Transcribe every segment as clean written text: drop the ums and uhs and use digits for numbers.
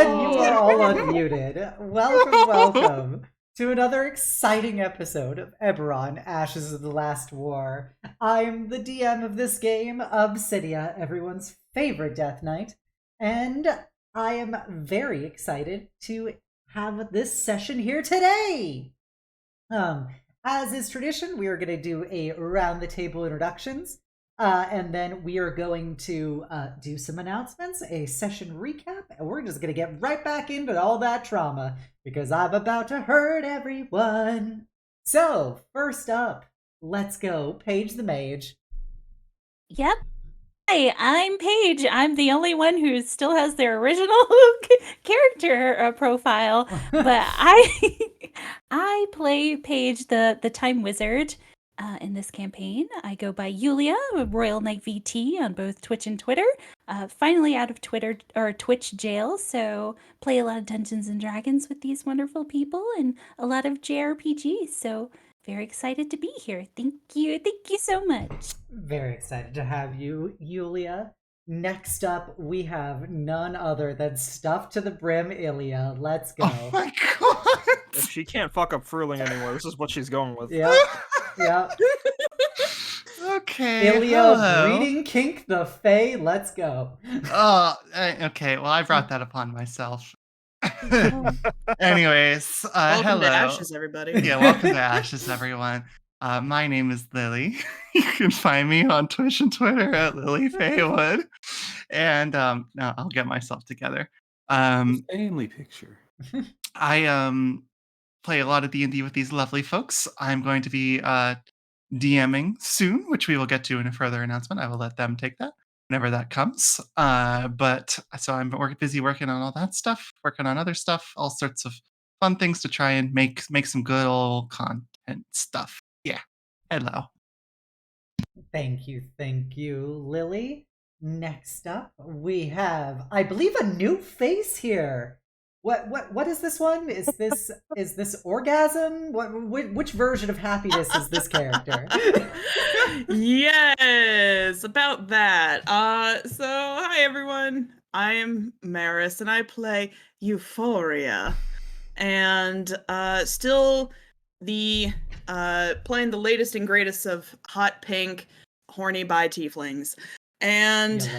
And you are all unmuted. Welcome to another exciting episode of Eberron, Ashes of the Last War. I'm the DM of this game, Obsidia, everyone's favorite Death Knight, and I am very excited to have this session here today. As is tradition, we are going to do a round the table introductions. And then we are going to do some announcements, a session recap, and we're just going to get right back into all that trauma because I'm about to hurt everyone. So, first up, let's go. Paige the Mage. Yep. Hi, I'm Paige. I'm the only one who still has their original character profile, but I play Paige, the Time Wizard. In this campaign, I go by Yulia, Royal Knight VT on both Twitch and Twitter. Finally out of Twitter or Twitch jail, so play a lot of Dungeons and Dragons with these wonderful people and a lot of JRPGs. So very excited to be here. Thank you so much. Very excited to have you, Yulia. Next up, we have none other than Stuffed to the Brim Illya. Let's go. Oh my god! If she can't fuck up Furling anymore, this is what she's going with. Yeah. Okay. Illya, hello. breeding kink the Fae. Let's go. Okay. Well, I brought that upon myself. Anyways, welcome hello. to Ashes, everybody. Yeah, welcome to Ashes, everyone. My name is Lily. You can find me on Twitch and Twitter at Lily Faywood. And now I'll get myself together. Family picture. I play a lot of D&D with these lovely folks. I'm going to be DMing soon, which we will get to in a further announcement. I will let them take that whenever that comes. But so I'm busy working on all that stuff, working on other stuff, all sorts of fun things to try and make some good old content stuff. Yeah. Hello. Thank you, Lily. Next up, we have, I believe, a new face here. What is this one? Is this orgasm? Which version of happiness is this character? Yes, about that. So hi everyone. I am Maris and I play Euphoria. And still the playing the latest and greatest of hot pink horny bi tieflings. And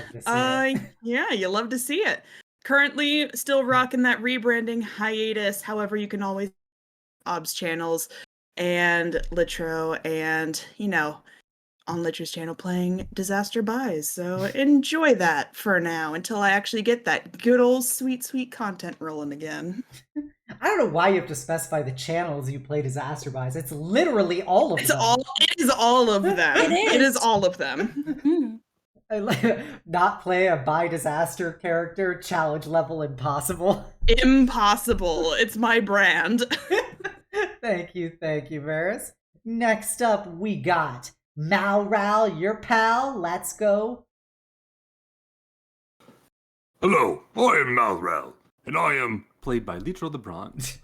yeah, you love to see it. Currently still rocking that rebranding hiatus. However, you can always Ob's channels and Litro and, on Litro's channel playing Disaster Buys. So enjoy that for now until I actually get that good old sweet content rolling again. I don't know why you have to specify the channels you play Disaster Buys. It's literally all of them. It is all of them. It is all of them. Mm-hmm. Not play a by disaster character, challenge level impossible. Impossible. It's my brand. Thank you, Maris. Next up, we got Malral, your pal. Let's go. Hello, I am Malral, and I am played by Litro the Bronze.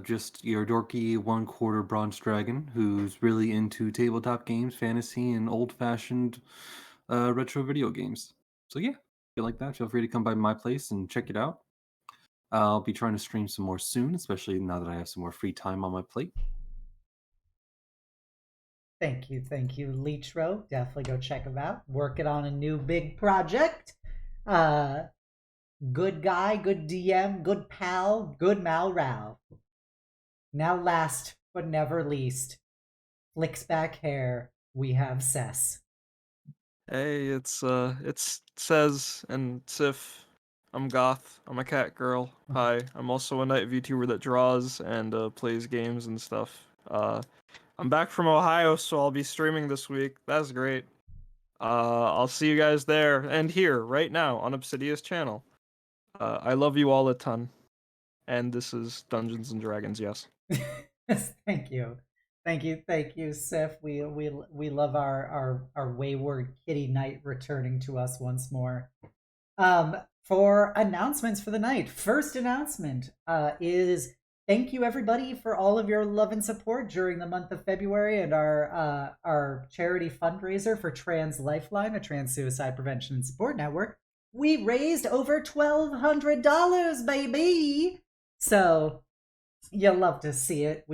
Just your dorky 1/4 bronze dragon who's really into tabletop games, fantasy, and old-fashioned retro video games. So yeah, if you like that, feel free to come by my place and check it out. I'll be trying to stream some more soon, especially now that I have some more free time on my plate. Thank you, Litro. Definitely go check him out. Working on a new big project. Good guy, good DM, good pal, good Malral. Now last but never least, flicks back hair, we have Cess. Hey, it's Says and Sif. I'm Goth. I'm a cat girl. Hi. I'm also a night VTuber that draws and plays games and stuff. I'm back from Ohio, so I'll be streaming this week. That's great. I'll see you guys there and here right now on Obsidia's channel. I love you all a ton. And this is Dungeons and Dragons, yes. Thank you, Sif. We love our wayward kitty knight returning to us once more. For announcements for the night, first announcement is thank you everybody for all of your love and support during the month of February and our charity fundraiser for Trans Lifeline, a trans suicide prevention and support network. we raised over $1,200, baby. So you'll love to see it.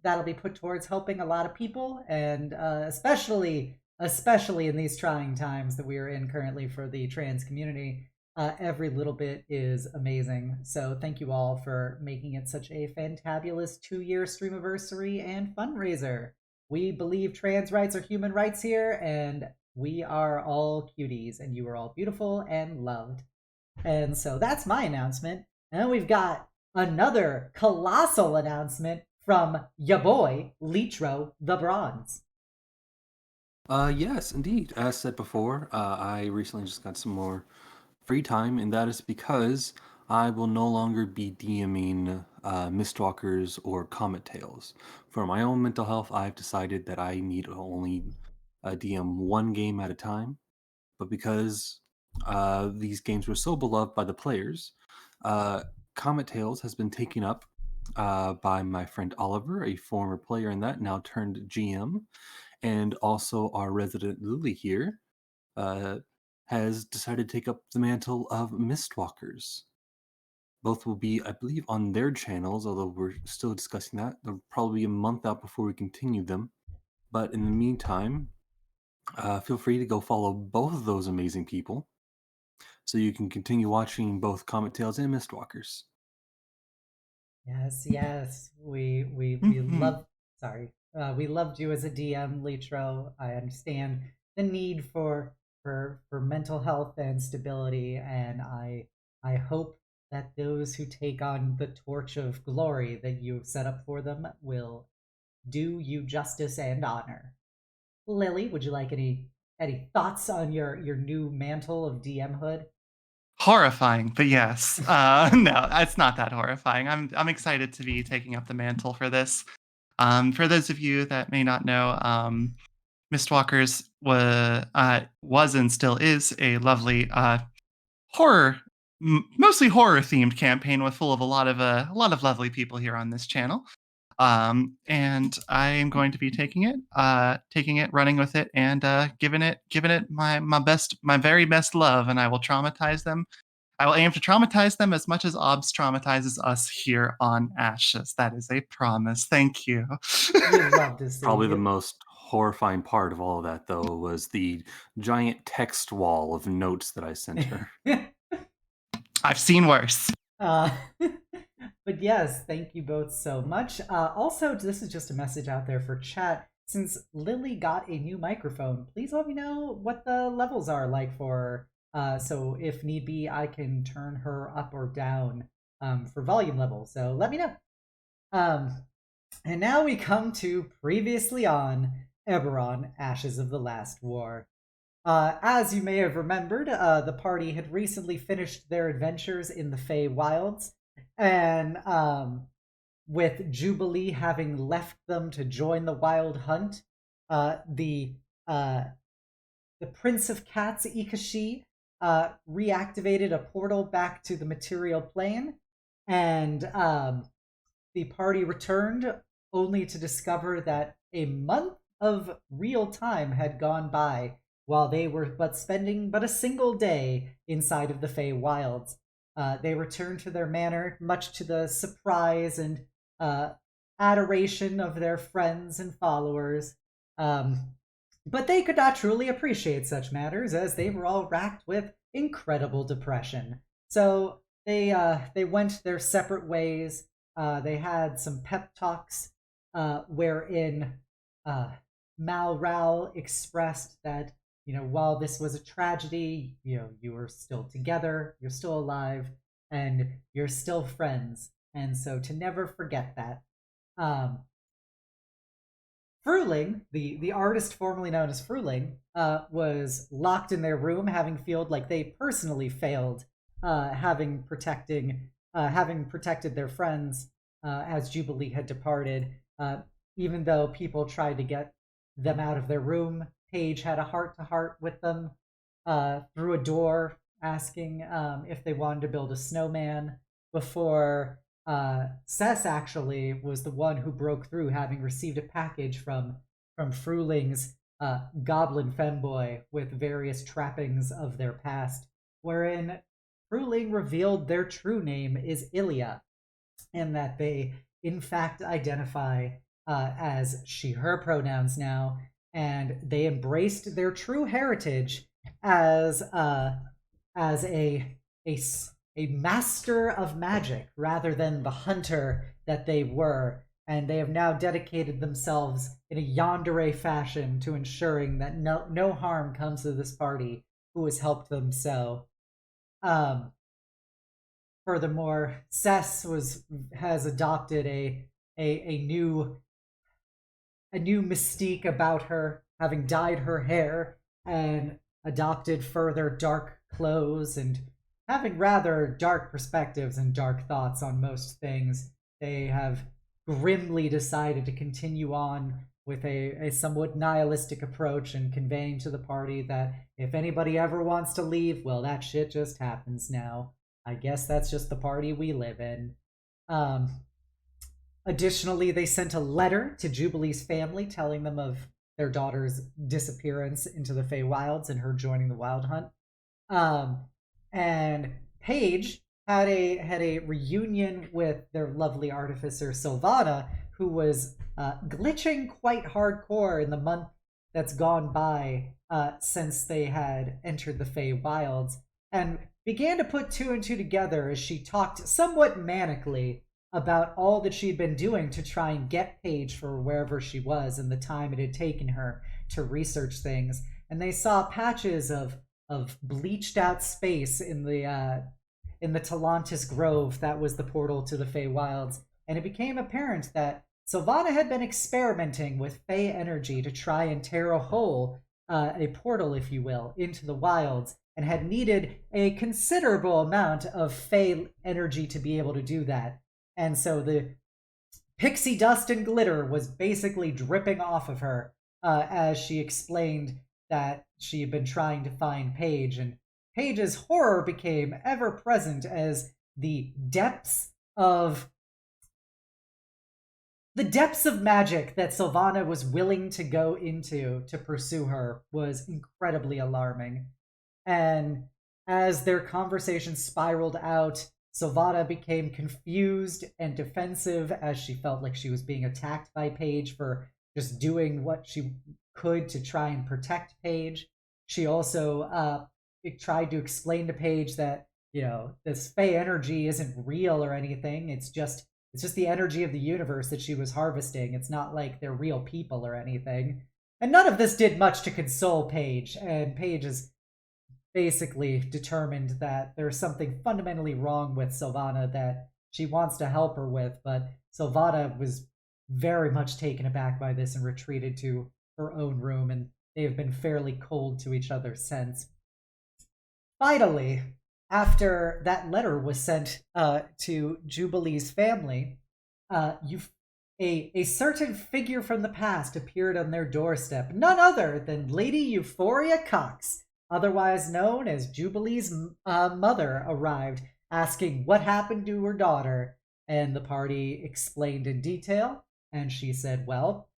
That'll be put towards helping a lot of people, and especially in these trying times that we are in currently for the trans community. Every little bit is amazing. So thank you all for making it such a fantabulous 2-year streamiversary and fundraiser. We believe trans rights are human rights here, and we are all cuties, and you are all beautiful and loved. And so that's my announcement. And then we've got another colossal announcement from ya boy, Litro the Bronze. Yes, indeed. As said before, I recently just got some more free time, and that is because I will no longer be DMing Mistwalkers or Comet Tales. For my own mental health, I've decided that I need to only DM one game at a time. But because these games were so beloved by the players, Comet Tales has been taken up by my friend Oliver, a former player in that, now turned GM, and also our resident Lily here has decided to take up the mantle of Mistwalkers. Both will be, I believe, on their channels, although we're still discussing that. They'll probably be a month out before we continue them. But in the meantime, feel free to go follow both of those amazing people so you can continue watching both Comet Tales and Mistwalkers. Yes. We love. Sorry, we loved you as a DM, Litro. I understand the need for mental health and stability, and I hope that those who take on the torch of glory that you've set up for them will do you justice and honor. Lily, would you like any thoughts on your new mantle of DM hood? Horrifying, but yes. No, it's not that horrifying. I'm excited to be taking up the mantle for this. For those of you that may not know, Mistwalkers was and still is a lovely horror, mostly horror themed campaign with full of a lot of lovely people here on this channel. And I am going to be taking it, running with it, and giving it my very best love, and I will traumatize them. I will aim to traumatize them as much as OBS traumatizes us here on Ashes. That is a promise. Thank you. We'd love to see. Probably the most horrifying part of all of that, though, was the giant text wall of notes that I sent her. I've seen worse. But yes, thank you both so much. Also, this is just a message out there for chat. Since Lily got a new microphone, please let me know what the levels are like for her. So if need be, I can turn her up or down for volume level. So let me know. And now we come to previously on Eberron, Ashes of the Last War. As you may have remembered, the party had recently finished their adventures in the Fey Wilds, and with Jubilee having left them to join the Wild Hunt, the Prince of Cats, Ikashi, reactivated a portal back to the material plane, and the party returned only to discover that a month of real time had gone by while they were spending a single day inside of the Fey Wilds. They returned to their manor, much to the surprise and adoration of their friends and followers. But they could not truly appreciate such matters, as they were all racked with incredible depression. So they went their separate ways. They had some pep talks wherein Malral expressed that, while this was a tragedy, you were still together, you're still alive, and you're still friends. And so to never forget that. Fruling, the artist formerly known as Fruling, was locked in their room, having felt like they personally failed, having protected their friends as Jubilee had departed. Even though people tried to get them out of their room, Paige had a heart-to-heart with them through a door, asking if they wanted to build a snowman, before Cess actually was the one who broke through, having received a package from Fruling's goblin femboy with various trappings of their past, wherein Pruling revealed their true name is Illya, and that they, in fact, identify as she/her pronouns now, and they embraced their true heritage as a master of magic rather than the hunter that they were, and they have now dedicated themselves in a yandere fashion to ensuring that no harm comes to this party who has helped them so. Furthermore, Cess has adopted a new mystique about her, having dyed her hair and adopted further dark clothes and having rather dark perspectives and dark thoughts on most things. They have grimly decided to continue on with a somewhat nihilistic approach and conveying to the party that if anybody ever wants to leave, well, that shit just happens now. I guess that's just the party we live in. Additionally, they sent a letter to Jubilee's family telling them of their daughter's disappearance into the Feywilds and her joining the Wild Hunt. And Paige had a reunion with their lovely artificer Sylvana, who was glitching quite hardcore in the month that's gone by since they had entered the Feywilds, and began to put two and two together as she talked somewhat manically about all that she'd been doing to try and get Paige for wherever she was and the time it had taken her to research things. And they saw patches of bleached out space in the Talantis Grove that was the portal to the Feywilds, and it became apparent that Sylvana had been experimenting with Fey energy to try and tear a hole, a portal, if you will, into the wilds, and had needed a considerable amount of Fey energy to be able to do that. And so the pixie dust and glitter was basically dripping off of her as she explained that she had been trying to find Paige, and Paige's horror became ever present as the depths of magic that Sylvana was willing to go into to pursue her was incredibly alarming. And as their conversation spiraled out, Sylvana became confused and defensive as she felt like she was being attacked by Paige for just doing what she could to try and protect Paige. She also tried to explain to Paige that, you know, this Fey energy isn't real or anything. It's just the energy of the universe that she was harvesting. It's not like they're real people or anything. And none of this did much to console Paige, and Paige is basically determined that there's something fundamentally wrong with Sylvana that she wants to help her with, but Sylvana was very much taken aback by this and retreated to her own room, and they have been fairly cold to each other since. Finally, after that letter was sent to Jubilee's family, a certain figure from the past appeared on their doorstep, none other than Lady Euphoria Cox, otherwise known as Jubilee's mother, arrived, asking what happened to her daughter, and the party explained in detail, and she said, well,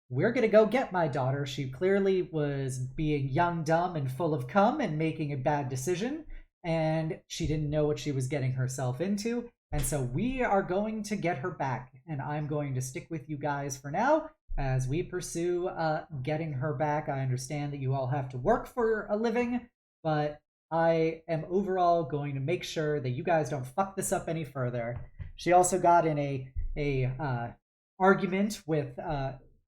we're gonna go get my daughter. She clearly was being young, dumb, and full of cum and making a bad decision, and she didn't know what she was getting herself into, and so we are going to get her back, and I'm going to stick with you guys for now as we pursue getting her back. I understand that you all have to work for a living, but I am overall going to make sure that you guys don't fuck this up any further. She also got in a argument with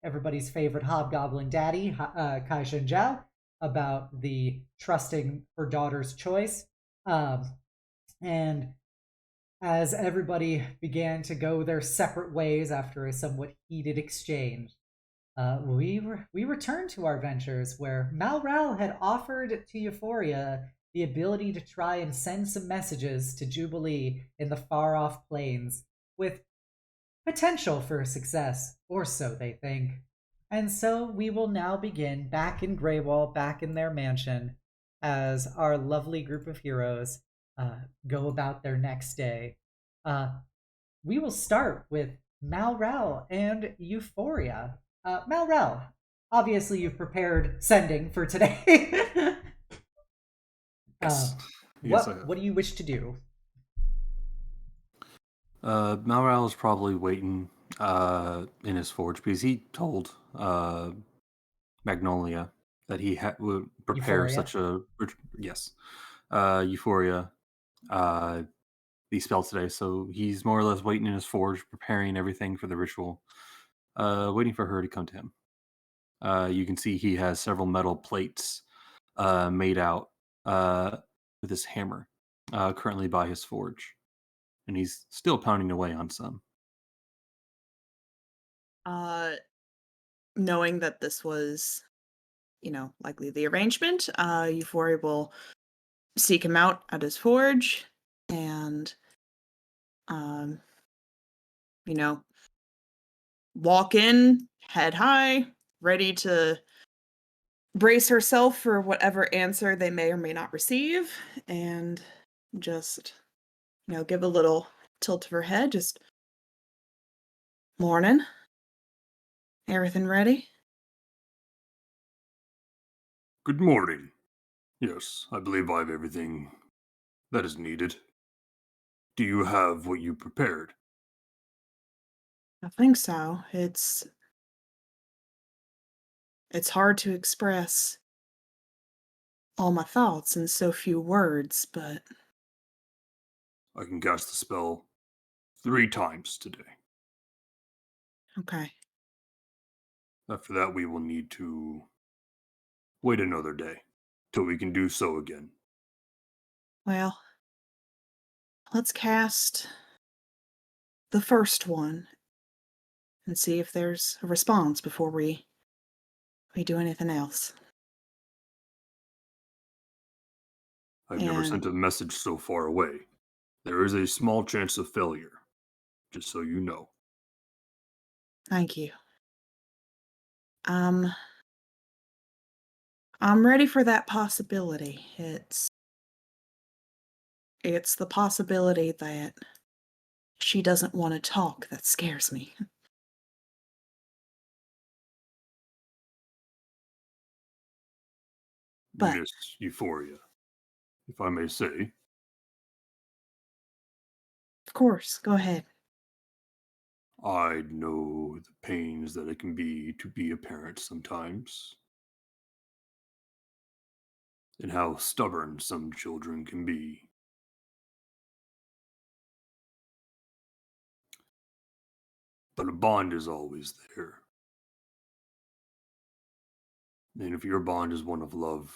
everybody's favorite hobgoblin daddy, Kai-shen about the trusting her daughter's choice. And as everybody began to go their separate ways after a somewhat heated exchange, we returned to our ventures where Malral had offered to Euphoria the ability to try and send some messages to Jubilee in the far-off plains with potential for success, or so they think. And so we will now begin back in Greywall, back in their mansion, as our lovely group of heroes go about their next day. We will start with Malral and Euphoria. Malral, obviously you've prepared sending for today. Yes. Yes, I have. What do you wish to do? Malral is probably waiting in his forge because he told Magnolia that he would prepare Euphoria? such a Euphoria these spells today. So he's more or less waiting in his forge, preparing everything for the ritual, waiting for her to come to him. You can see he has several metal plates made out with his hammer currently by his forge, and he's still pounding away on some. Knowing that this was, likely the arrangement, Euphoria will seek him out at his forge and, um, you know, walk in, head high, ready to brace herself for whatever answer they may or may not receive, and just, give a little tilt of her head, just, morning. Everything ready? Good morning. Yes, I believe I have everything that is needed. Do you have what you prepared? I think so. It's hard to express all my thoughts in so few words, but I can cast the spell 3 times today. okay. After that, we will need to wait another day till we can do so again. Well, let's cast the first one and see if there's a response before we do anything else. I've never And sent a message so far away. There is a small chance of failure, just so you know. thank you. I'm ready for that possibility. It's the possibility that she doesn't want to talk that scares me. But Miss Euphoria, if I may say, of course, go ahead. I know the pains that it can be to be a parent sometimes, and how stubborn some children can be. But a bond is always there. And if your bond is one of love,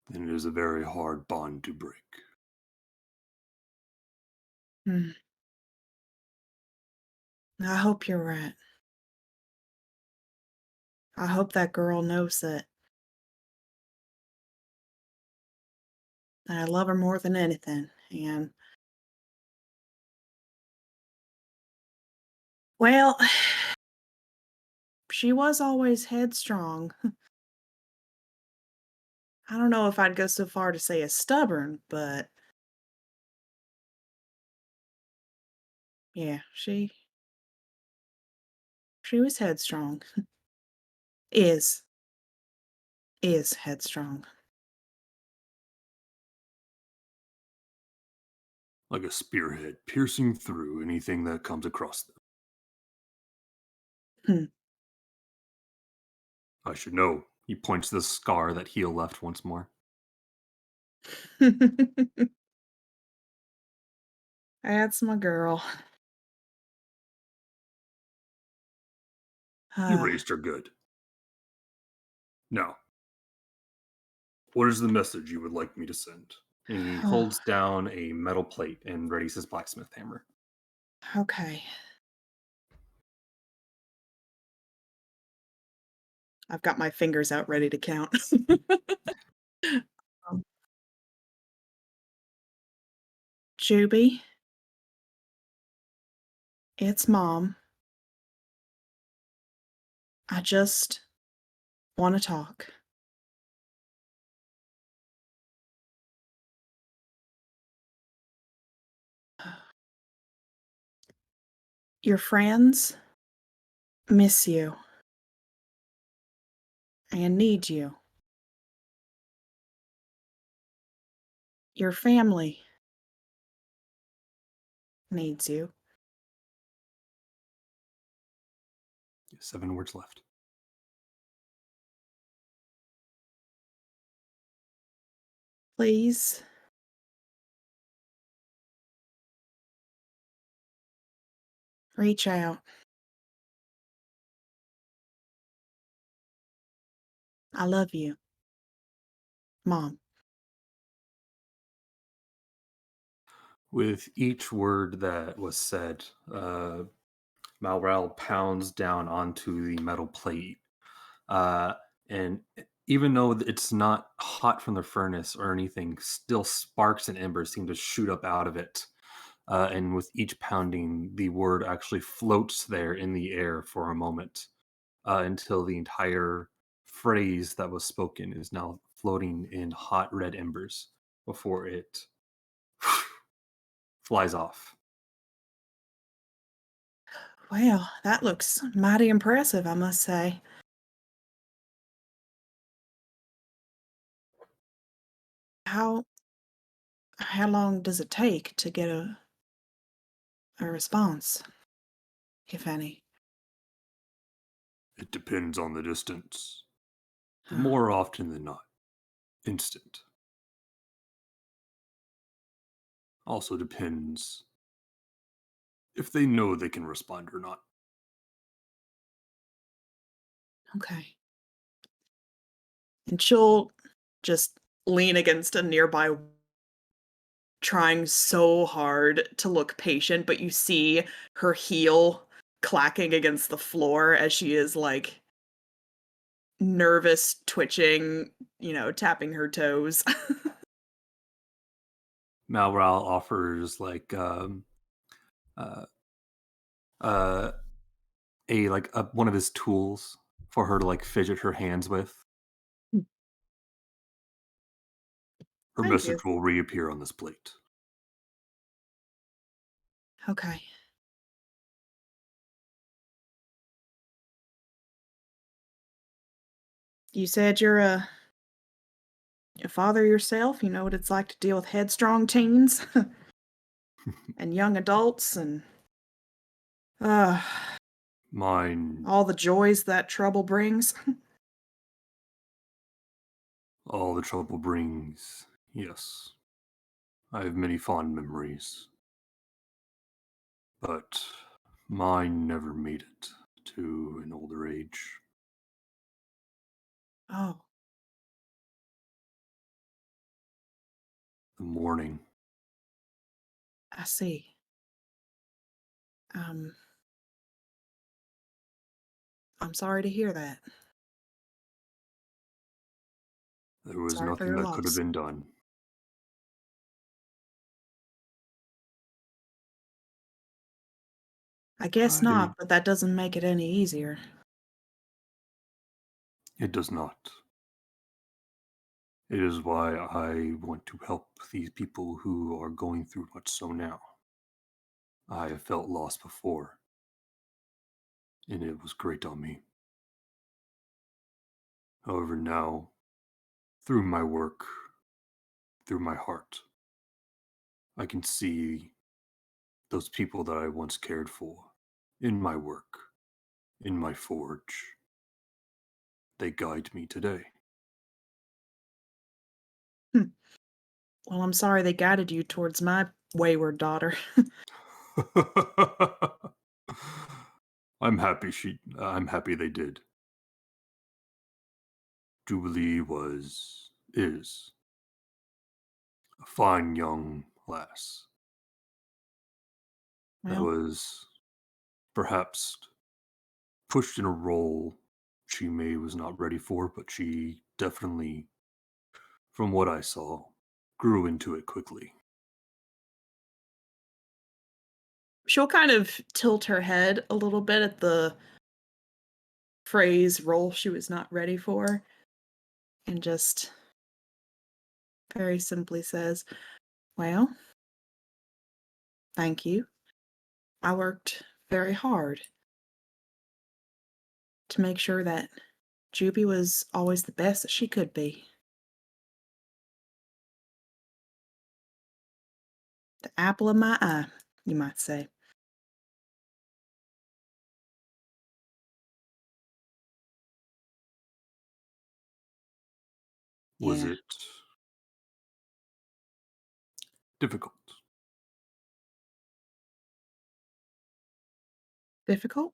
then it is a very hard bond to break. Hmm. I hope you're right. I hope that girl knows that I love her more than anything. And, well, she was always headstrong. I don't know if I'd go so far to say as stubborn, but yeah, she was headstrong. Is is headstrong. Like a spearhead piercing through anything that comes across them. Hmm. I should know. He points to the scar that heel left once more. That's my girl. You Uh, raised her good. Now, what is the message you would like me to send? And he holds down a metal plate and readies his blacksmith hammer. okay. I've got my fingers out ready to count. Um, Juby, it's Mom. I just want to talk. Your friends miss you and need you. Your family needs you. 7 words left. Please. Reach out. I love you. Mom. With each word that was said, Malral pounds down onto the metal plate. And even though it's not hot from the furnace or anything, still sparks and embers seem to shoot up out of it. And with each pounding, the word actually floats there in the air for a moment until the entire phrase that was spoken is now floating in hot red embers before it flies off. Well, that looks mighty impressive, I must say. How long does it take to get a response, if any? It depends on the distance. But Huh. more often than not, instant. Also depends if they know they can respond or not. Okay. And she'll just lean against a nearby, trying so hard to look patient, but you see her heel clacking against the floor as she is like nervous, twitching, tapping her toes. Malral offers like uh, uh, one of his tools for her to like fidget her hands with. Her Thank you. message will reappear on this plate. Okay. You said you're a father yourself. You know what it's like to deal with headstrong teens and young adults and uh, Mine, all the joys that trouble brings. all the trouble brings. Yes, I have many fond memories, but mine never made it to an older age. Oh, The mourning. I see. Um, I'm sorry to hear that. There was Sorry for nothing your that could have loss. been done. I guess I, not, but that doesn't make it any easier. it does not. It is why I want to help these people who are going through much so now. I have felt lost before, and it was great on me. However, now, through my work, through my heart, I can see those people that I once cared for in my work, in my forge. They guide me today. Hmm. Well, I'm sorry they guided you towards my wayward daughter. I'm happy they did. Jubilee is a fine young lass that Well, was perhaps pushed in a role she may was not ready for, but she definitely, from what I saw, grew into it quickly. she'll kind of tilt her head a little bit at the phrase role she was not ready for and just very simply says, well, thank you. I worked very hard to make sure that Juby was always the best that she could be. The apple of my eye, you might say. Was Yeah. it difficult? Difficult?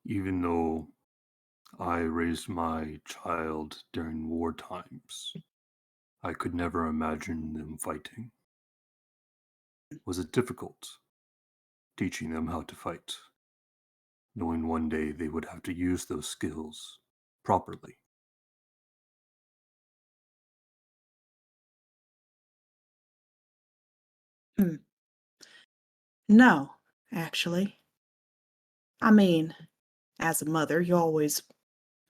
Even though I raised my child during war times, I could never imagine them fighting. Was it difficult teaching them how to fight, knowing one day they would have to use those skills properly? Hmm. No, actually. I mean, as a mother, you always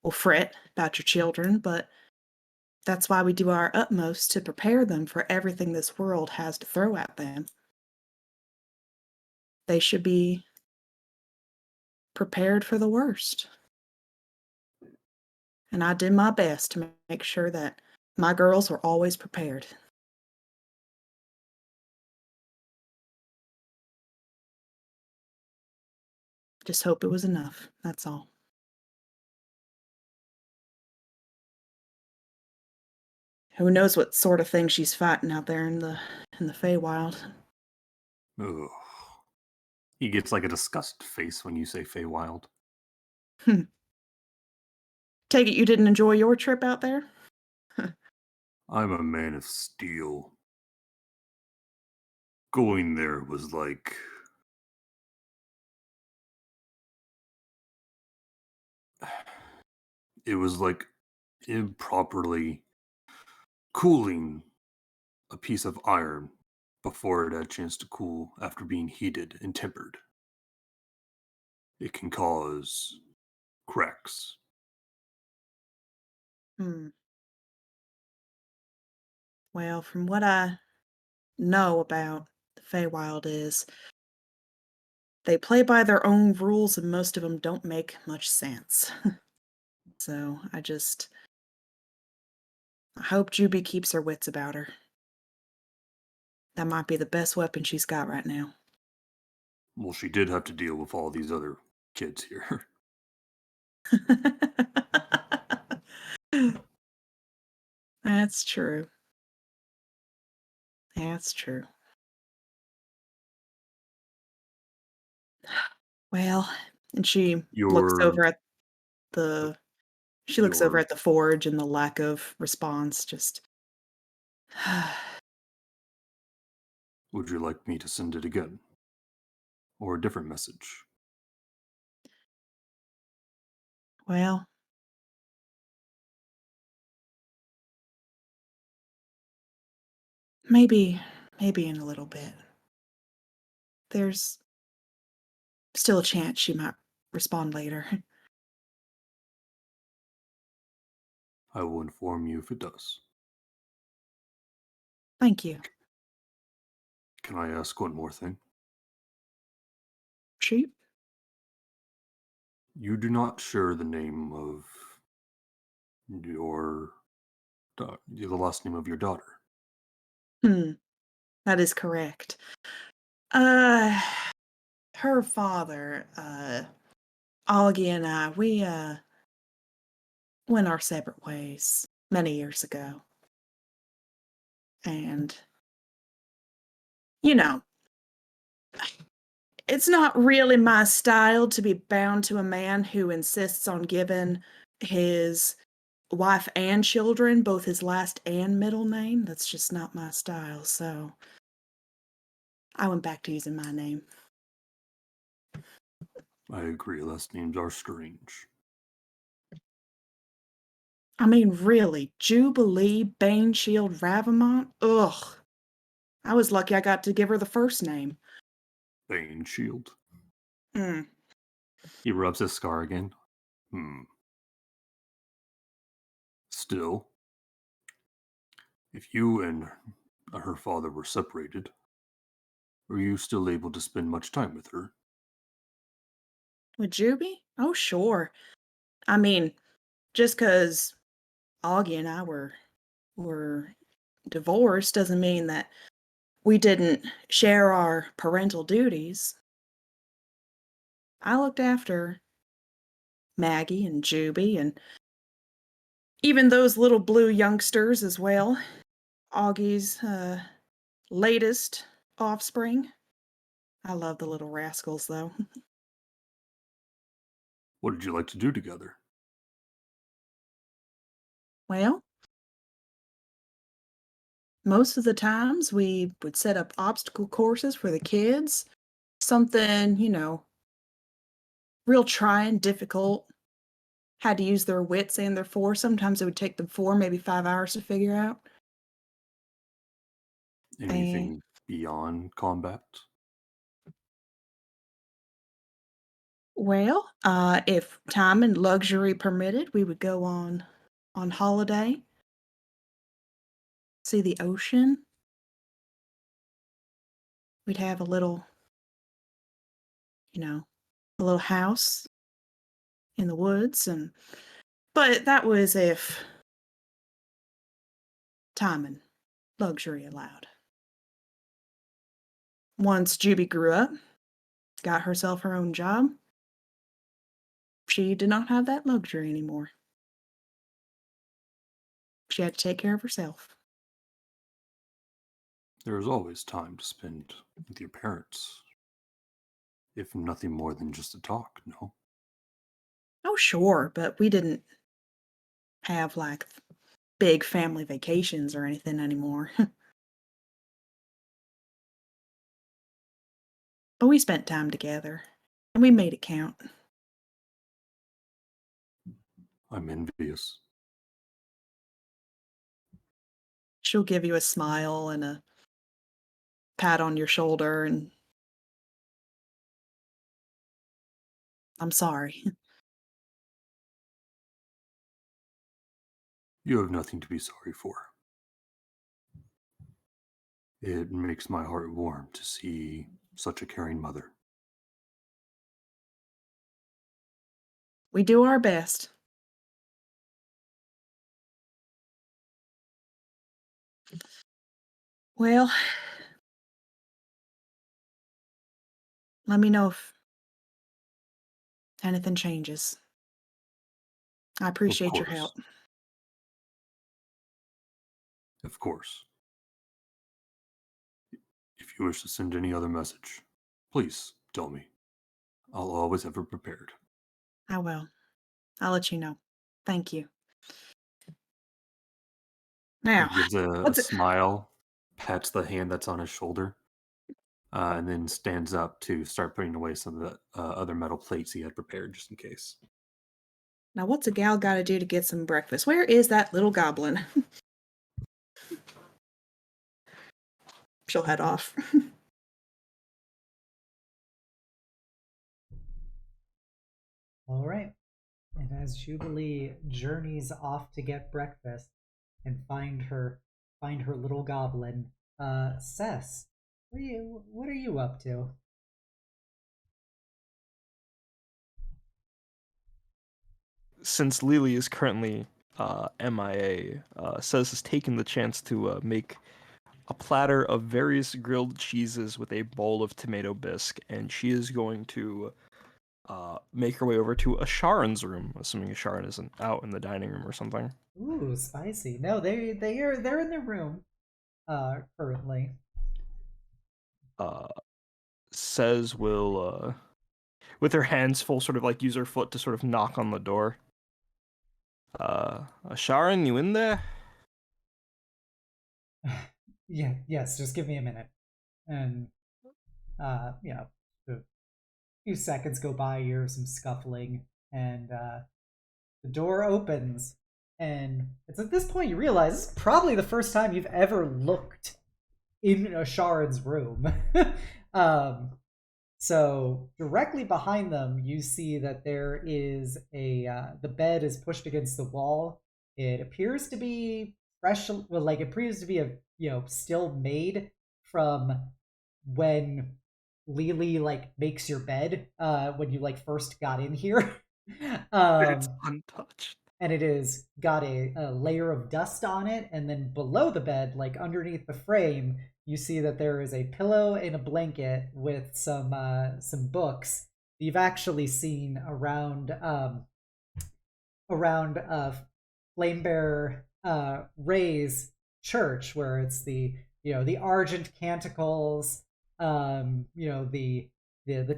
will fret about your children, but that's why we do our utmost to prepare them for everything this world has to throw at them. They should be prepared for the worst. And I did my best to make sure that my girls were always prepared. Just hope it was enough. That's all. Who knows what sort of thing she's fighting out there in the Feywild. Ugh. He gets like a disgust face when you say Feywild. Take it you didn't enjoy your trip out there? I'm a man of steel. Going there was like it was like improperly cooling a piece of iron before it had a chance to cool after being heated and tempered. It can cause cracks. Hmm. Well, from what I know about the Feywild is they play by their own rules and most of them don't make much sense. So I hope Juby keeps her wits about her. That might be the best weapon she's got right now. Well, she did have to deal with all these other kids here. That's true. That's true. Well, and Your the she looks over your at the forge and the lack of response, just would you like me to send it again? Or a different message? well, maybe in a little bit. There's still a chance she might respond later. I will inform you if it does. Thank you. Can I ask one more thing? Sheep? You do not share the name of your the last name of your daughter. Hmm, that is correct. Uh, her father, Augie and I, we went our separate ways many years ago. And, you know, it's not really my style to be bound to a man who insists on giving his wife and children both his last and middle name. That's just not my style. So I went back to using my name. I agree, last names are strange. I mean, really, Jubilee, Baneshield, Ravamont? Ugh. I was lucky I got to give her the first name. Bane Shield. Hmm. He rubs his scar again. Still, if you and her father were separated, were you still able to spend much time with her? With Juby? Oh, sure. I mean, just because Augie and I were divorced doesn't mean that we didn't share our parental duties. I looked after Maggie and Juby and even those little blue youngsters as well. Augie's latest offspring. I love the little rascals, though. What did you like to do together? Well, most of the times we would set up obstacle courses for the kids. Something, real trying, difficult. Had to use their wits and their force. Sometimes it would take them 4, maybe 5 hours to figure out. Anything beyond combat? Well, if time and luxury permitted, we would go on holiday, see the ocean. We'd have a little, a little house in the woods, but that was if time and luxury allowed. Once Juby grew up, got herself her own job, she did not have that luxury anymore. She had to take care of herself. There is always time to spend with your parents. If nothing more than just a talk, no? Oh, sure, but we didn't have, like, big family vacations or anything anymore. But we spent time together, and we made it count. I'm envious. She'll give you a smile and a pat on your shoulder, and I'm sorry. You have nothing to be sorry for. It makes my heart warm to see such a caring mother. We do our best. Well, let me know if anything changes. I appreciate your help. Of course. If you wish to send any other message, please tell me. I'll always have it prepared. I will. I'll let you know. Thank you. Now, He gives a smile, pats the hand that's on his shoulder, and then stands up to start putting away some of the other metal plates he had prepared just in case. Now, what's a gal got to do to get some breakfast? Where is that little goblin? She'll head off. All right. And as Jubilee journeys off to get breakfast and find her little goblin, Cess, what are you up to? Since Lily is currently MIA, Cez has taken the chance to make a platter of various grilled cheeses with a bowl of tomato bisque, and she is going to make her way over to Asharan's room, assuming Asharan isn't out in the dining room or something. Ooh, spicy. No, they're in their room, currently. Cez will, with her hands full, sort of like use her foot to sort of knock on the door. Asharan, you in there? Yeah, yes, just give me a minute. And, a few seconds go by, you hear some scuffling, and, the door opens. And it's at this point you realize this is probably the first time you've ever looked in Asharan's room. So directly behind them, you see that there is the bed is pushed against the wall. It appears to be fresh, well, like it appears to be still made from when Lily makes your bed when you first got in here. It's untouched. and it is got a layer of dust on it, and then below the bed, like underneath the frame, you see that there is a pillow and a blanket with some books you've actually seen around Flamebearer Ray's church, where it's the Argent Canticles, the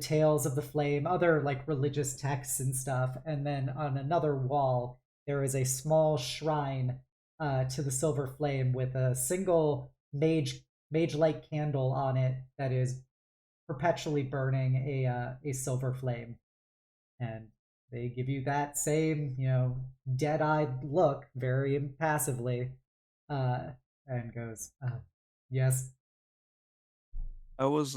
Tales of the Flame, other like religious texts and stuff, and then on another wall there is a small shrine to the Silver Flame with a single mage light candle on it that is perpetually burning a silver flame, and they give you that same dead-eyed look very impassively, and goes, yes. I was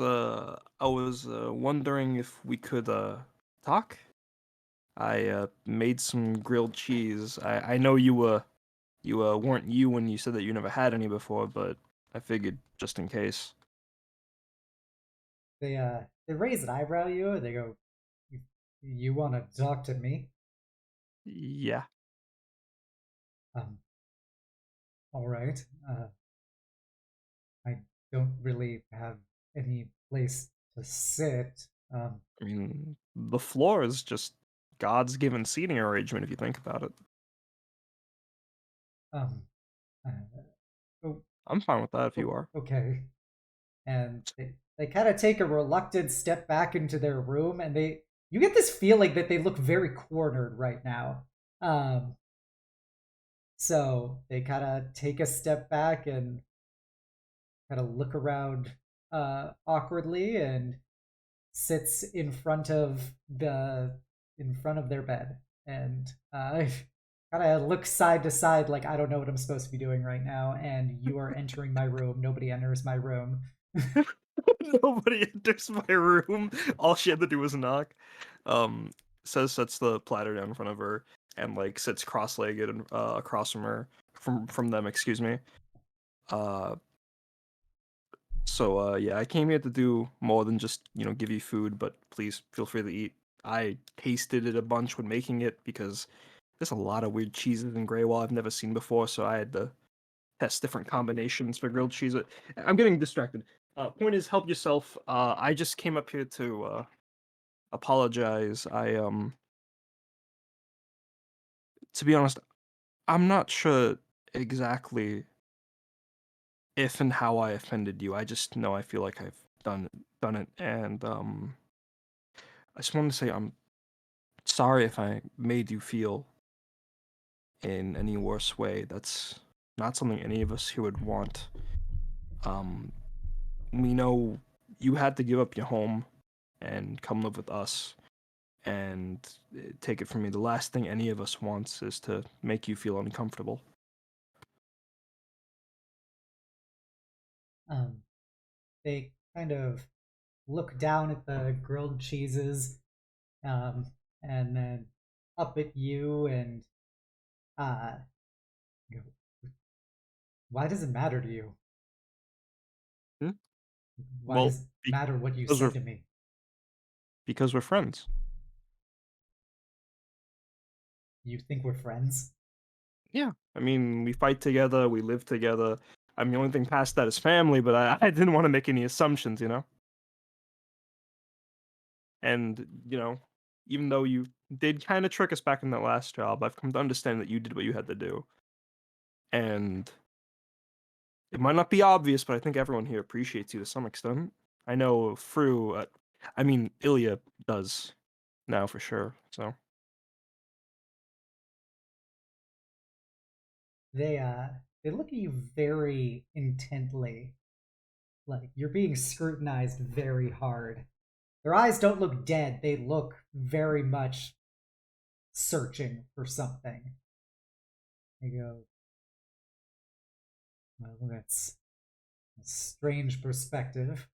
wondering if we could talk. I made some grilled cheese. I know you weren't you when you said that you never had any before, but I figured just in case. They raise an eyebrow at you, and they go, you want to talk to me? Yeah. um all right. I don't really have any place to sit. I mean, the floor is just God's given seating arrangement if you think about it. um uh, oh, I'm fine with that if you are. okay. And they kind of take a reluctant step back into their room, and you get this feeling that they look very cornered right now. So they kind of take a step back and kind of look around awkwardly, and sits in front of their bed, and kind of looks side to side like, I don't know what I'm supposed to be doing right now, and you are entering my room. Nobody enters my room. Nobody enters my room. All she had to do was knock. Sets the platter down in front of her and like sits cross-legged and across from them. Excuse me. Uh, yeah, I came here to do more than just give you food, but please feel free to eat. I tasted it a bunch when making it because there's a lot of weird cheeses in Greywall I've never seen before, so I had to test different combinations for grilled cheese. I'm getting distracted. Point is, help yourself. I just came up here to apologize. To be honest, I'm not sure exactly if and how I offended you. I just know I feel like I've done it, and I just wanted to say I'm sorry if I made you feel in any worse way. That's not something any of us here would want. Um, we know you had to give up your home and come live with us. And take it from me, the last thing any of us wants is to make you feel uncomfortable. They kind of look down at the grilled cheeses, and then up at you, and uh, go, why does it matter to you? Hmm? Why Well, does it matter what you because said we're to me? because we're friends. You think we're friends? Yeah, I mean, we fight together, we live together. I mean, the only thing past that is family, but I didn't want to make any assumptions, And even though you did kind of trick us back in that last job, I've come to understand that you did what you had to do, and it might not be obvious, but I think everyone here appreciates you to some extent. I know Ilya does now for sure. So They look at you very intently, like you're being scrutinized very hard. Their eyes don't look dead, they look very much searching for something. They go, well, that's a strange perspective.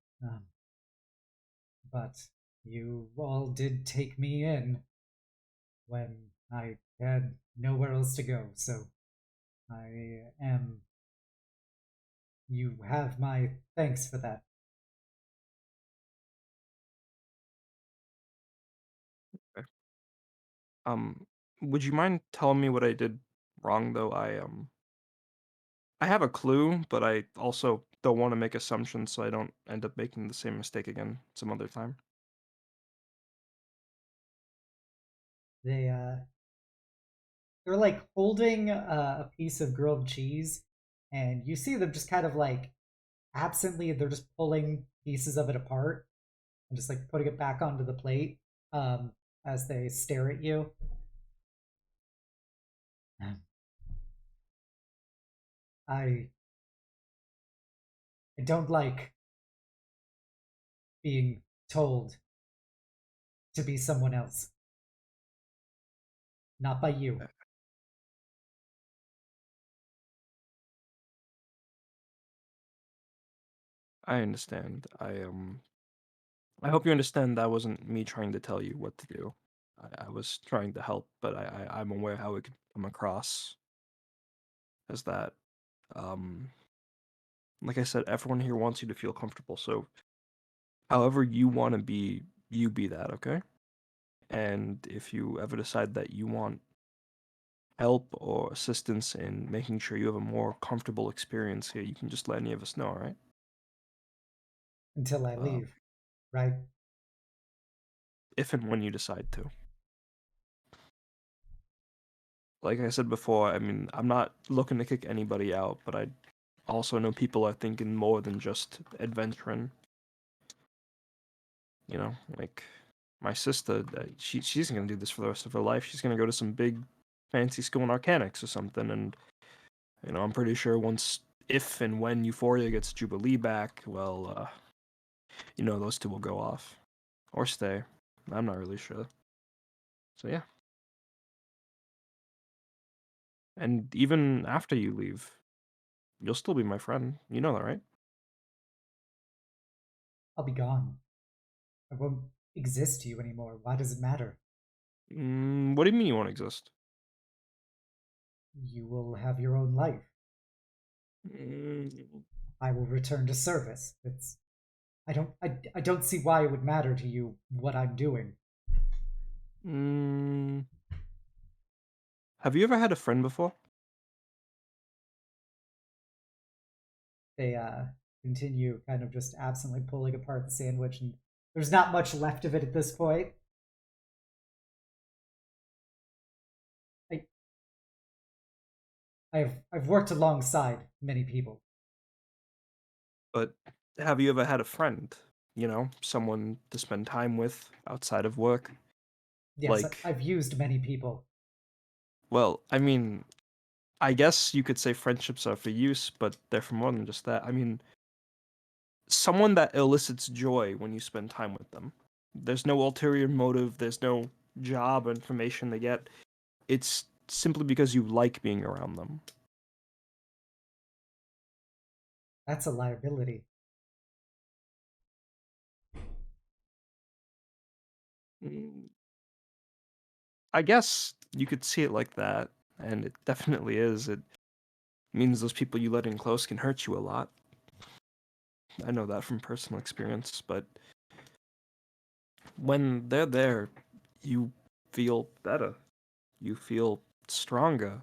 But you all did take me in when I had nowhere else to go, so I am. You have my thanks for that. okay. Would you mind telling me what I did wrong though? I have a clue, but I also don't want to make assumptions so I don't end up making the same mistake again some other time. They're like holding a piece of grilled cheese, and you see them just kind of like absently. They're just pulling pieces of it apart and just like putting it back onto the plate as they stare at you. I I don't like being told to be someone else. Not by you. I understand. I hope you understand that wasn't me trying to tell you what to do. I was trying to help, but I'm aware how it could come across as that. Um, like I said, everyone here wants you to feel comfortable, so however you want to be, you be that, okay? And if you ever decide that you want help or assistance in making sure you have a more comfortable experience here, you can just let any of us know, alright? Until I leave, right? If and when you decide to. Like I said before, I mean, I'm not looking to kick anybody out, but I also know people are thinking more than just adventuring. You know, like my sister, she's gonna do this for the rest of her life. She's gonna go to some big fancy school in Arcanics or something, and I'm pretty sure once, if and when Euphoria gets Jubilee back, well, those two will go off or stay. I'm not really sure. So yeah, and even after you leave, you'll still be my friend. You know that, right? I'll be gone. I won't exist to you anymore. Why does it matter? What do you mean you won't exist? You will have your own life. Mm, I will return to service. I don't see why it would matter to you what I'm doing. mm, have you ever had a friend before? They continue kind of just absently pulling apart the sandwich, and there's not much left of it at this point. I, I've worked alongside many people. But have you ever had a friend? Someone to spend time with outside of work? Yes, Like, I've used many people. well, I mean, I guess you could say friendships are for use, but they're for more than just that. I mean, someone that elicits joy when you spend time with them. There's no ulterior motive, there's no job or information to get. It's simply because you like being around them. That's a liability. Mm, I guess you could see it like that, and it definitely is. It means those people you let in close can hurt you a lot. I know that from personal experience, but when they're there, you feel better. You feel stronger.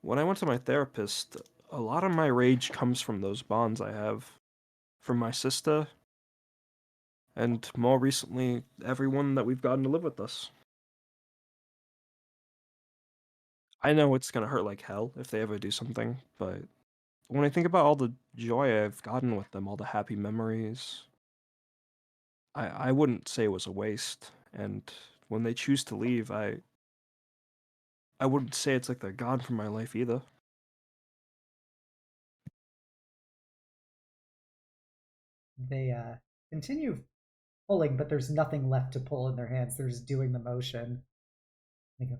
When I went to my therapist, a lot of my rage comes from those bonds I have from my sister, and more recently, everyone that we've gotten to live with us. I know it's gonna hurt like hell if they ever do something, but when I think about all the joy I've gotten with them, all the happy memories, I wouldn't say it was a waste. And when they choose to leave, I wouldn't say it's like they're gone from my life either. They continue pulling, but there's nothing left to pull in their hands. They're just doing the motion. They go,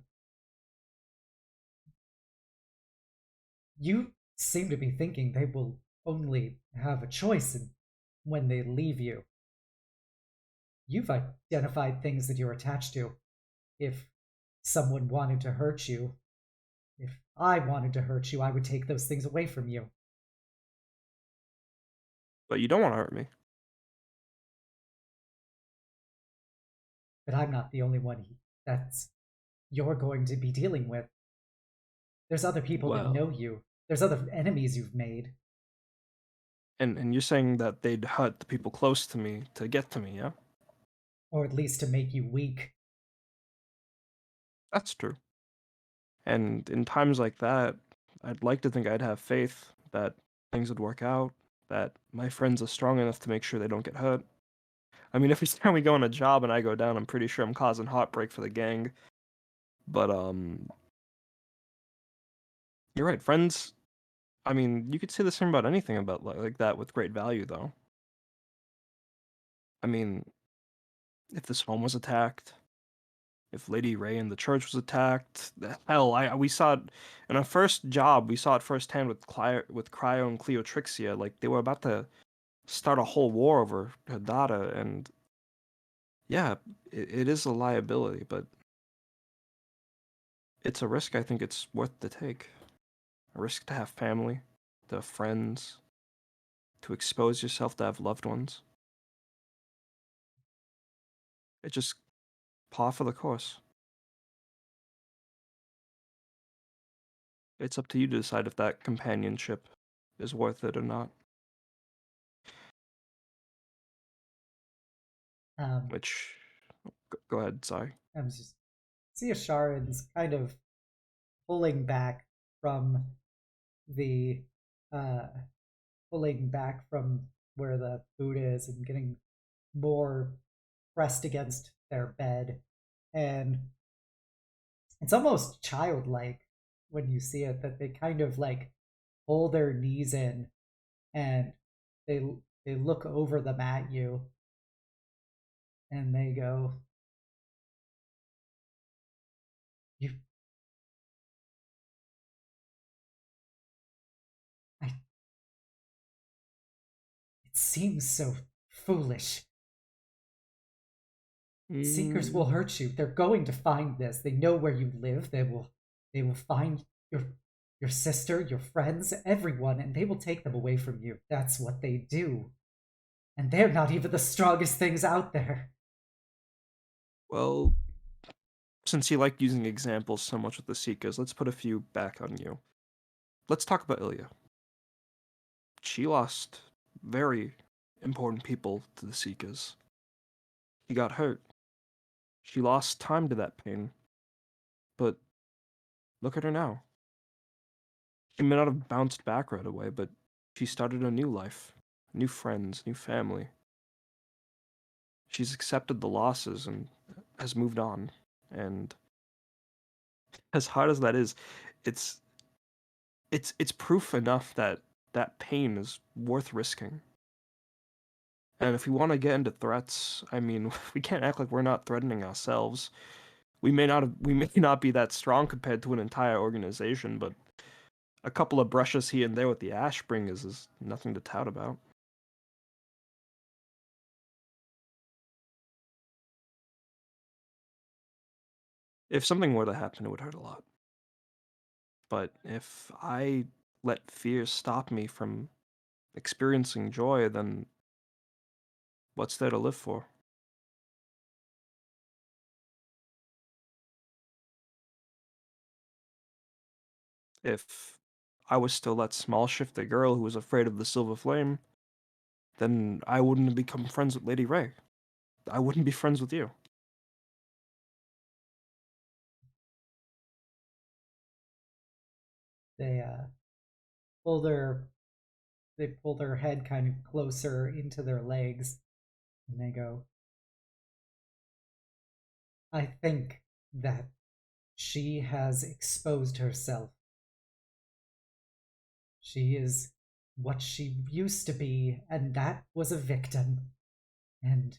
you seem to be thinking they will only have a choice when they leave you. You've identified things that you're attached to. If someone wanted to hurt you, if I wanted to hurt you, I would take those things away from you. But you don't want to hurt me. But I'm not the only one that's you're going to be dealing with. There's other people that know you. There's other enemies you've made. And you're saying that they'd hurt the people close to me to get to me, yeah? Or at least to make you weak. That's true. And in times like that, I'd like to think I'd have faith that things would work out, that my friends are strong enough to make sure they don't get hurt. I mean, every time we go on a job and I go down, I'm pretty sure I'm causing heartbreak for the gang. But, you're right, friends. I mean, you could say the same about anything about like that with great value, though. I mean, if this home was attacked, if Lady Ray and the church was attacked, hell, we saw it in our first job. We saw it firsthand with Cryo and Cleotrixia. Like they were about to start a whole war over her data, and yeah, it is a liability, but it's a risk I think it's worth to take. A risk to have family, to have friends, to expose yourself to have loved ones. It just par for the course. It's up to you to decide if that companionship is worth it or not. Which, go ahead, sorry. I'm just see Asharan's kind of pulling back from the pulling back from where the food is and getting more pressed against their bed, and it's almost childlike when you see it that they kind of like pull their knees in and they look over them at you and they go, you I it seems so foolish. Seekers will hurt you. They're going to find this. They know where you live. They will find your sister, your friends, everyone, and they will take them away from you. That's what they do. And they're not even the strongest things out there. Well, since you like using examples so much with the Seekers, let's put a few back on you. Let's talk about Illya. She lost very important people to the Seekers. She got hurt. She lost time to that pain. But look at her now. She may not have bounced back right away, but she started a new life, new friends, new family. She's accepted the losses and has moved on. And as hard as that is, it's it's proof enough that that pain is worth risking. And if we want to get into threats, I mean, we can't act like we're not threatening ourselves. We may not be that strong compared to an entire organization, but a couple of brushes here and there with the Ashbringers is nothing to tout about. If something were to happen, it would hurt a lot. But if I let fear stop me from experiencing joy, then what's there to live for? If I was still that small shifted girl who was afraid of the silver flame, then I wouldn't have become friends with Lady Ray. I wouldn't be friends with you. They pull their they pull their head kind of closer into their legs and they go, I think that she has exposed herself. She is what she used to be, and that was a victim. And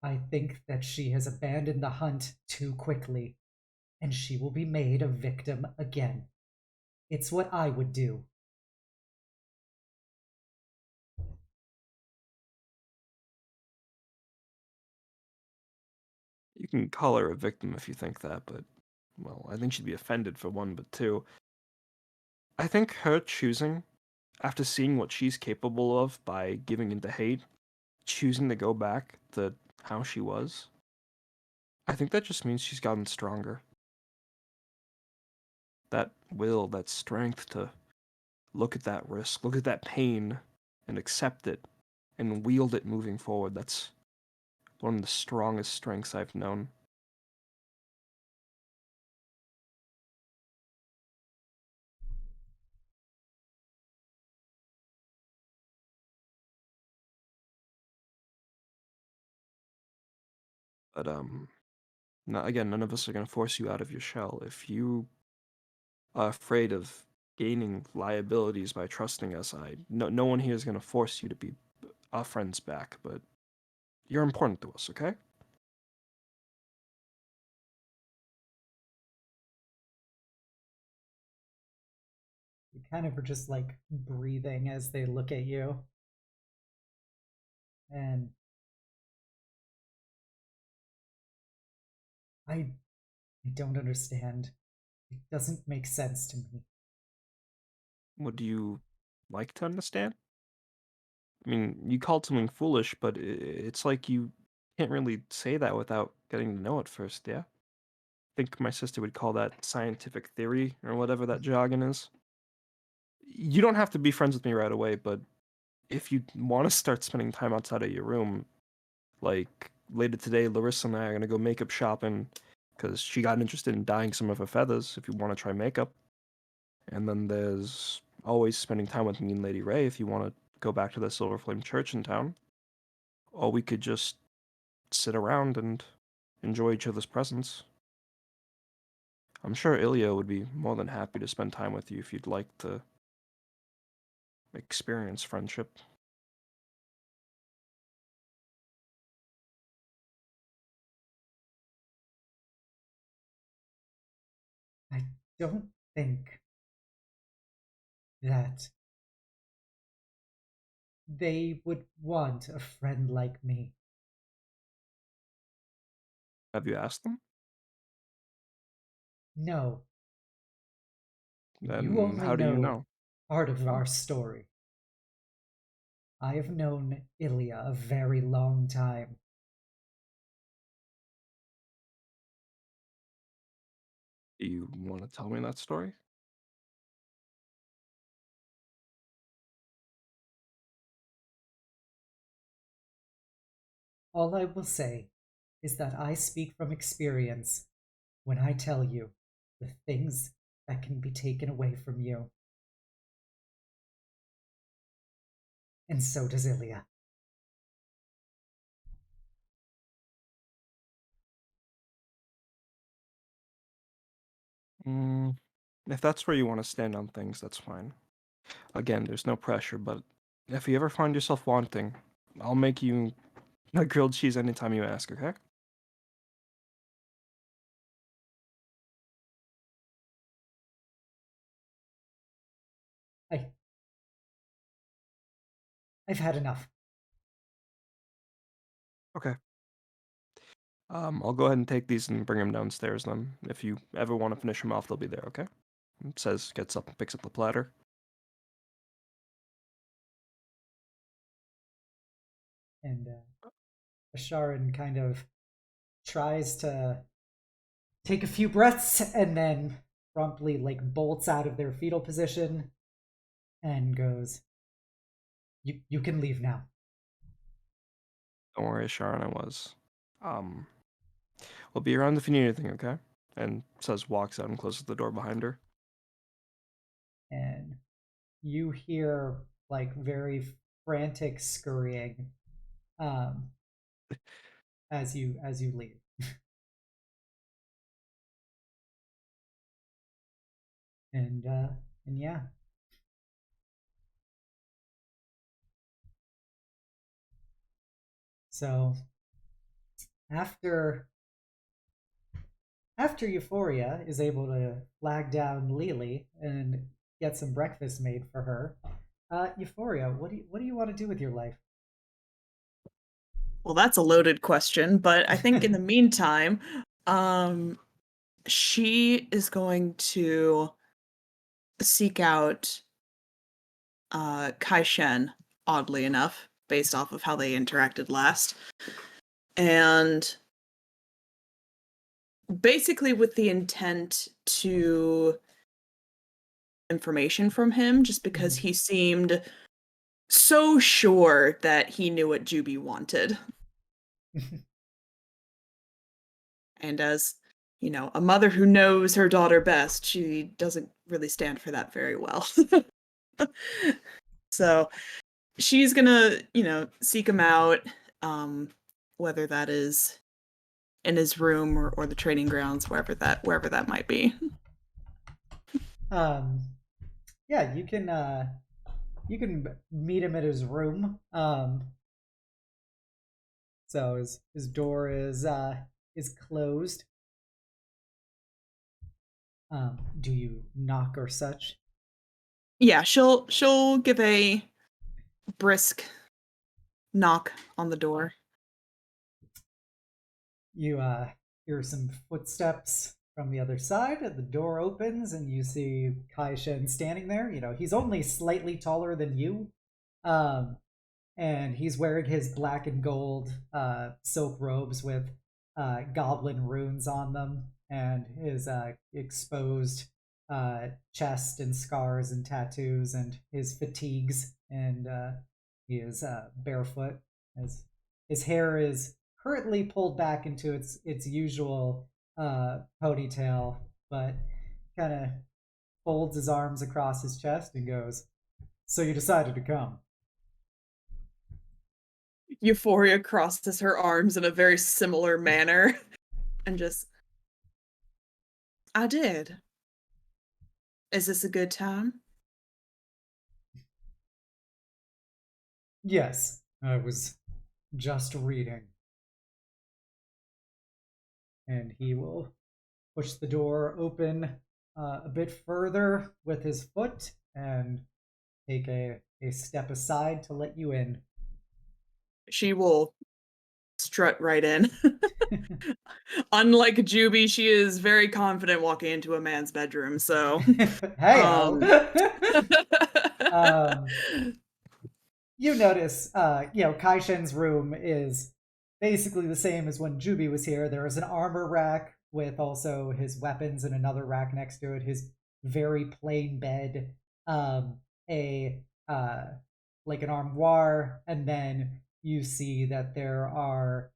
I think that she has abandoned the hunt too quickly, and she will be made a victim again. It's what I would do. You can call her a victim if you think that, but, well, I think she'd be offended for one, but two, I think her choosing, after seeing what she's capable of by giving into hate, choosing to go back to how she was, I think that just means she's gotten stronger. That will, that strength to look at that risk, look at that pain, and accept it, and wield it moving forward. That's one of the strongest strengths I've known. But again, none of us are gonna force you out of your shell. If you are afraid of gaining liabilities by trusting us, no one here is gonna force you to be our friends back. But you're important to us, okay? You kind of are just like breathing as they look at you. And I don't understand. It doesn't make sense to me. Would you like to understand? I mean, you called something foolish, but it's like you can't really say that without getting to know it first, yeah? I think my sister would call that scientific theory or whatever that jargon is. You don't have to be friends with me right away, but if you want to start spending time outside of your room, like later today, Larissa and I are going to go makeup shopping because she got interested in dyeing some of her feathers if you want to try makeup. And then there's always spending time with me and Lady Ray if you want to go back to the Silver Flame Church in town. Or we could just sit around and enjoy each other's presence. I'm sure Ilya would be more than happy to spend time with you if you'd like to experience friendship. I don't think that they would want a friend like me. Have you asked them? No, you Then only how do you know know? part of our story. I have known Ilya a very long time. Do you want to tell me that story? All I will say is that I speak from experience when I tell you the things that can be taken away from you. And so does Ilya. Mm, if that's where you want to stand on things, that's fine. Again, there's no pressure, but if you ever find yourself wanting, I'll make you a grilled cheese anytime you ask, okay? I, I've had enough. Okay. I'll go ahead and take these and bring them downstairs then. If you ever want to finish them off, they'll be there, okay? It says, gets up and picks up the platter. And Asharan kind of tries to take a few breaths and then promptly like bolts out of their fetal position and goes, you can leave now. Don't worry, Sharon, I was. Um, we'll be around if you need anything, okay? And says, walks out and closes the door behind her. And you hear like very frantic scurrying um as you leave. and and yeah. So after Euphoria is able to flag down Lily and get some breakfast made for her, Euphoria, what do you want to do with your life? Well, that's a loaded question, but I think in the meantime, she is going to seek out Kai-shen, oddly enough, based off of how they interacted last. And basically with the intent to information from him, just because he seemed so sure that he knew what Juby wanted. And as, a mother who knows her daughter best, she doesn't really stand for that very well. So she's gonna, seek him out, whether that is in his room or the training grounds, wherever that might be. Yeah, you can meet him at his room. So his door is closed. Do you knock or such? Yeah, she'll give a brisk knock on the door. You hear some footsteps from the other side. The door opens and you see Kai-shen standing there. He's only slightly taller than you. And he's wearing his black and gold silk robes with goblin runes on them, and his exposed chest and scars and tattoos, and his fatigues, and he is barefoot. His hair is currently pulled back into its usual ponytail, but kind of folds his arms across his chest and goes, "So you decided to come?" Euphoria crosses her arms in a very similar manner and just, I did. Is this a good time? Yes, I was just reading. And he will push the door open a bit further with his foot and take a step aside to let you in. She will strut right in. Unlike Juby, she is very confident walking into a man's bedroom, so Hey, you notice, Kai-shen's room is basically the same as when Juby was here. There is an armor rack with also his weapons and another rack next to it, his very plain bed, like an armoire, and then you see that there are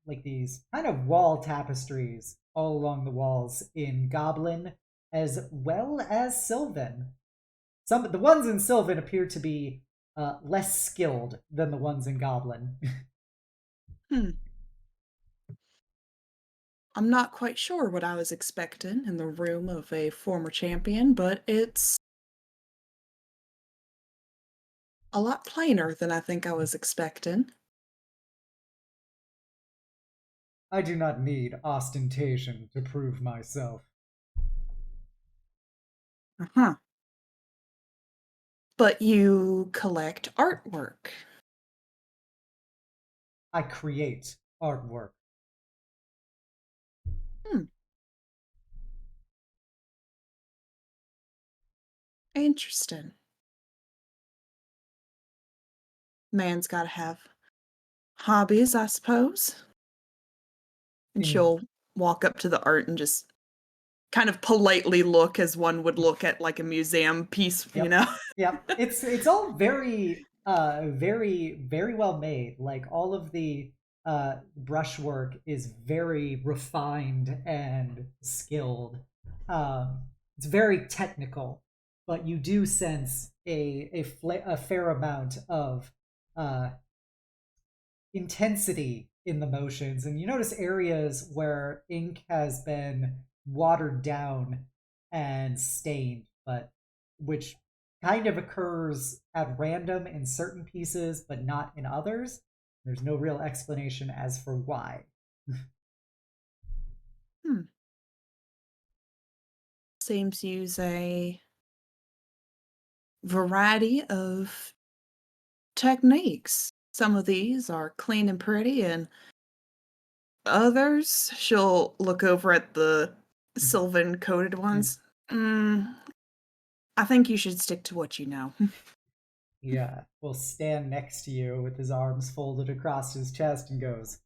like these kind of wall tapestries all along the walls in Goblin as well as Sylvan. The ones in Sylvan appear to be less skilled than the ones in Goblin. I'm not quite sure what I was expecting in the room of a former champion, but it's a lot plainer than I think I was expecting. I do not need ostentation to prove myself. Uh-huh. But you collect artwork. I create artwork. Interesting. Man's gotta have hobbies, I suppose. And she'll walk up to the art and just kind of politely look as one would look at like a museum piece, Yep. It's all very very, very well made. Like all of the brushwork is very refined and skilled. It's very technical, but you do sense a fair amount of intensity in the motions, and you notice areas where ink has been watered down and stained, but which kind of occurs at random in certain pieces but not in others. There's no real explanation as for why. Seems to use a variety of techniques. Some of these are clean and pretty, and others, she'll look over at the Sylvan coated ones. I think you should stick to what you know. Yeah, will stand next to you with his arms folded across his chest and goes,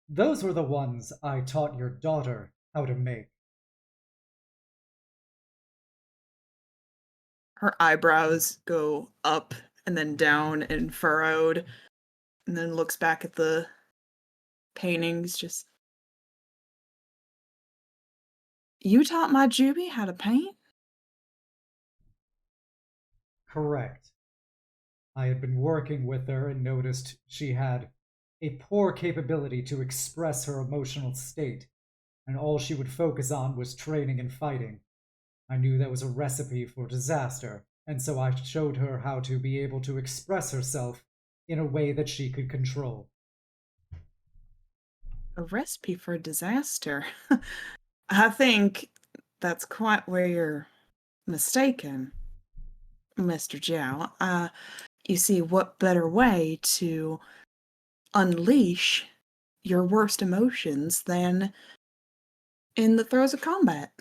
Those were the ones I taught your daughter how to make. Her eyebrows go up and then down and furrowed, and then looks back at the paintings. Just, you taught my Juby how to paint? Correct. I had been working with her and noticed she had a poor capability to express her emotional state, and all she would focus on was training and fighting. I knew that was a recipe for disaster, and so I showed her how to be able to express herself in a way that she could control. A recipe for disaster? I think that's quite where you're mistaken, Mr. Zhao. You see, what better way to unleash your worst emotions than in the throes of combat?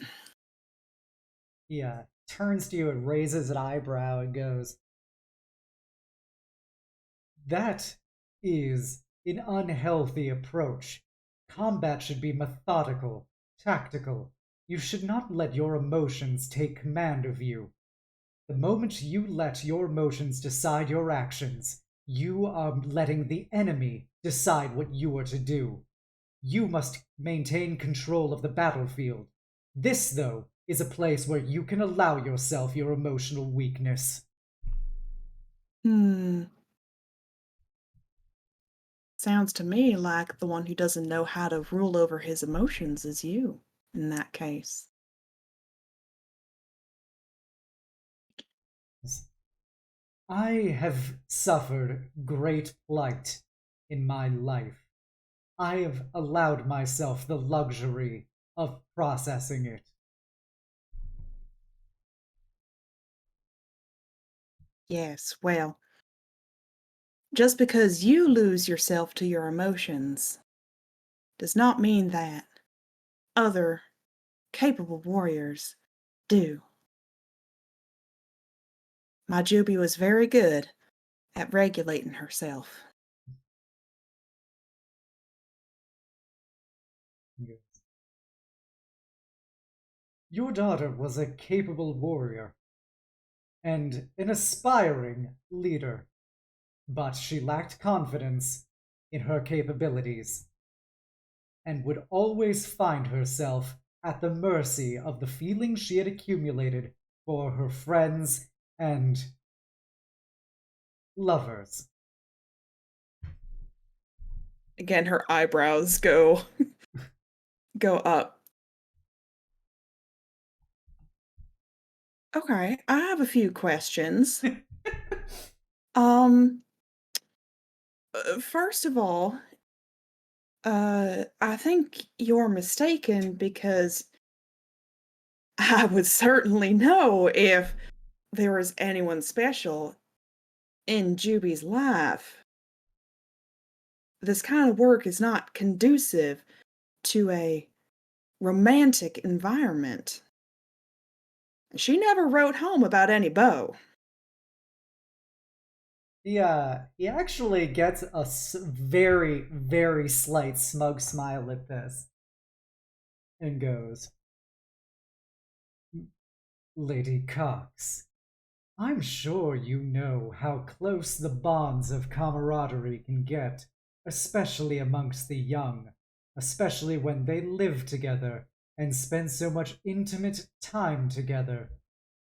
He turns to you and raises an eyebrow and goes, "That is an unhealthy approach. Combat should be methodical, tactical. You should not let your emotions take command of you. The moment you let your emotions decide your actions, you are letting the enemy decide what you are to do. You must maintain control of the battlefield. This, though, is a place where you can allow yourself your emotional weakness." Sounds to me like the one who doesn't know how to rule over his emotions is you, in that case. I have suffered great plight in my life. I have allowed myself the luxury of processing it. Yes, well, just because you lose yourself to your emotions does not mean that other capable warriors do. My Juby was very good at regulating herself. Your daughter was a capable warrior and an aspiring leader, but she lacked confidence in her capabilities and would always find herself at the mercy of the feelings she had accumulated for her friends and lovers. Again, her eyebrows go up. Okay, I have a few questions. First of all, I think you're mistaken because I would certainly know if there was anyone special in Juby's life. This kind of work is not conducive to a romantic environment. She never wrote home about any beau. He actually gets a very, very slight smug smile at this and goes, "Lady Cox, I'm sure you know how close the bonds of camaraderie can get, especially amongst the young, especially when they live together and spend so much intimate time together.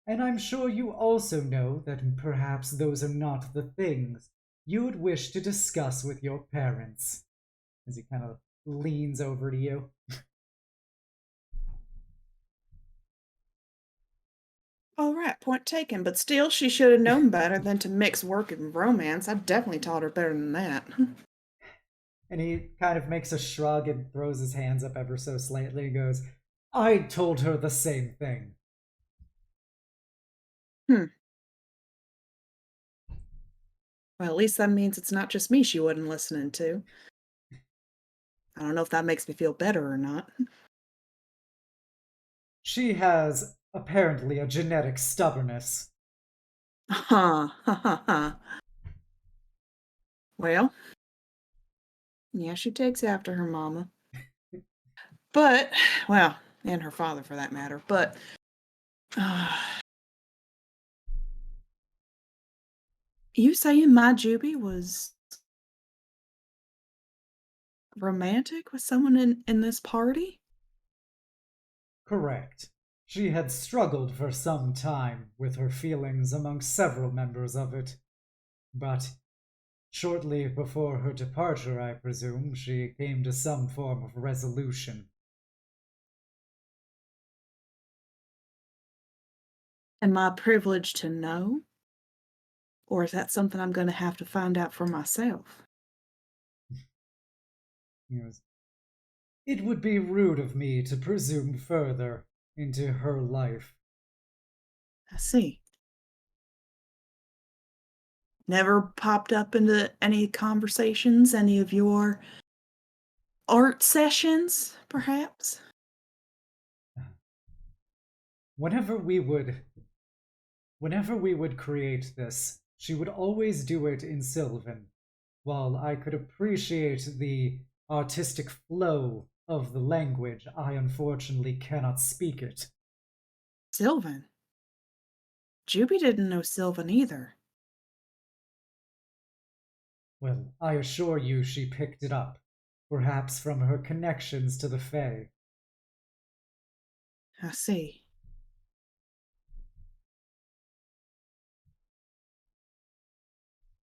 And I'm sure you also know that perhaps those are not the things you would wish to discuss with your parents." As he kind of leans over to you. All right, point taken. But still, she should have known better than to mix work and romance. I definitely taught her better than that. And he kind of makes a shrug and throws his hands up ever so slightly and goes, "I told her the same thing." Well, at least that means it's not just me she wasn't listening to. I don't know if that makes me feel better or not. She has apparently a genetic stubbornness. Ha ha ha ha. Well, Yeah, she takes after her mama. But, well, and her father for that matter. But, you saying my Juby was romantic with someone in this party? Correct. She had struggled for some time with her feelings among several members of it, but shortly before her departure, I presume, she came to some form of resolution. Am I privileged to know? Or is that something I'm going to have to find out for myself? Yes. It would be rude of me to presume further into her life. I see. Never popped up into any conversations, any of your art sessions, perhaps? Whenever we would create this, she would always do it in Sylvan. While I could appreciate the artistic flow of the language, I unfortunately cannot speak it. Sylvan? Juby didn't know Sylvan either. Well, I assure you she picked it up, perhaps from her connections to the Fae. I see.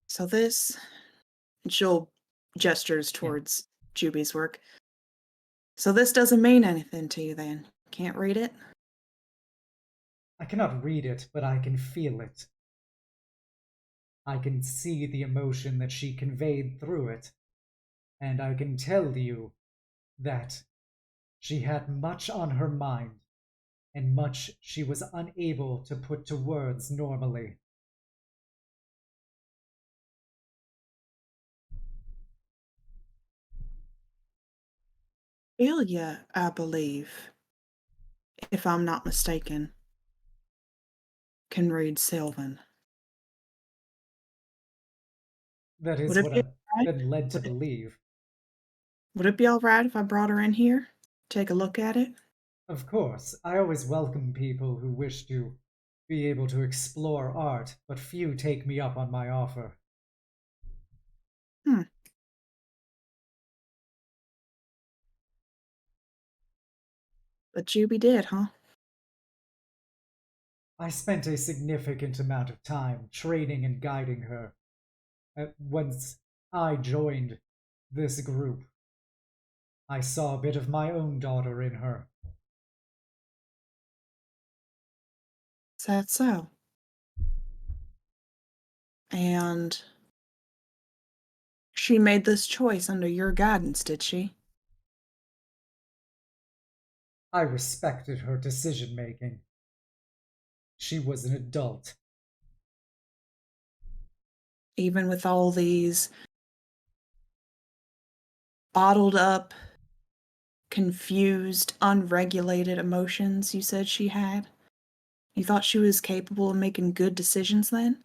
So this, Joel gestures towards Juby's work. So this doesn't mean anything to you then? Can't read it? I cannot read it, but I can feel it. I can see the emotion that she conveyed through it, and I can tell you that she had much on her mind, and much she was unable to put to words normally. Illya, I believe, if I'm not mistaken, can read Sylvan. That Would is it what be I've alright? been led to Would it, believe. would it be alright if I brought her in here? Take a look at it? Of course, I always welcome people who wish to be able to explore art, but few take me up on my offer. Hmm. But Juby did, huh? I spent a significant amount of time training and guiding her. Once I joined this group, I saw a bit of my own daughter in her. Is that so? And she made this choice under your guidance, did she? I respected her decision making. She was an adult. Even with all these bottled up, confused, unregulated emotions you said she had? You thought she was capable of making good decisions then?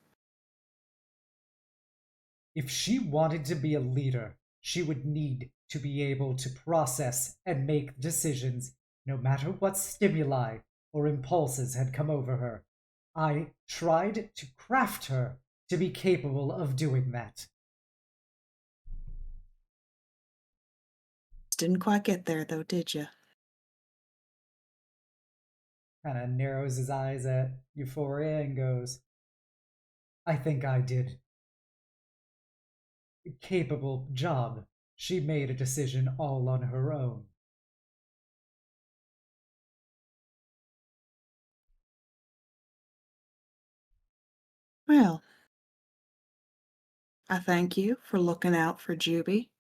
If she wanted to be a leader, she would need to be able to process and make decisions no matter what stimuli or impulses had come over her. I tried to craft her to be capable of doing that. Didn't quite get there though, did you? Kind of narrows his eyes at Euphoria and goes, I think I did a capable job. She made a decision all on her own. Well, I thank you for looking out for Juby.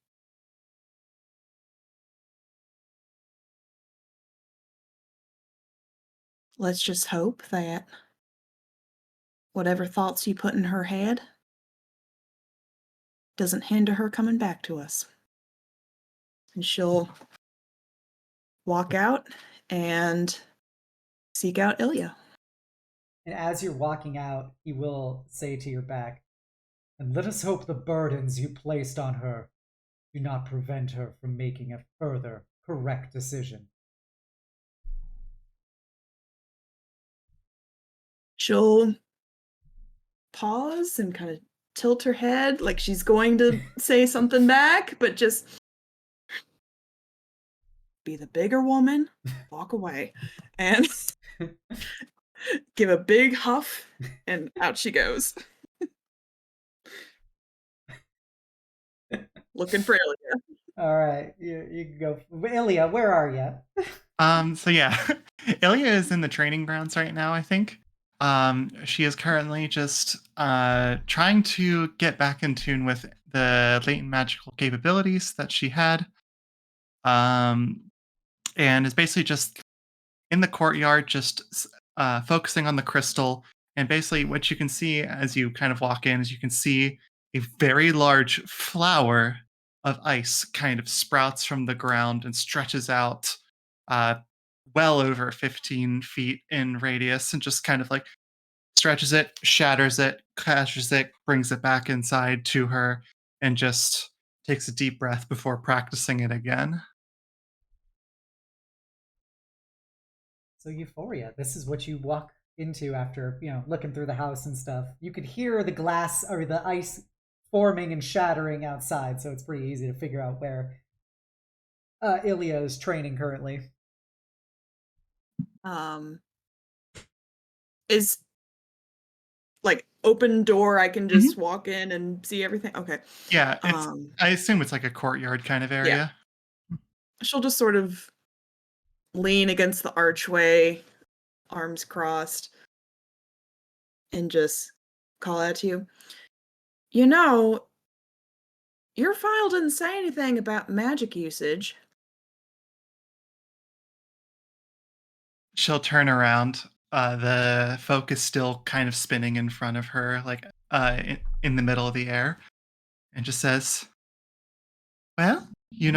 Let's just hope that whatever thoughts you put in her head doesn't hinder her coming back to us. And she'll walk out and seek out Ilya. And as you're walking out, he will say to your back, and let us hope the burdens you placed on her do not prevent her from making a further correct decision. She'll pause and kind of tilt her head like she's going to say something back, but just be the bigger woman, walk away, and give a big huff, and out she goes. Looking for Illya. All right, you can go. Illya, where are you? So yeah, Ilya is in the training grounds right now, I think. She is currently just trying to get back in tune with the latent magical capabilities that she had. And is basically just in the courtyard, just focusing on the crystal. And basically, what you can see as you kind of walk in is you can see a very large flower of ice kind of sprouts from the ground and stretches out uh, well over 15 feet in radius and just kind of like stretches it, shatters it, catches it, brings it back inside to her, and just takes a deep breath before practicing it again. So Euphoria, this is what you walk into after, looking through the house and stuff. You could hear the glass or the ice forming and shattering outside, so it's pretty easy to figure out where Illya is training currently. Is like open door, I can just walk in and see everything? Okay. Yeah, I assume it's like a courtyard kind of area. Yeah. She'll just sort of lean against the archway, arms crossed, and just call out to you. You know, your file didn't say anything about magic usage. She'll turn around. The folk is still kind of spinning in front of her, like in the middle of the air, and just says, "Well,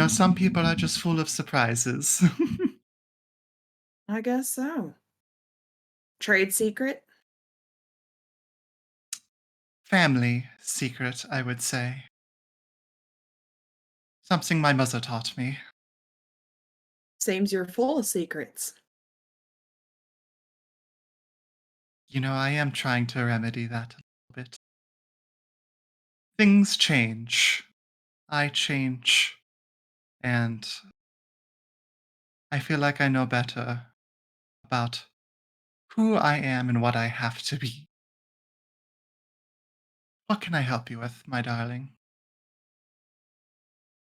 some people are just full of surprises." I guess so. Trade secret? Family secret, I would say. Something my mother taught me. Seems you're full of secrets. I am trying to remedy that a little bit. Things change. I change. And I feel like I know better about who I am and what I have to be. What can I help you with, my darling?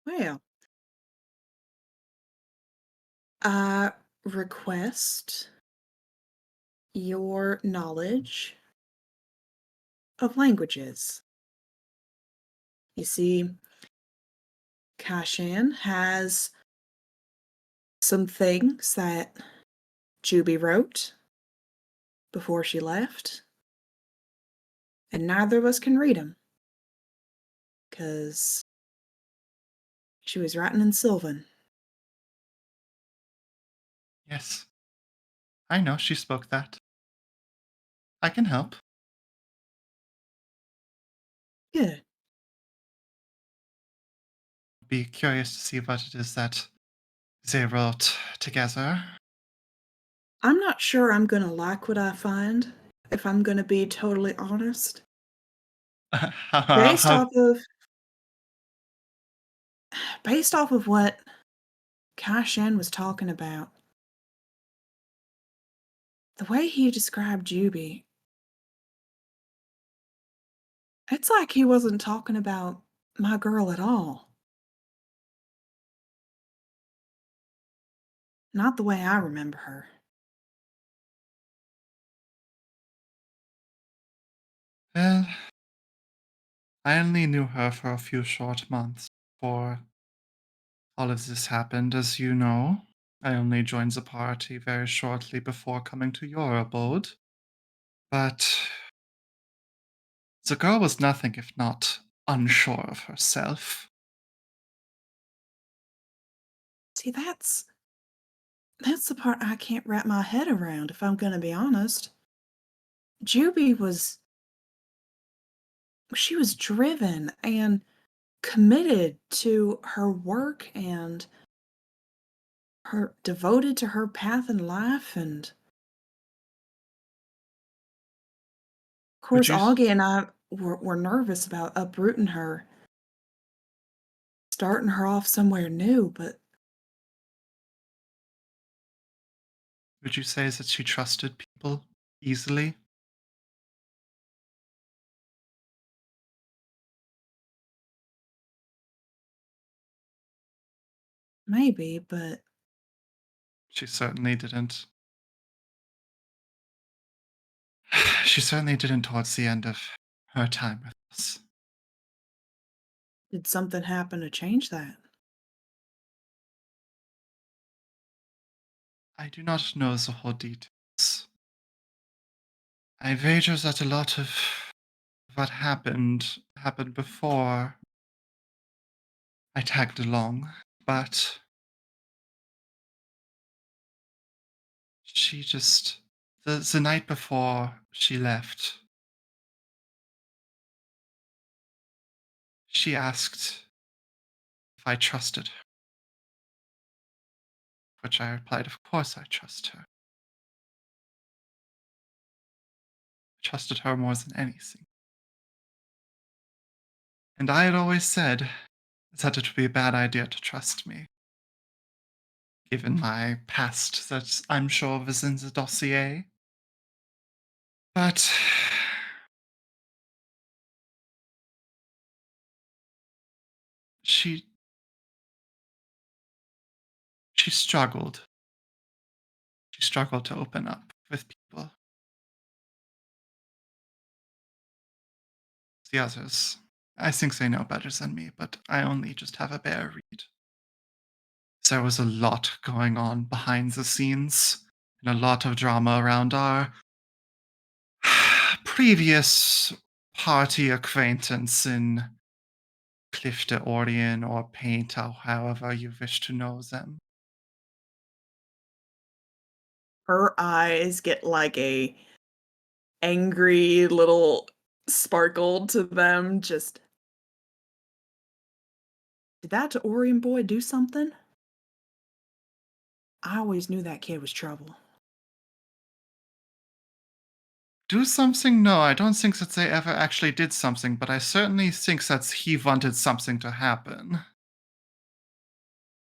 Well, request your knowledge of languages. You see, Kai-shen has some things that Jubilee wrote before she left, and neither of us can read them because she was writing in Sylvan. Yes. I know she spoke that. I can help. Good. Be curious to see what it is that they wrote together. I'm not sure I'm gonna like what I find, if I'm gonna be totally honest. Based How, off of what Kai-shen was talking about, the way he described Juby, it's like he wasn't talking about my girl at all. Not the way I remember her. well, I only knew her for a few short months before all of this happened, as you know. I only joined the party very shortly before coming to your abode. But the girl was nothing if not unsure of herself. See, that's the part I can't wrap my head around, if I'm gonna be honest. Juby was... she was driven, and committed to her work and her devoted to her path in life, and of Would course you Augie and I were nervous about uprooting her, starting her off somewhere new, but would you say that she trusted people easily? maybe, but She certainly didn't. She certainly didn't towards the end of her time with us. did something happen to change that? I do not know the whole details. I wager that a lot of what happened before I tagged along, but she just the night before she left, she asked if I trusted her, which I replied, of course I trust her. I trusted her more than anything. And I had always said that it would be a bad idea to trust me, given my past that I'm sure was in the dossier. But she she struggled. She struggled to open up with people. The others, I think they know better than me, but I only just have a bare read. There was a lot going on behind the scenes, and a lot of drama around our previous party acquaintance in Clifton Orient or Paint, or however you wish to know them. Her eyes get like a angry little sparkle to them, just, "Did that Orion boy do something? I always knew that kid was trouble." Do something? No, I don't think that they ever actually did something, but I certainly think that he wanted something to happen.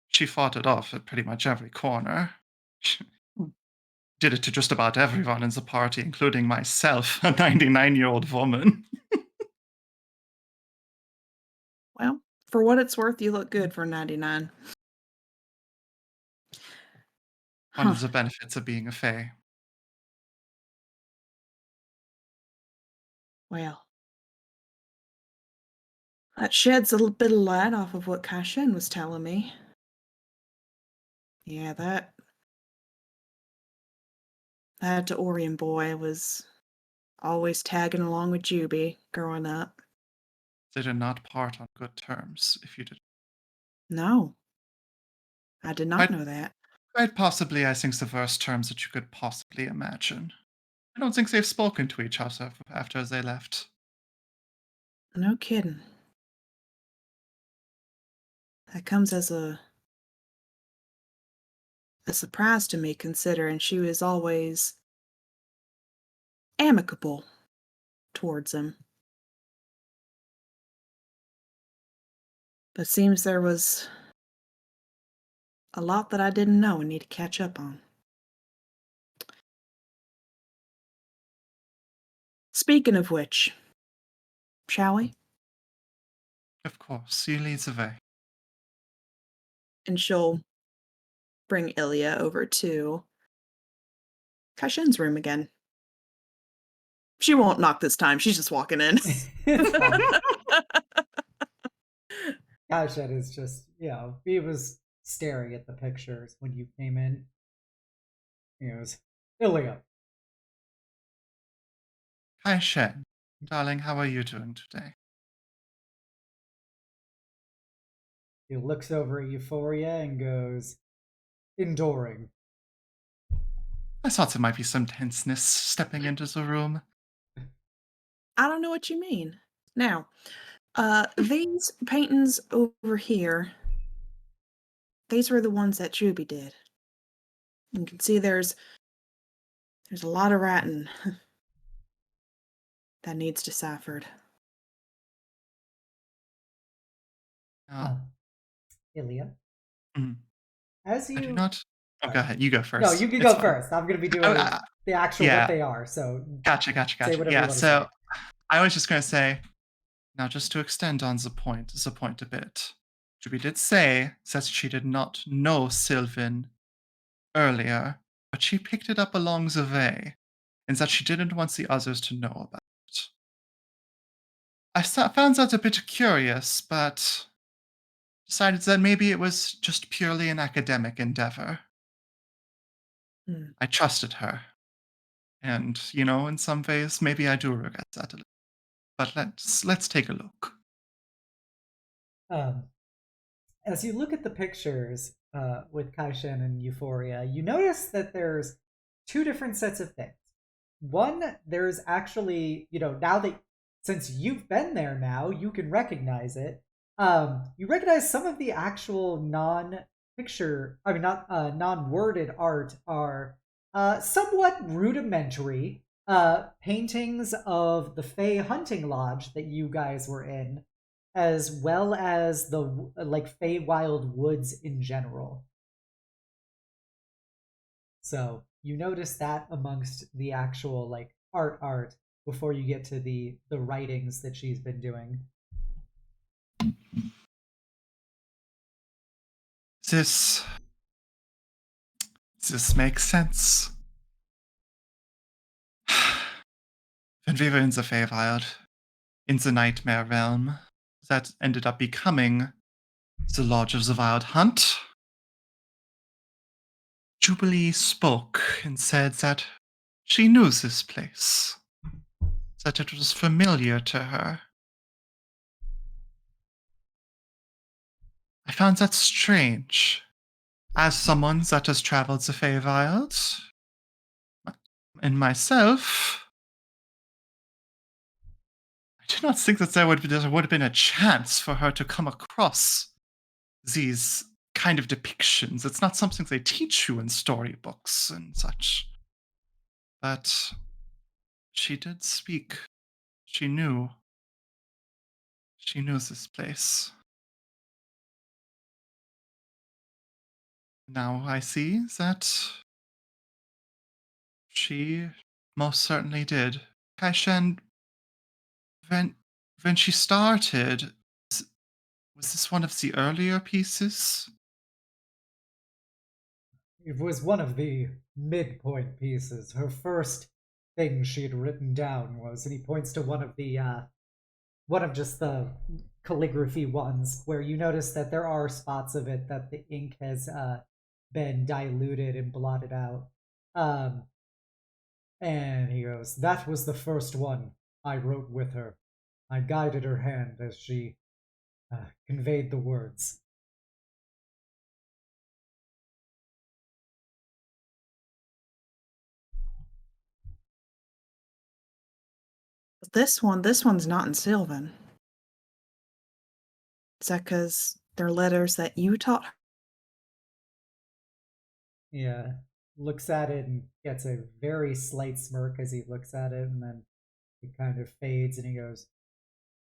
She fought it off at pretty much every corner. She did it to just about everyone in the party, including myself, a 99-year-old woman. Well, for what it's worth, you look good for 99. One Huh. of the benefits of being a fae. Well, that sheds a little bit of light off of what Kai-shen was telling me. Yeah, that Orion boy was always tagging along with Juby growing up. They did not part on good terms, if you did. No, I did not Quite, know that. quite possibly, I think, the worst terms that you could possibly imagine. I don't think they've spoken to each other after they left. No kidding. That comes as a surprise to me, considering she was always amicable towards him. But seems there was a lot that I didn't know and need to catch up on. Speaking of which, shall we? Of course, you lead the way. And she'll bring Illya over to Kai-shen's room again. She won't knock this time. She's just walking in. It's fine. Kai-shen is just, he was staring at the pictures when you came in. He goes, Ilya. Kai-shen, darling, how are you doing today? He looks over at Euphoria and goes, enduring. I thought there might be some tenseness stepping into the room. I don't know what you mean. Now, These paintings over here, these were the ones that Juby did. You can see there's a lot of writing that needs deciphered. Ilya, Mhm. as I do you... not. Oh, Sorry. go ahead. You go first. No, you can It's go fine. first. I'm going to be doing the actual yeah. what they are, so Gotcha. say whatever you Yeah, want to so say. I was just going to say, now just to extend on the point a bit, Juby did say that she did not know Sylvan earlier, but she picked it up along the way, and that she didn't want the others to know about it. I found that a bit curious, but decided that maybe it was just purely an academic endeavor. Hmm. I trusted her. And, in some ways, maybe I do regret that a little. But let's take a look. As you look at the pictures with Kai-shen and Euphoria, you notice that there's two different sets of things. One, there's actually, now that since you've been there now, you can recognize it. You recognize some of the actual non-worded art are somewhat rudimentary paintings of the Fey hunting lodge that you guys were in, as well as the Feywild woods in general. So you notice that amongst the actual art before you get to the writings that she's been doing. This makes sense. When we were in the Feywild, in the Nightmare Realm, that ended up becoming the Lodge of the Wild Hunt, Jubilee spoke and said that she knew this place, that it was familiar to her. I found that strange. As someone that has traveled the Feywild, and myself, I do not think that there would have been a chance for her to come across these kind of depictions. It's not something they teach you in storybooks and such. But she did speak. She knew. She knew this place. Now I see that she most certainly did. Kai-shen, when she started, was this one of the earlier pieces? It was one of the midpoint pieces. Her first thing she had written down was, and he points to one of just the calligraphy ones, where you notice that there are spots of it that the ink has been diluted and blotted out. And he goes, "That was the first one I wrote with her. I guided her hand as she conveyed the words." This one's not in Sylvan. Is that because they're letters that you taught her? Yeah, looks at it and gets a very slight smirk as he looks at it, and then it kind of fades and he goes,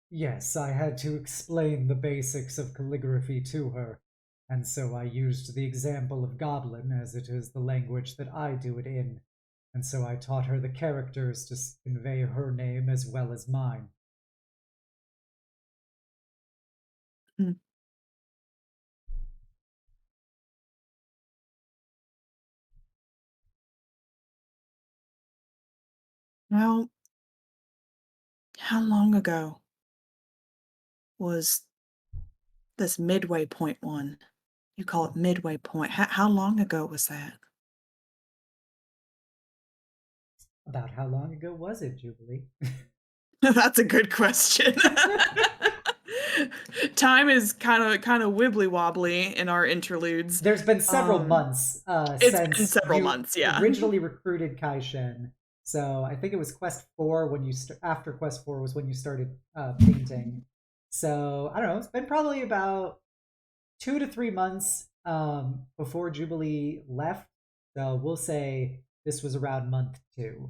"Yes, I had to explain the basics of calligraphy to her, and so I used the example of Goblin, as it is the language that I do it in, and so I taught her the characters to convey her name as well as mine." Hmm. Well, how long ago was this midway point one? You call it midway point. How long ago was that? About how long ago was it, Jubilee? That's a good question. Time is kind of wibbly wobbly in our interludes. There's been several months It's since been several you months, yeah. originally recruited Kai-shen. So I think it was Quest 4 after Quest 4 was when you started painting. So I don't know. It's been probably about 2 to 3 months before Jubilee left. So we'll say this was around month 2.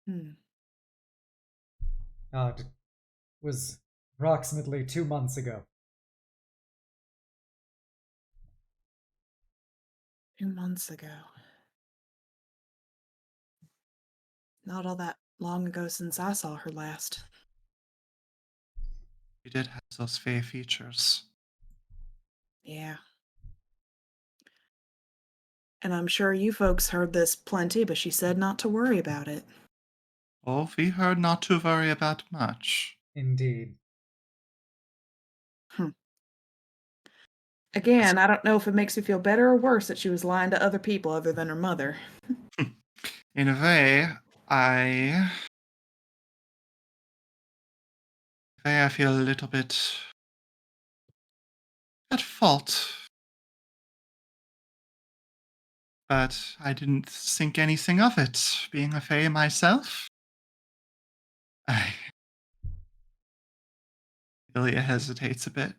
Hmm. It was approximately 2 months ago. 2 months ago. Not all that long ago since I saw her last. She did have those fair features. Yeah. And I'm sure you folks heard this plenty, but she said not to worry about it. Oh, we heard not to worry about much. Indeed. Again, I don't know if it makes me feel better or worse that she was lying to other people other than her mother. In a way, I feel a little bit at fault. But I didn't think anything of it, being a fae myself. Ilya hesitates a bit.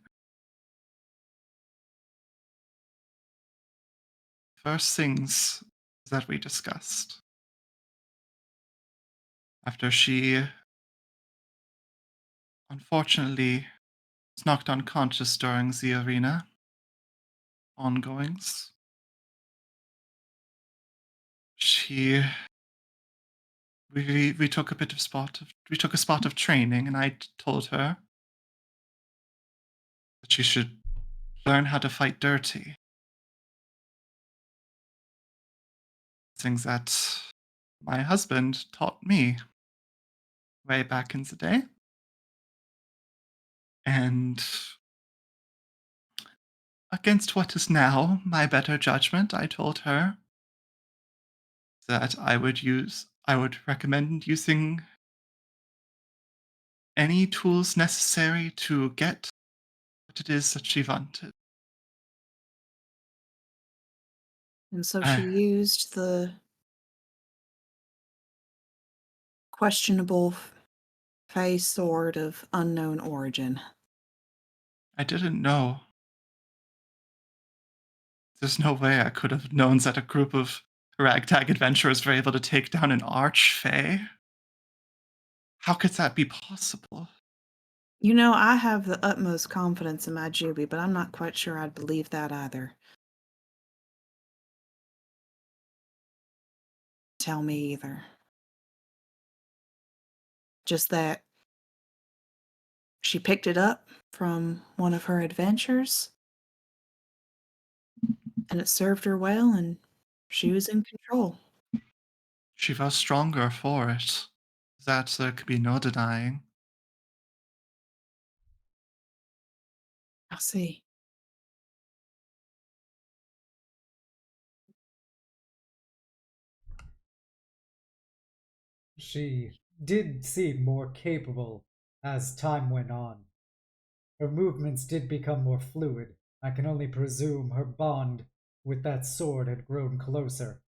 First things that we discussed. After she, unfortunately, was knocked unconscious during the arena ongoings, we took a spot of training, and I told her that she should learn how to fight dirty. Things that my husband taught me way back in the day. And against what is now my better judgment, I told her that I would recommend using any tools necessary to get what it is that she wanted. And so Uh, she used the questionable Fey sword of unknown origin. I didn't know. There's no way I could have known that a group of ragtag adventurers were able to take down an archfey. How could that be possible? You know, I have the utmost confidence in my Juby, but I'm not quite sure I'd believe that either. Tell me either. Just that she picked it up from one of her adventures, and it served her well, and she was in control. She was stronger for it. That there could be no denying. I see. She did seem more capable as time went on. Her movements did become more fluid. I can only presume her bond with that sword had grown closer.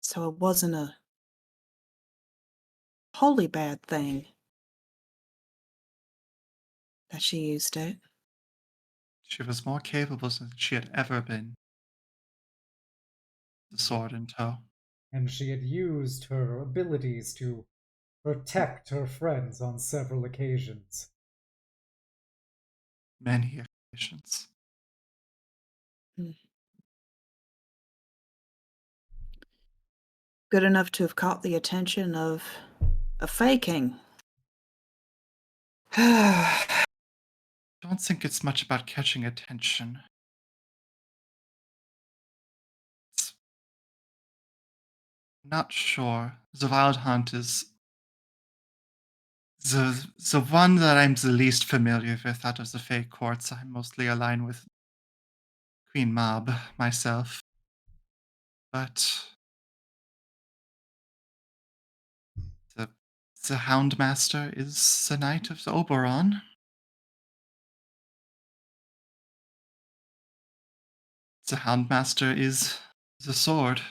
So it wasn't a wholly bad thing that she used it. She was more capable than she had ever been. The sword in tow. And she had used her abilities to protect her friends on several occasions. Many occasions. Good enough to have caught the attention of a Fey King. I don't think it's much about catching attention. It's not sure. The Wild Hunt is the one that I'm the least familiar with out of the Fey courts. I'm mostly aligned with Queen Mob myself. But the the Houndmaster is the Knight of Oberon. The Houndmaster is the sword.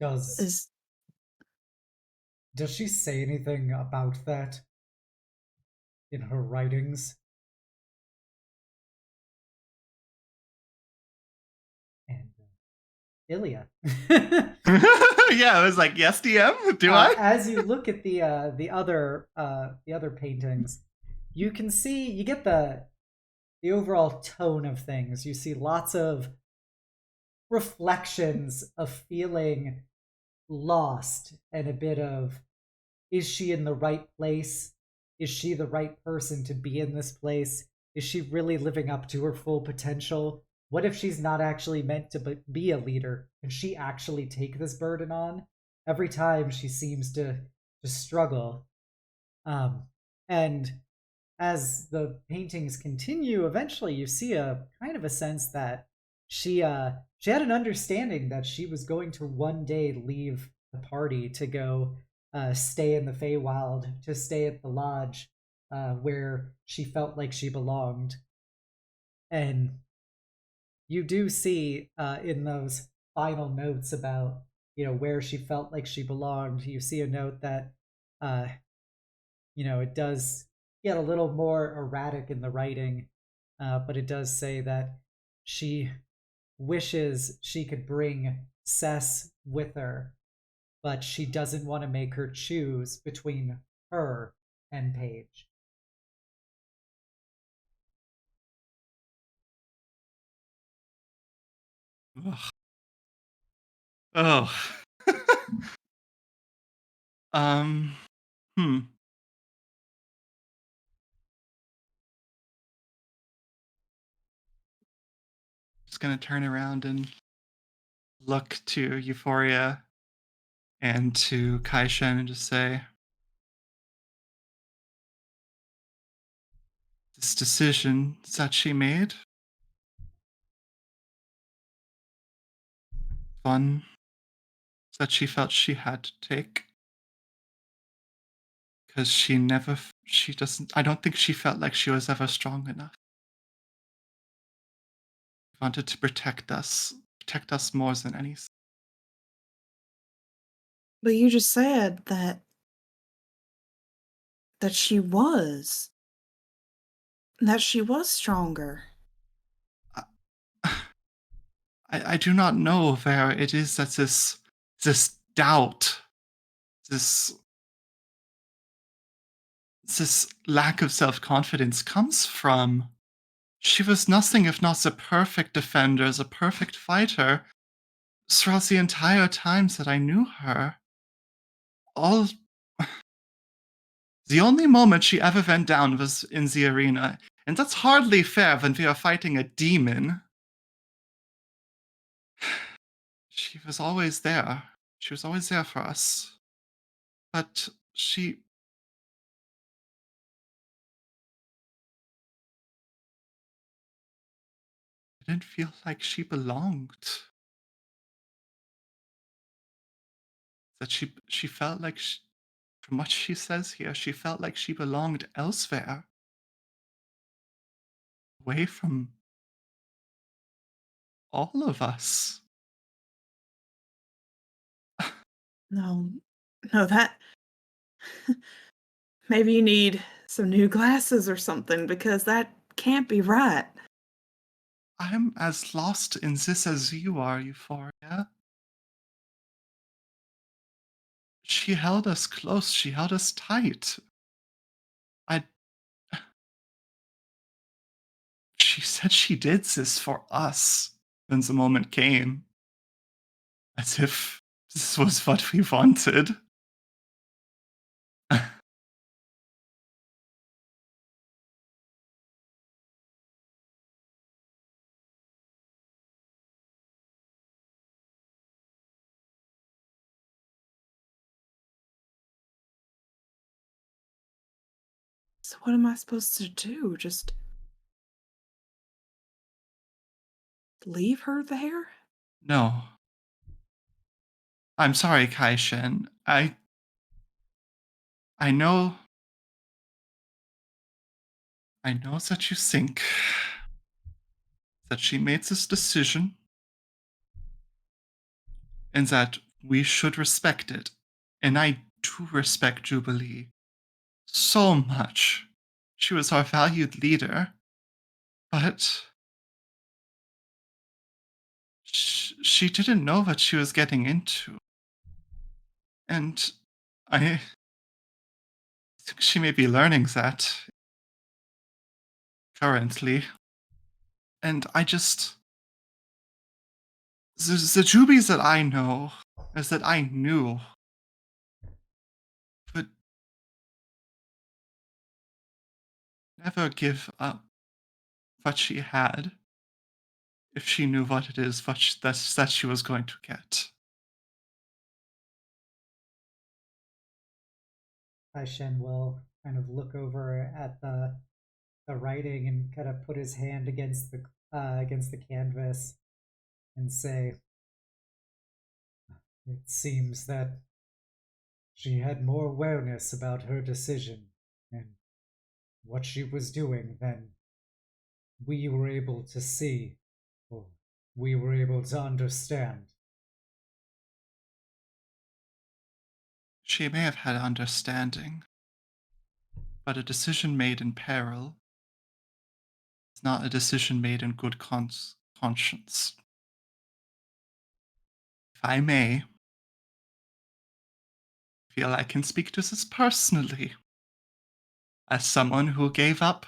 Does she say anything about that in her writings? And Illya. Yeah, I was like, yes, DM. Do I? As you look at the other paintings, you can see, you get the overall tone of things. You see lots of reflections of feeling lost and a bit of, is she in the right place? Is she the right person to be in this place? Is she really living up to her full potential? What if she's not actually meant to be a leader? Can she actually take this burden on? Every time she seems to struggle. And as the paintings continue, eventually you see a kind of a sense that she had an understanding that she was going to one day leave the party to go stay in the Feywild, to stay at the lodge where she felt like she belonged. And you do see in those final notes about, where she felt like she belonged, you see a note that it does get a little more erratic in the writing, but it does say that she wishes she could bring Cess with her, but she doesn't want to make her choose between her and Paige. Ugh. Oh. um. Just gonna turn around and look to Euphoria and to Kai-shen and just say, this decision that she made, one that she felt she had to take, because I don't think she felt like she was ever strong enough. She wanted to protect us more than anything. But you just said that she was stronger. I do not know where it is that this doubt, this lack of self-confidence comes from. She was nothing if not a perfect defender, a perfect fighter throughout the entire times that I knew her. The only moment she ever went down was in the arena, and that's hardly fair when we are fighting a demon. She was always there. She was always there for us. But she didn't feel like she belonged. That she felt like, from what she says here, she felt like she belonged elsewhere. Away from all of us. No, that maybe you need some new glasses or something, because that can't be right. I'm as lost in this as you are, Euphoria. She held us close. She held us tight. She said she did this for us when the moment came. As if this was what we wanted. So what am I supposed to do? Just leave her there? No. I'm sorry, Kai-shen. I know that you think that she made this decision and that we should respect it. And I do respect Jubilee so much. She was our valued leader, but she didn't know what she was getting into. And I think she may be learning that currently. And I just. The Jubies that I know, is that I knew, would never give up what she had if she knew what it is that she was going to get. Kai-shen will kind of look over at the writing and kind of put his hand against the canvas and say, "It seems that she had more awareness about her decision and what she was doing than we were able to see, or we were able to understand." She may have had understanding, but a decision made in peril is not a decision made in good conscience. If I may, feel I can speak to this personally. As someone who gave up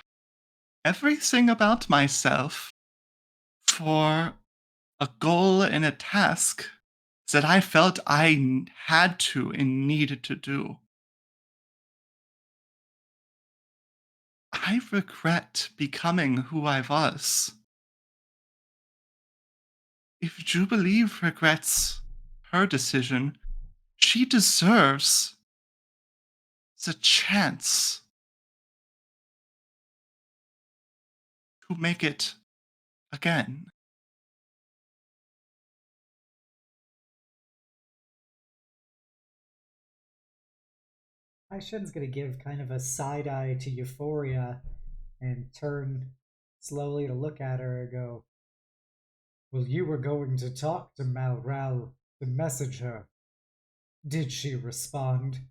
everything about myself for a goal and a task that I felt I had to and needed to do. I regret becoming who I was. If Jubilee regrets her decision, she deserves the chance to make it again. Kai-shen's gonna give kind of a side eye to Euphoria and turn slowly to look at her and go, "Well, you were going to talk to Malral to message her. Did she respond?"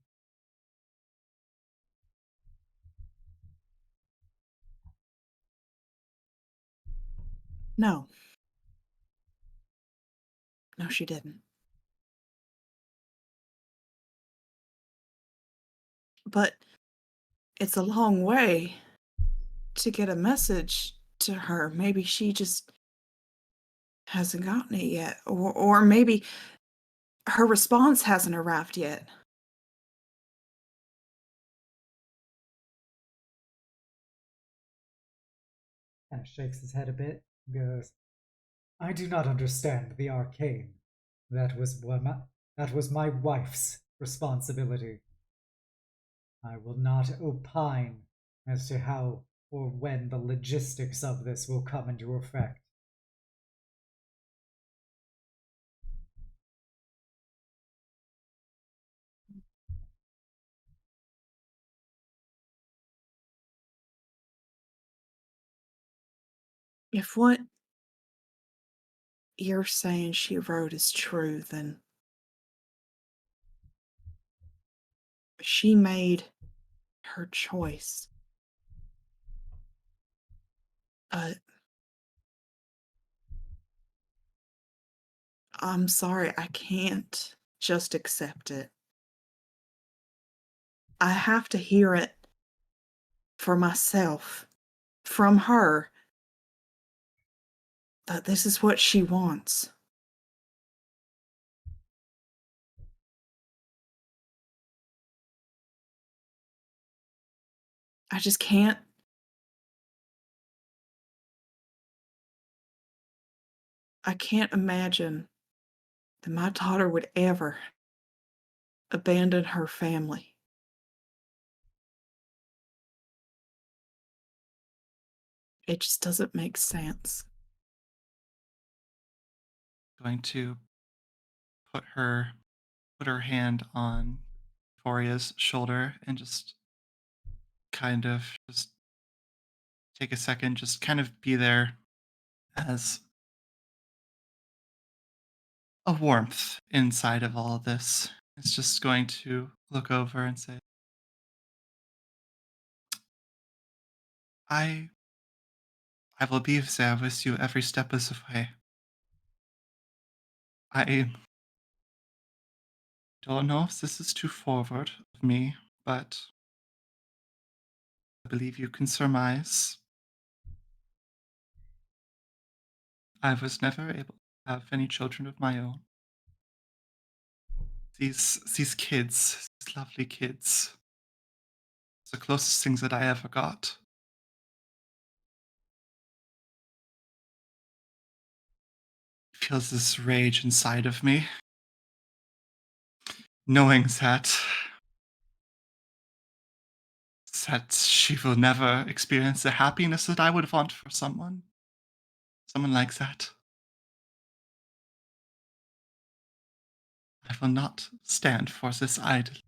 No. No, she didn't. But it's a long way to get a message to her. Maybe she just hasn't gotten it yet. Or maybe her response hasn't arrived yet. Kind of shakes his head a bit and goes, "I do not understand the arcane. That was my wife's responsibility. I will not opine as to how or when the logistics of this will come into effect." If what you're saying she wrote is true, then she made her choice. I'm sorry, I can't just accept it. I have to hear it for myself, from her, that this is what she wants. I just can't. I can't imagine that my daughter would ever abandon her family. It just doesn't make sense. Going to put her hand on Toria's shoulder and just kind of just take a second, just kind of be there as a warmth inside of all of this. It's just going to look over and say, I I will be there with you every step of the way. I don't know if this is too forward of me, but I believe you can surmise I was never able to have any children of my own. These kids, these lovely kids, it's the closest things that I ever got. Feels this rage inside of me, knowing that she will never experience the happiness that I would want for someone like that. I will not stand for this idly,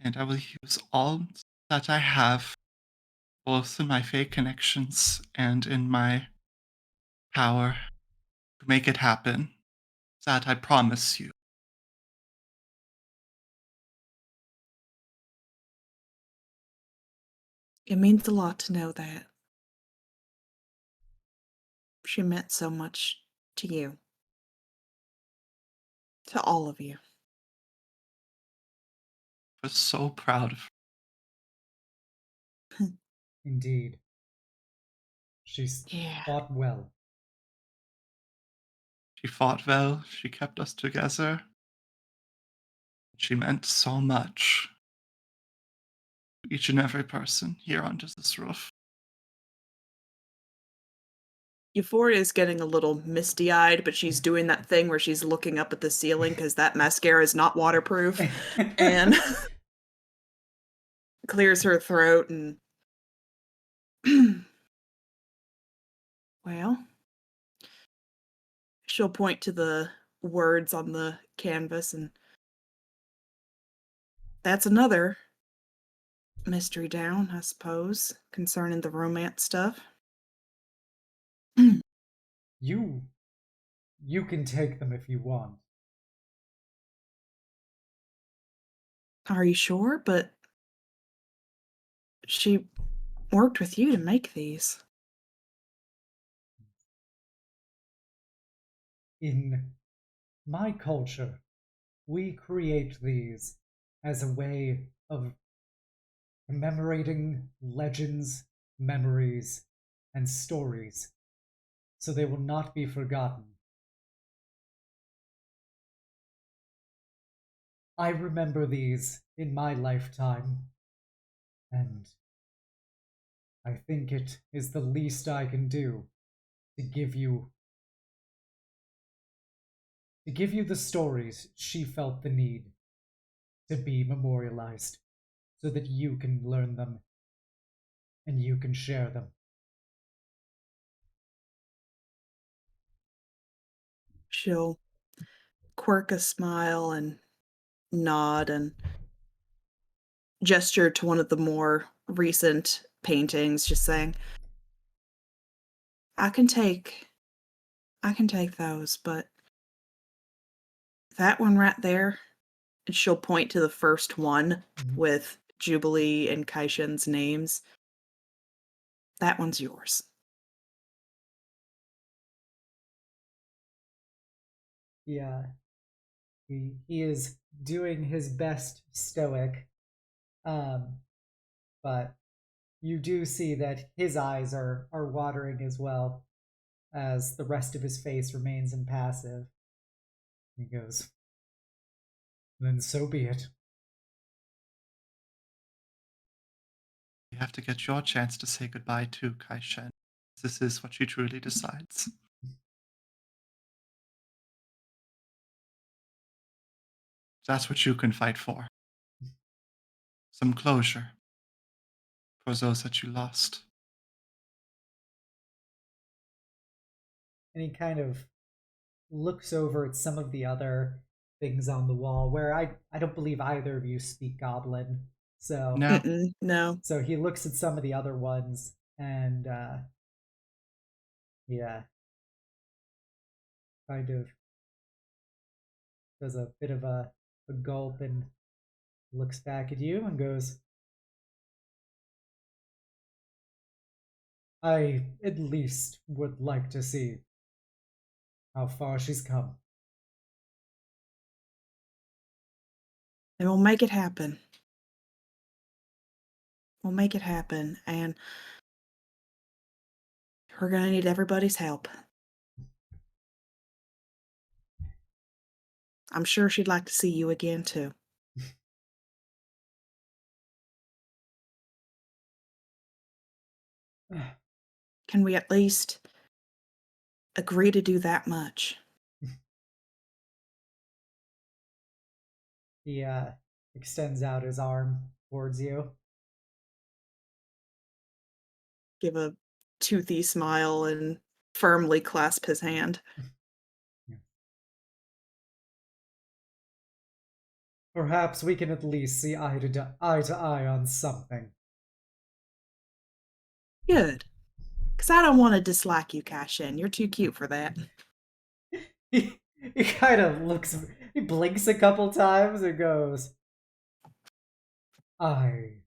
and I will use all that I have, both in my fake connections and in my power, to make it happen. That I promise you. It means a lot to know that. She meant so much to you. To all of you. I was so proud of her. Indeed. She's Yeah. fought well. She fought well, she kept us together. She meant so much to each and every person here under this roof. Euphoria is getting a little misty-eyed, but she's doing that thing where she's looking up at the ceiling because that mascara is not waterproof, and clears her throat and well, she'll point to the words on the canvas, and that's another mystery down, I suppose, concerning the romance stuff. You can take them if you want. Are you sure? But she worked with you to make these. In my culture, we create these as a way of commemorating legends, memories, and stories, so they will not be forgotten. I remember these in my lifetime, and I think it is the least I can do to give you the stories she felt the need to be memorialized, so that you can learn them and you can share them. She'll quirk a smile and nod and gesture to one of the more recent paintings, just saying, I can take those, but that one right there, and she'll point to the first one with Jubilee and Kai-shen's names. That one's yours. Yeah. He is doing his best stoic. But you do see that his eyes are watering as well, as the rest of his face remains impassive. He goes, then so be it. You have to get your chance to say goodbye too, Kai-shen. This is what she truly decides. That's what you can fight for. Some closure for those that you lost. And he kind of looks over at some of the other things on the wall, where I don't believe either of you speak Goblin. So No. No. So he looks at some of the other ones, and yeah, kind of does a bit of a gulp and looks back at you and goes, I at least would like to see how far she's come. And we'll make it happen. We'll make it happen, and we're gonna need everybody's help. I'm sure she'd like to see you again, too. Can we at least agree to do that much? He extends out his arm towards you. Give a toothy smile and firmly clasp his hand. Perhaps we can at least see eye to eye on something. Good. Because I don't want to dislike you, Kai-shen. You're too cute for that. He kind of looks, he blinks a couple times and goes, I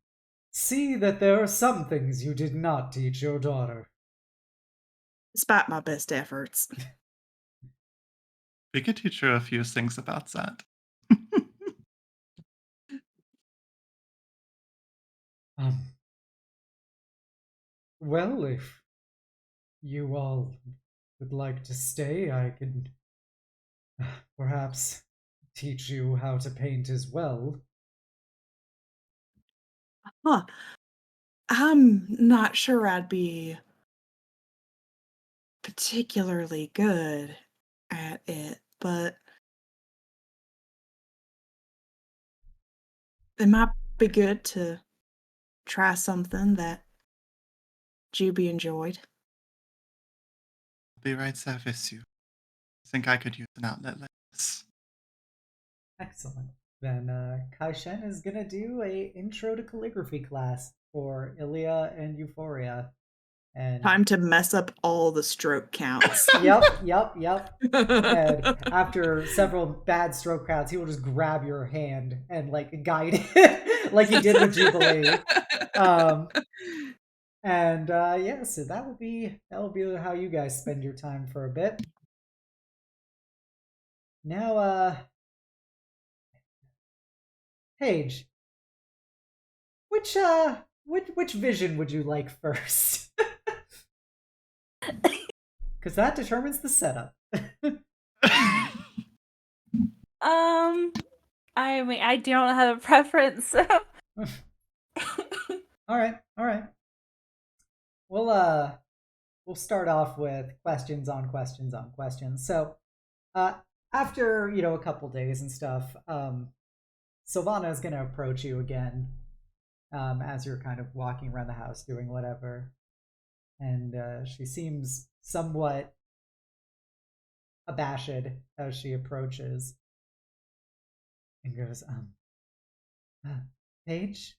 see that there are some things you did not teach your daughter. Despite my best efforts. We could teach her a few things about that. Well, if you all would like to stay, I could perhaps teach you how to paint as well. Huh. I'm not sure I'd be particularly good at it, but it might be good to try something that Juby enjoyed. I'll be right there with you. I think I could use an outlet like this. Excellent. Then Kai-shen is going to do a intro to calligraphy class for Illya and Euphoria. And Time to mess up all the stroke counts. Yep. And after several bad stroke counts, he will just grab your hand and like guide it like he did with Jubilee. And yeah, so that will be how you guys spend your time for a bit. Now, Paige, which vision would you like first? Because that determines the setup. I mean, I don't have a preference. So. All right. We'll start off with questions on questions on questions. So, after a couple days and stuff, Sylvana is gonna approach you again, as you're kind of walking around the house doing whatever, and she seems somewhat abashed as she approaches, and goes, Paige?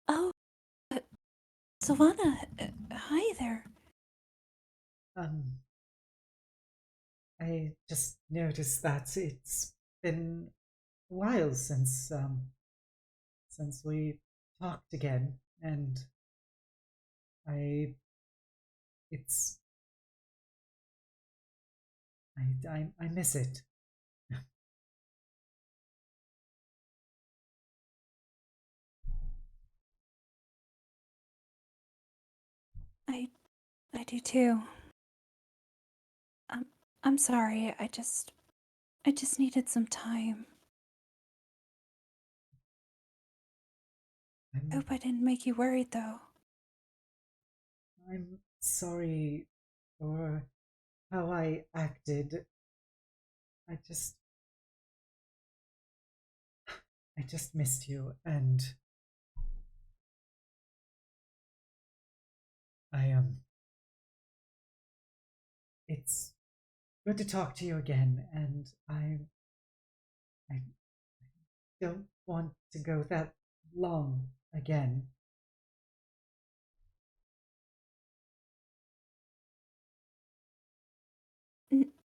Oh, Sylvana, hi there. I just noticed that it's been a while since we talked again, and I miss it. I do too. I'm sorry. I just needed some time. Hope I didn't make you worried, though. I'm sorry for how I acted. I just missed you, and it's good to talk to you again, and I don't want to go that long again.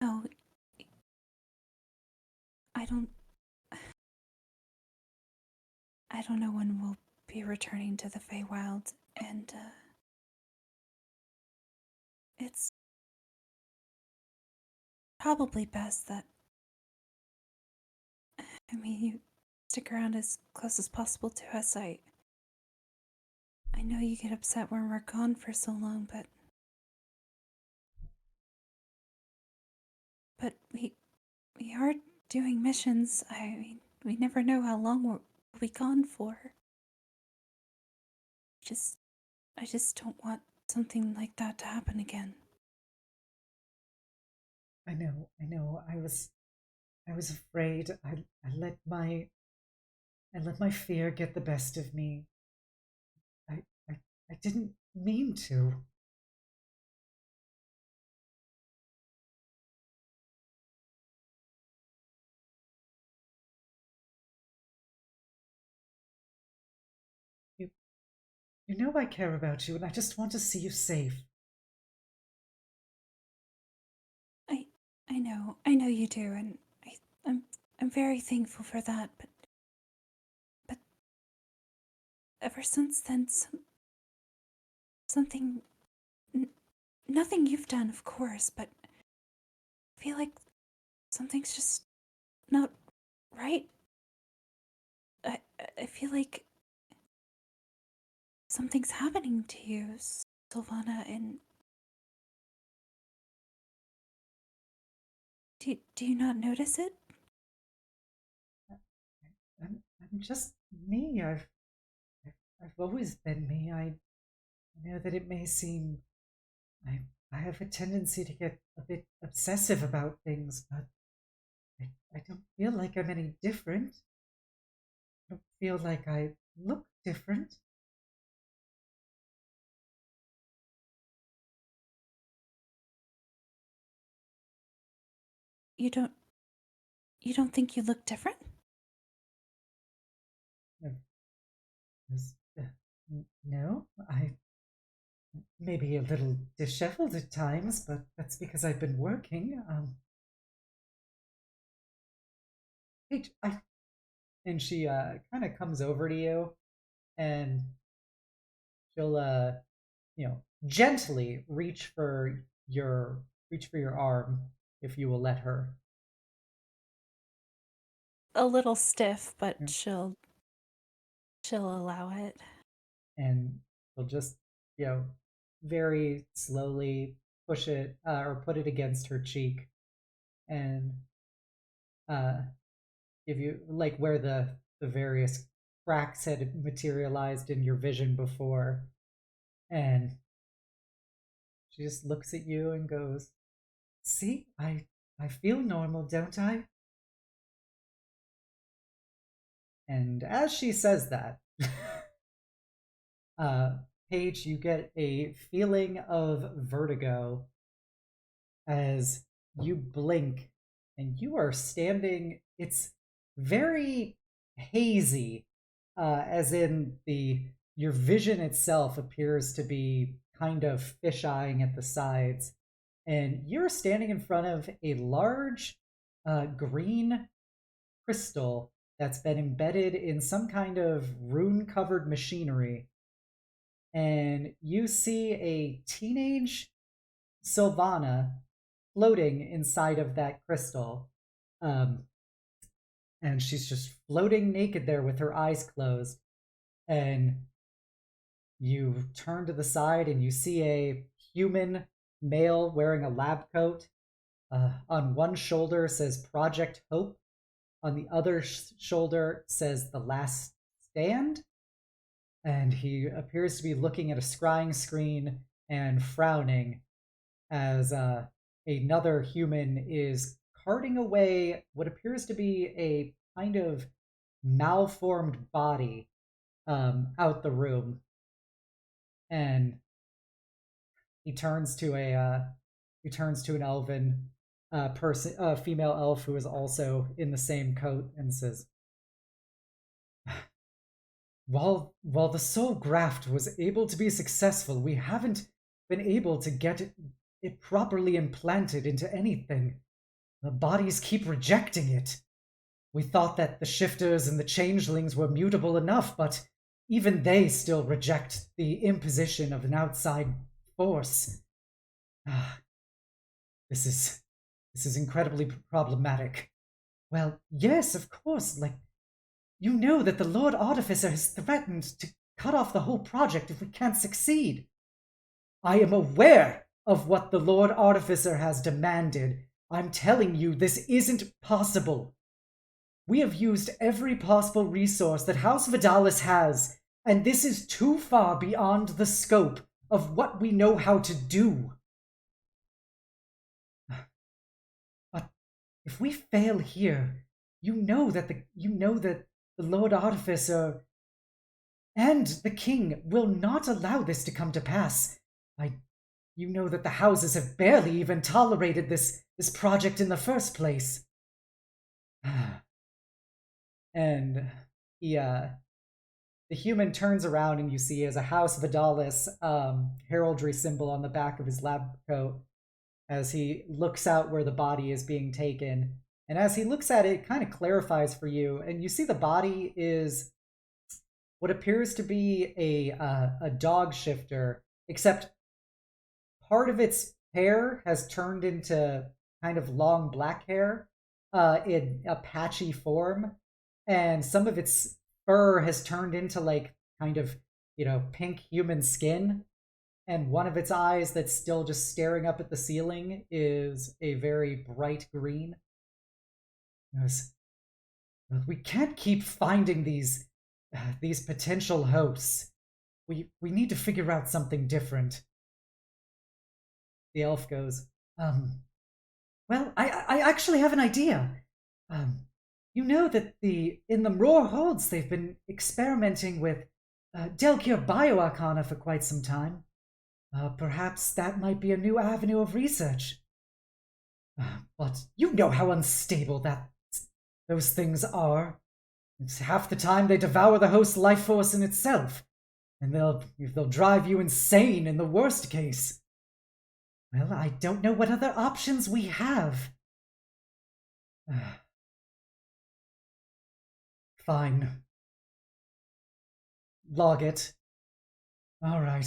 No, I don't. I don't know when we'll be returning to the Feywild, and it's probably best that. I mean, you stick around as close as possible to us. I know you get upset when we're gone for so long, but we are doing missions. I mean, we never know how long we'll be gone for. I just don't want something like that to happen again. I know. I was afraid. I let my fear get the best of me. I didn't mean to. You know I care about you, and I just want to see you safe. I know you do, and I'm very thankful for that. But ever since then, something, nothing you've done, of course, but I feel like something's just not right. I feel like something's happening to you, Sylvana, and do you not notice it? I'm just me. I've always been me. I know that it may seem I have a tendency to get a bit obsessive about things, but I don't feel like I'm any different. I don't feel like I look different. You don't think you look different? No, I maybe a little disheveled at times, but that's because I've been working. And she kind of comes over to you, and she'll gently reach for your arm if you will let her. A little stiff, but Yeah. she'll allow it. And she'll just very slowly push it or put it against her cheek, and give you like where the various cracks had materialized in your vision before, and she just looks at you and goes, "See, I feel normal, don't I?" And as she says that, Paige, you get a feeling of vertigo as you blink, and you are standing. It's very hazy, as in your vision itself appears to be kind of fish-eyeing at the sides, and you're standing in front of a large green crystal that's been embedded in some kind of rune-covered machinery, and you see a teenage Sylvana floating inside of that crystal. And she's just floating naked there with her eyes closed. And you turn to the side and you see a human male wearing a lab coat. On one shoulder says Project Hope. On the other shoulder says The Last Stand. And he appears to be looking at a scrying screen and frowning as another human is carting away what appears to be a kind of malformed body out the room. And he turns to an elven person, female elf who is also in the same coat, and says, While the soul graft was able to be successful, we haven't been able to get it properly implanted into anything. The bodies keep rejecting it. We thought that the shifters and the changelings were mutable enough, but even they still reject the imposition of an outside force. This is incredibly problematic. Well, yes, of course, you know that the Lord Artificer has threatened to cut off the whole project if we can't succeed. I am aware of what the Lord Artificer has demanded. I'm telling you, this isn't possible. We have used every possible resource that House Vidalis has, and this is too far beyond the scope of what we know how to do. But if we fail here, you know that the Lord Artificer and the King will not allow this to come to pass. You know that the houses have barely even tolerated this project in the first place. And the human turns around, and you see as a House Vidalis heraldry symbol on the back of his lab coat as he looks out where the body is being taken. And as he looks at it, it kind of clarifies for you, and you see the body is what appears to be a dog shifter, except part of its hair has turned into kind of long black hair in a patchy form, and some of its fur has turned into kind of, pink human skin, and one of its eyes that's still just staring up at the ceiling is a very bright green. Yes. We can't keep finding these potential hosts. We need to figure out something different. The elf goes, well, I actually have an idea. You know that in the Roar Holds they've been experimenting with Delkir bioarcana for quite some time. Perhaps that might be a new avenue of research. But you know how unstable those things are. It's half the time they devour the host life force in itself, and they'll drive you insane in the worst case. Well, I don't know what other options we have. Fine. Log it. All right.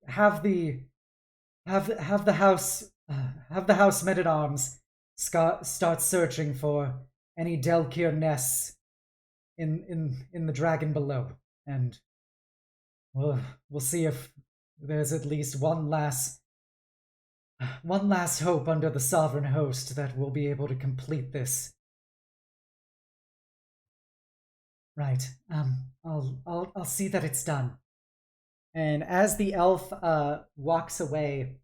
Have the house men at arms start searching for any Delkir nests in the dragon below, and we'll see if there's at least one last hope under the sovereign host that we'll be able to complete this. Right. I'll see that it's done. And as the elf walks away,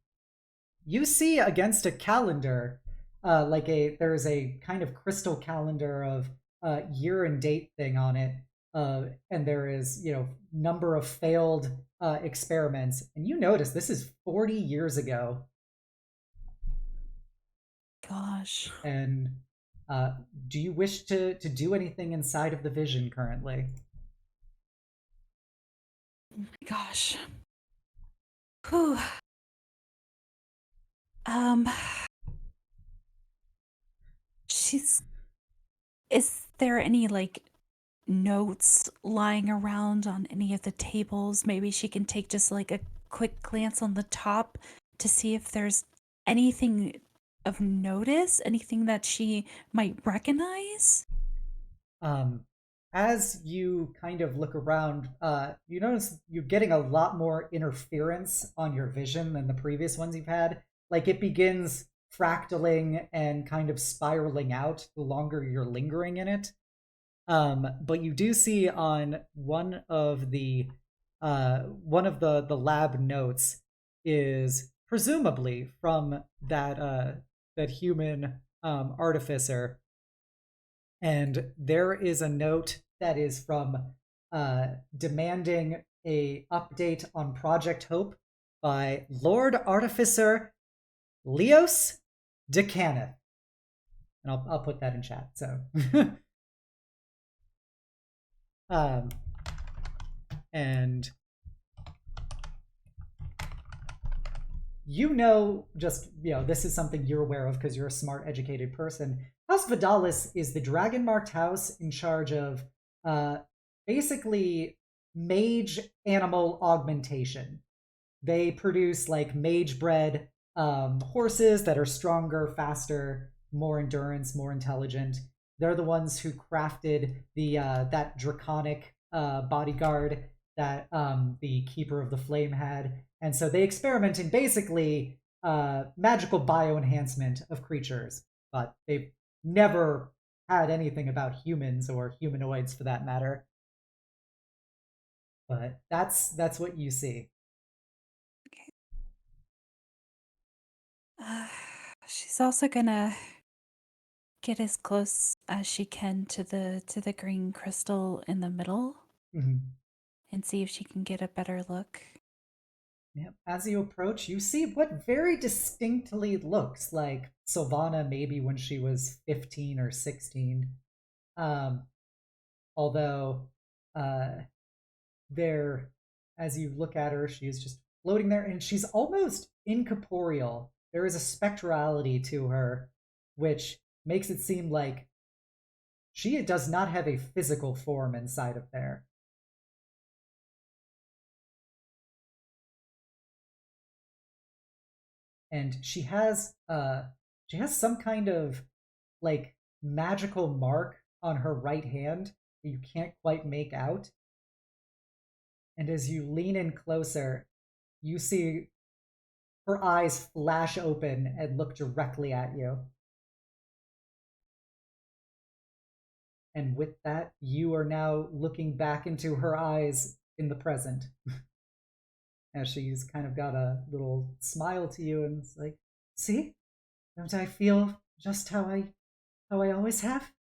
you see against a calendar, there's a kind of crystal calendar of year and date thing on it, and there is number of failed experiments, and you notice this is 40 years ago. Gosh. And do you wish to do anything inside of the vision currently? Oh my gosh. Whew. Is there any notes lying around on any of the tables? Maybe she can take just a quick glance on the top to see if there's anything of notice, anything that she might recognize? As you kind of look around, you notice you're getting a lot more interference on your vision than the previous ones you've had. It begins fractaling and kind of spiraling out the longer you're lingering in it. But you do see on one of the lab notes is presumably from that human artificer, and there is a note that is from demanding a update on Project Hope by Lord Artificer Leos DeCanneth. And I'll put that in chat. So and you know, just, this is something you're aware of because you're a smart, educated person. House Vidalis is the dragon-marked house in charge of basically mage animal augmentation. They produce like mage-bred horses that are stronger, faster, more endurance, more intelligent. They're the ones who crafted the that draconic bodyguard that the Keeper of the Flame had. And so they experiment in basically magical bioenhancement of creatures, but they've never had anything about humans or humanoids for that matter. But that's what you see. She's also gonna get as close as she can to the green crystal in the middle and see if she can get a better look. Yep. As you approach, you see what very distinctly looks like Sylvana maybe when she was 15 or 16. Although there, as you look at her, she is just floating there, and she's almost incorporeal. There is a spectrality to her, which makes it seem like she does not have a physical form inside of there. And she has some kind of like magical mark on her right hand that you can't quite make out. And as you lean in closer, you see her eyes flash open and look directly at you. And with that, you are now looking back into her eyes in the present. As she's kind of got a little smile to you and it's like, see? Don't I feel just how I always have?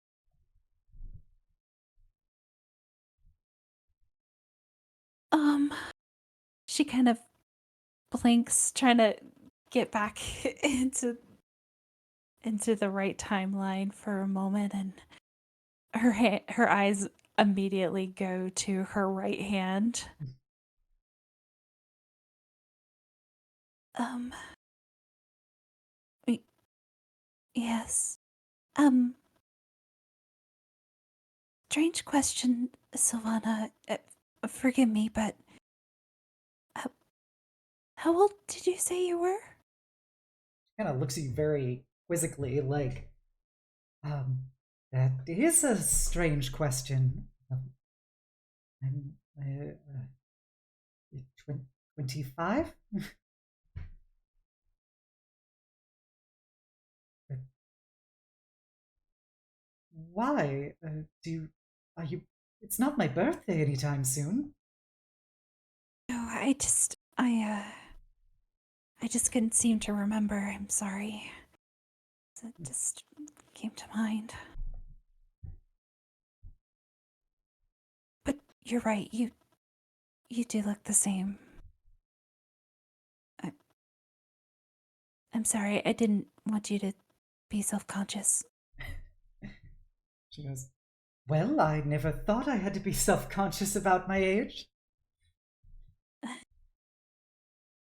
She kind of blinks, trying to get back into the right timeline for a moment, and her eyes immediately go to her right hand. Yes. Strange question, Sylvana. Forgive me, but how old did you say you were? She kind of looks at you very quizzically, like, that is a strange question. I'm 25? Why? Are you... It's not my birthday anytime soon. No, I just couldn't seem to remember. I'm sorry. It just came to mind. But you're right. You do look the same. I'm sorry. I didn't want you to be self-conscious. She goes, well, I never thought I had to be self-conscious about my age.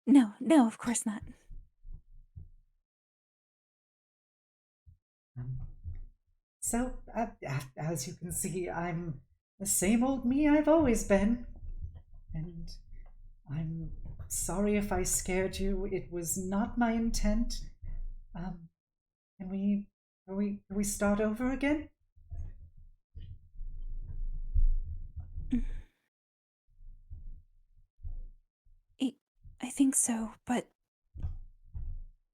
No, of course not. So, as you can see, I'm the same old me I've always been. And I'm sorry if I scared you. It was not my intent. Can we start over again? I think so, but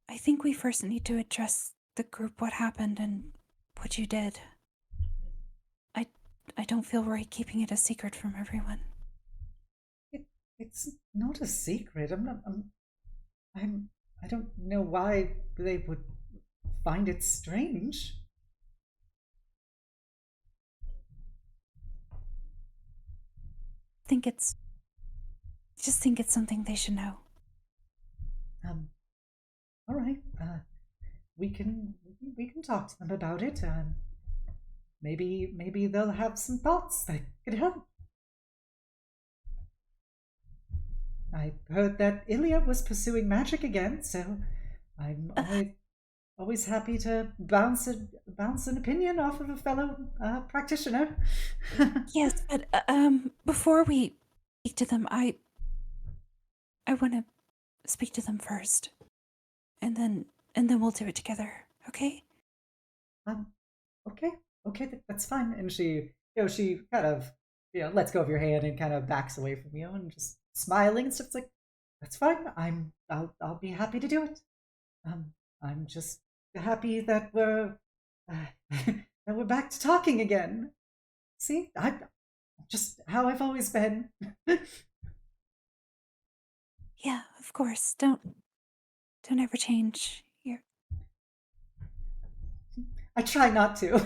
I think we first need to address the group, what happened and what you did. I don't feel right keeping it a secret from everyone. It's not a secret. I don't know why they would find it strange. I just think it's something they should know. All right. We can talk to them about it. Maybe they'll have some thoughts that could help. I heard that Ilya was pursuing magic again, so I'm always happy to bounce an opinion off of a fellow practitioner. Yes, but before we speak to them, I want to speak to them first, and then we'll do it together. Okay? Okay, that's fine. And she, she kind of, lets go of your hand and kind of backs away from you and just smiling and stuff. It's like, that's fine. I'll be happy to do it. I'm just happy that we're that we're back to talking again. See, I'm just how I've always been. Yeah, of course. Don't ever change. You're I try not to.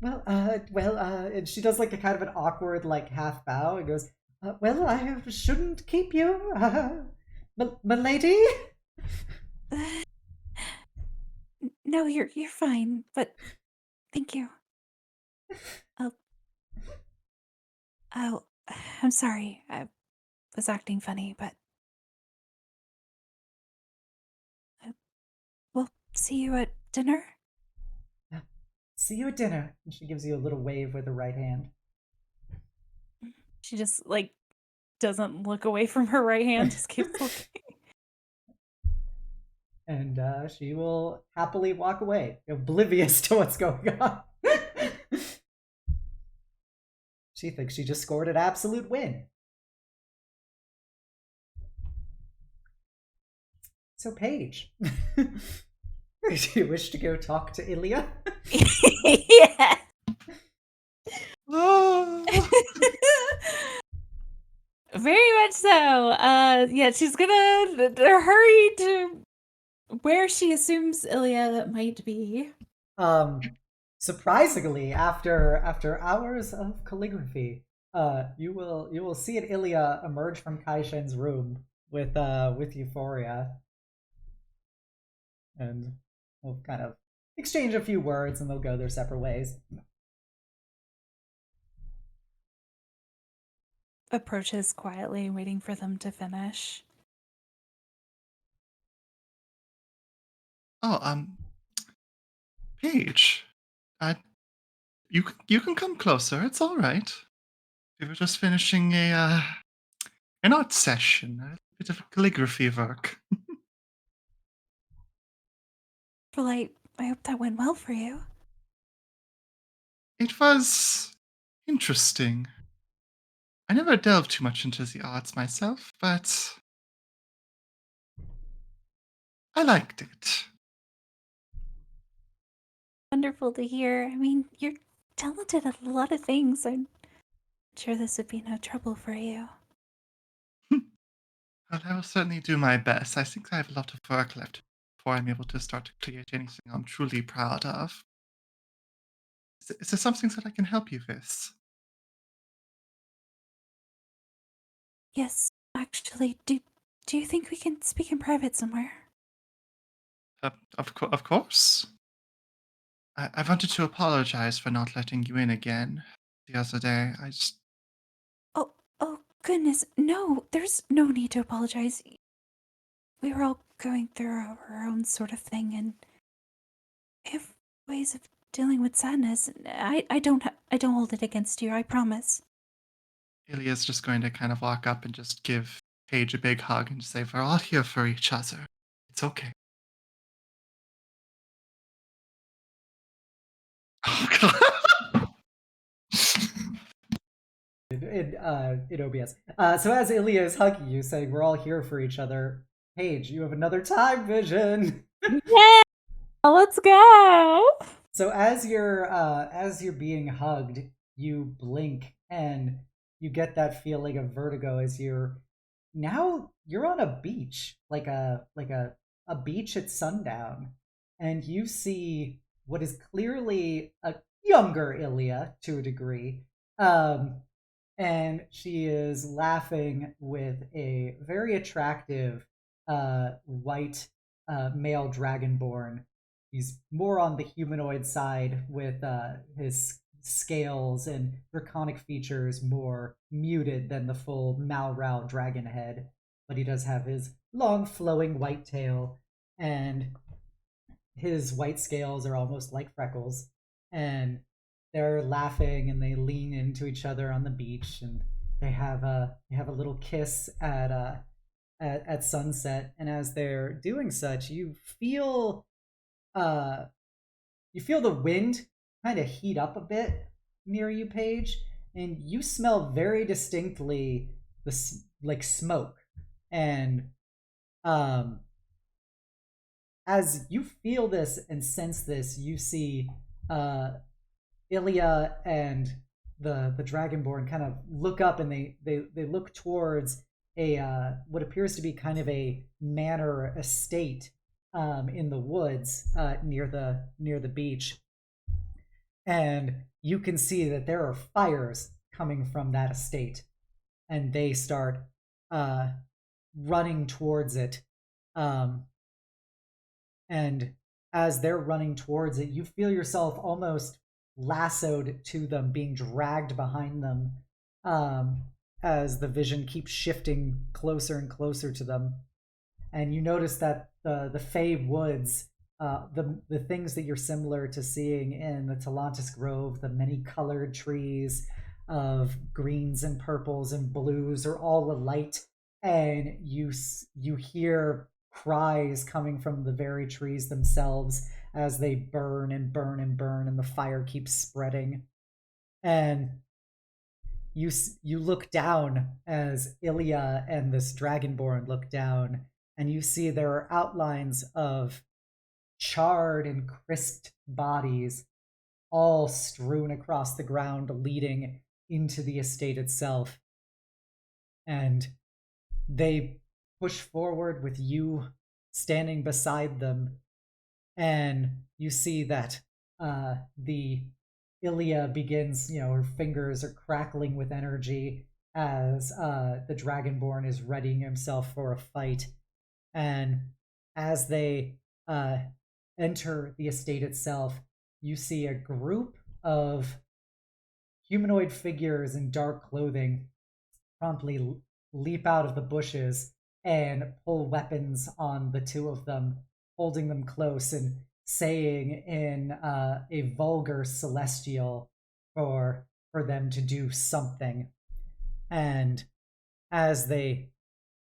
And she does like a kind of an awkward, like half bow and goes, well, I shouldn't keep you, milady. No, you're fine, but thank you. Oh, I'm sorry. I was acting funny, but we'll see you at dinner. See you at dinner. And she gives you a little wave with her right hand. She just like doesn't look away from her right hand, just keeps looking. And she will happily walk away, oblivious to what's going on. She thinks she just scored an absolute win. So, Paige, do you wish to go talk to Ilya? Yeah. Very much so. Yeah, she's gonna hurry to where she assumes Ilya might be. Surprisingly, after hours of calligraphy, you will see an Ilya emerge from Kai-shen's room with Euphoria, and we'll kind of exchange a few words, and they'll go their separate ways. Approaches quietly, waiting for them to finish. Oh, Paige, you can come closer. It's all right. We were just finishing an art session, a bit of calligraphy work. Well, I hope that went well for you. It was interesting. I never delved too much into the arts myself, but I liked it. Wonderful to hear. I mean, you're talented at a lot of things. I'm sure this would be no trouble for you. Well, I will certainly do my best. I think I have a lot of work left before I'm able to start to create anything I'm truly proud of. Is there something that I can help you with? Yes, actually, do you think we can speak in private somewhere? Of course. I wanted to apologize for not letting you in again the other day. Oh goodness, no, there's no need to apologize. We were all going through our own sort of thing, and we have ways of dealing with sadness. I don't hold it against you, I promise. Ilya's just going to kind of walk up and just give Paige a big hug and say, we're all here for each other. It's okay. Oh, God. In OBS. So as Ilya is hugging you, saying we're all here for each other, Paige, you have another time vision. Yeah, let's go. So as you're being hugged, you blink and you get that feeling of vertigo as you're on a beach, like a beach at sundown, and you see what is clearly a younger Ilya to a degree. And she is laughing with a very attractive white male dragonborn. He's more on the humanoid side with his scales and draconic features more muted than the full Malral dragon head. But he does have his long flowing white tail, and his white scales are almost like freckles. And they're laughing and they lean into each other on the beach, and they have a little kiss at sunset. And as they're doing such, you feel the wind kind of heat up a bit near you, Paige, and you smell very distinctly like smoke. And as you feel this and sense this, you see Illya and the Dragonborn kind of look up, and they look towards a what appears to be kind of a manor estate in the woods near the beach. And you can see that there are fires coming from that estate, and they start running towards it. And as they're running towards it, you feel yourself almost lassoed to them, being dragged behind them, as the vision keeps shifting closer and closer to them. And you notice that the Fey Woods, the things that you're similar to seeing in the Talantis Grove, the many colored trees of greens and purples and blues, are all alight, and you hear cries coming from the very trees themselves as they burn and burn and burn, and the fire keeps spreading. And you look down as Illya and this Dragonborn look down, and you see there are outlines of charred and crisped bodies all strewn across the ground, leading into the estate itself. And they push forward with you standing beside them, and you see that the Illya begins, her fingers are crackling with energy as the Dragonborn is readying himself for a fight. And as they enter the estate itself, you see a group of humanoid figures in dark clothing promptly leap out of the bushes and pull weapons on the two of them, holding them close and saying in a vulgar celestial for them to do something. And as they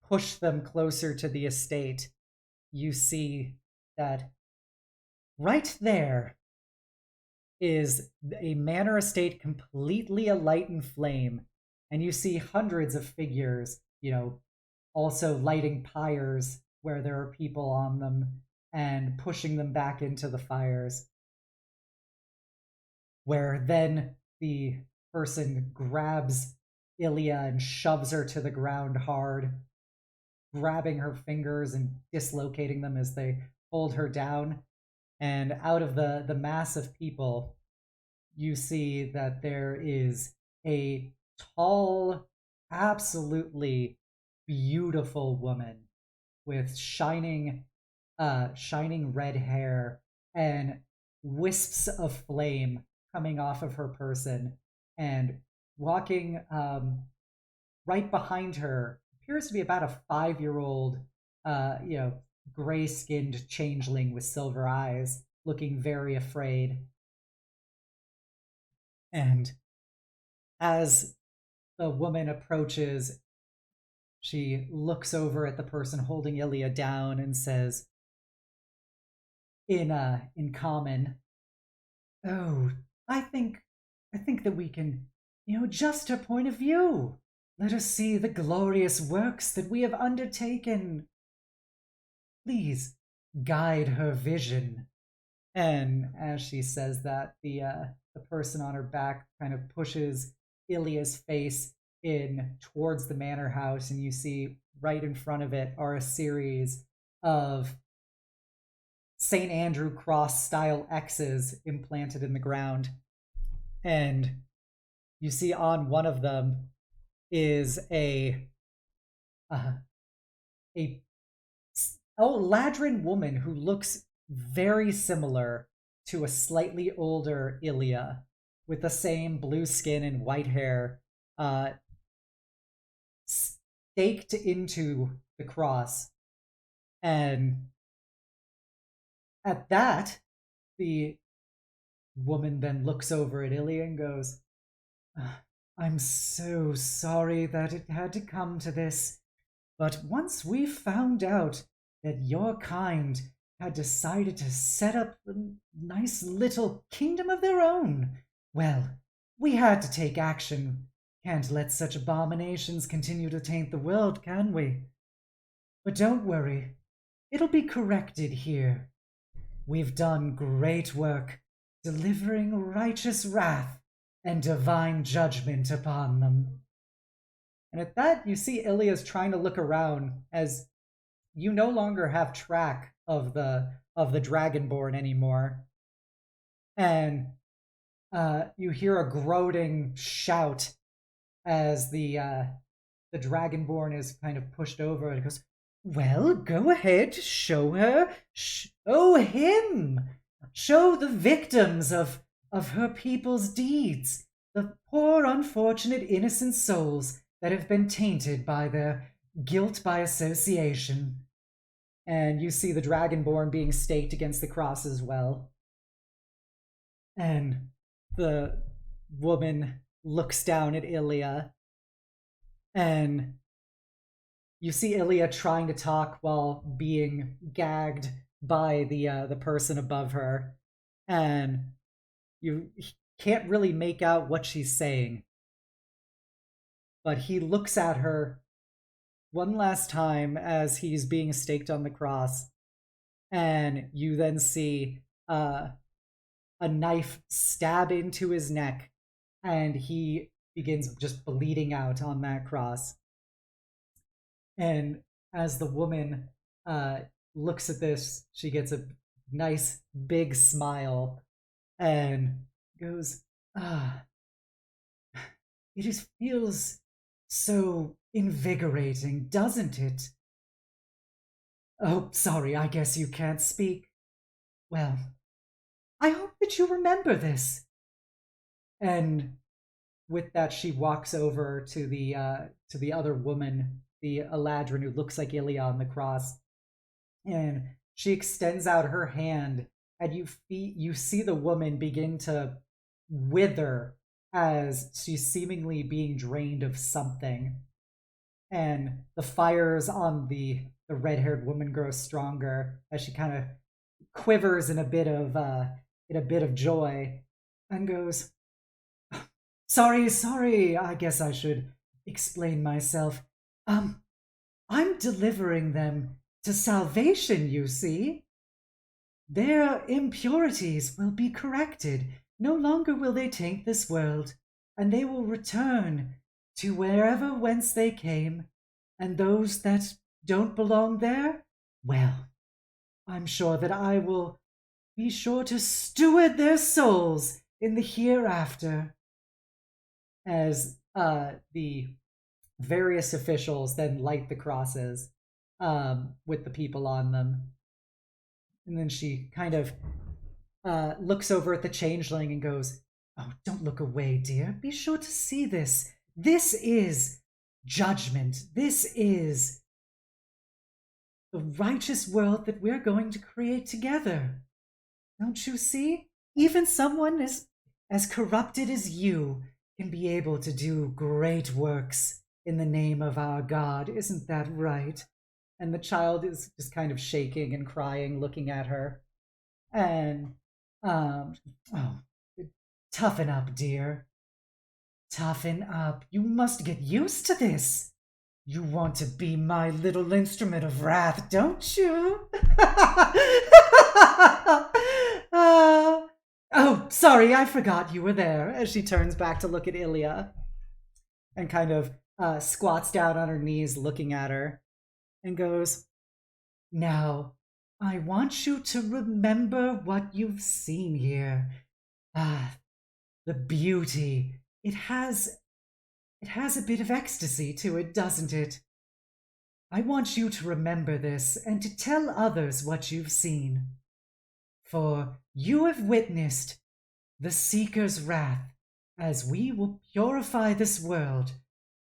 push them closer to the estate, you see that right there is a manor estate completely alight in flame, and you see hundreds of figures, also lighting pyres where there are people on them and pushing them back into the fires, where then the person grabs Illya and shoves her to the ground hard, grabbing her fingers and dislocating them as they hold her down. And out of the mass of people, you see that there is a tall, absolutely beautiful woman with shining red hair and wisps of flame coming off of her person, and walking right behind her appears to be about a 5-year-old gray-skinned changeling with silver eyes, looking very afraid. And as the woman approaches, she looks over at the person holding Illya down and says, in common, "Oh, I think that we can, adjust her point of view. Let us see the glorious works that we have undertaken. Please guide her vision." And as she says that, the person on her back kind of pushes Ilya's face in towards the manor house, and you see right in front of it are a series of St. Andrew cross style X's implanted in the ground. And you see on one of them is a Ladrin woman who looks very similar to a slightly older Illya, with the same blue skin and white hair, staked into the cross. And at that, the woman then looks over at Illya and goes, I'm so sorry that it had to come to this, but once we found out that your kind had decided to set up a nice little kingdom of their own, well, we had to take action. Can't let such abominations continue to taint the world, can we? But don't worry, it'll be corrected here. We've done great work delivering righteous wrath and divine judgment upon them. And at that, you see Ilya's trying to look around as you no longer have track of the Dragonborn anymore. And you hear a groaning shout as the Dragonborn is kind of pushed over, and it goes, well, go ahead, show her, show him, show the victims of her people's deeds, the poor, unfortunate, innocent souls that have been tainted by their guilt by association. And you see the Dragonborn being staked against the cross as well. And the woman looks down at Illya, and you see Illya trying to talk while being gagged by the person above her, and you can't really make out what she's saying. But he looks at her one last time as he's being staked on the cross, and you then see a knife stab into his neck, and he begins just bleeding out on that cross. And as the woman looks at this, she gets a nice big smile and goes, it feels so invigorating, doesn't it? Oh, sorry, I guess you can't speak. Well, I hope that you remember this. And with that, she walks over to the other woman, the Eladrin who looks like Illya on the cross, and she extends out her hand, and you see the woman begin to wither as she's seemingly being drained of something, and the fires on the red-haired woman grow stronger as she kind of quivers in a bit of joy, and goes, Sorry, I guess I should explain myself. I'm delivering them to salvation, you see. Their impurities will be corrected. No longer will they taint this world, and they will return to wherever whence they came, and those that don't belong there, well, I'm sure that I will be sure to steward their souls in the hereafter. As the various officials then light the crosses with the people on them. And then she kind of looks over at the changeling and goes, oh, don't look away, dear. Be sure to see this. This is judgment. This is the righteous world that we're going to create together. Don't you see? Even someone as corrupted as you can be able to do great works in the name of our God. Isn't that right? And the child is just kind of shaking and crying, looking at her. And, toughen up, dear. Toughen up. You must get used to this. You want to be my little instrument of wrath, don't you? Oh, sorry, I forgot you were there, as she turns back to look at Illya and kind of squats down on her knees looking at her and goes, now, I want you to remember what you've seen here. The beauty. It has a bit of ecstasy to it, doesn't it? I want you to remember this and to tell others what you've seen. For you have witnessed the Seeker's wrath as we will purify this world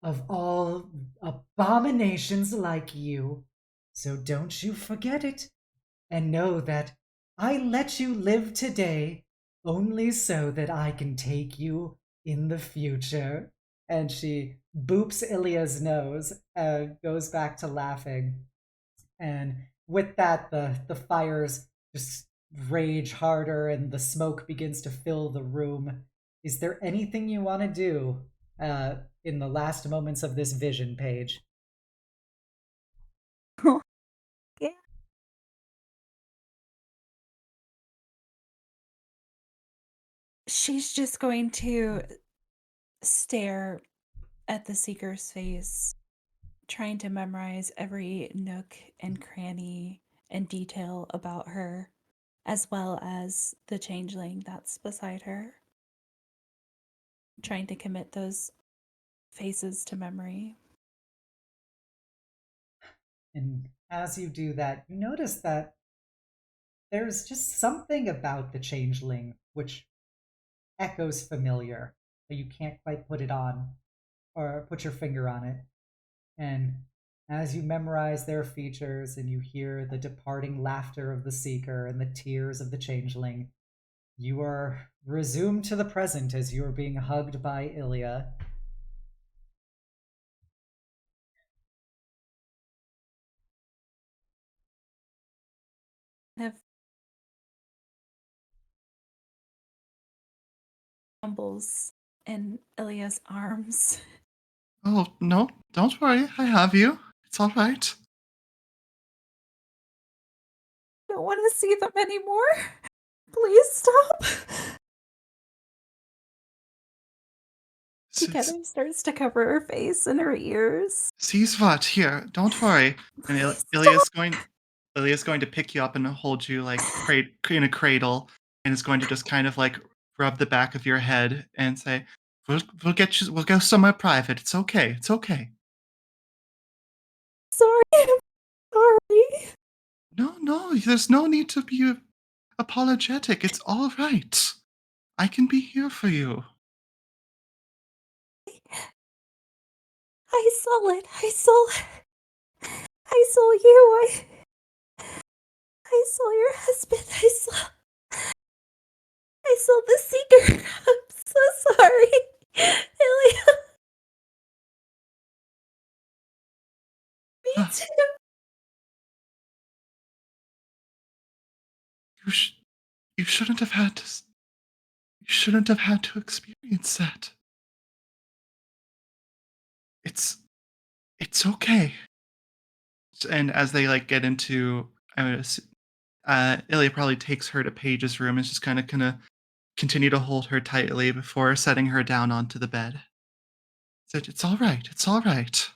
of all abominations like you. So don't you forget it, and know that I let you live today only so that I can take you in the future. And she boops Ilya's nose and goes back to laughing. And with that, the fires just rage harder and the smoke begins to fill the room. Is there anything you want to do in the last moments of this vision page? Yeah. She's just going to stare at the seeker's face, trying to memorize every nook and cranny and detail about her, as well as the changeling that's beside her. Trying to commit those faces to memory. And as you do that, you notice that there's just something about the changeling which echoes familiar, but you can't quite put it on or put your finger on it. And as you memorize their features and you hear the departing laughter of the seeker and the tears of the changeling, you are resumed to the present as you are being hugged by Ilya. Kind of tumbles in Ilya's arms. Oh, no, don't worry. I have you. It's all right. I don't want to see them anymore. Please stop. She kind of starts to cover her face and her ears. Sees what? Here, don't worry. And Please Ilya's going to pick you up and hold you like in a cradle, and is going to just kind of like rub the back of your head and say, "We'll get you. We'll go somewhere private. It's okay. It's okay." Sorry, I'm sorry. No, no, there's no need to be apologetic. It's all right. I can be here for you. I saw it. I saw you. I saw your husband. I saw the seeker. I'm so sorry. Ilya. Me too. You, sh- you shouldn't have had to. You shouldn't have had to experience that. It's it's okay. And as they like get into, Ilya probably takes her to Paige's room and just kind of gonna continue to hold her tightly before setting her down onto the bed. Said, "It's all right. It's all right.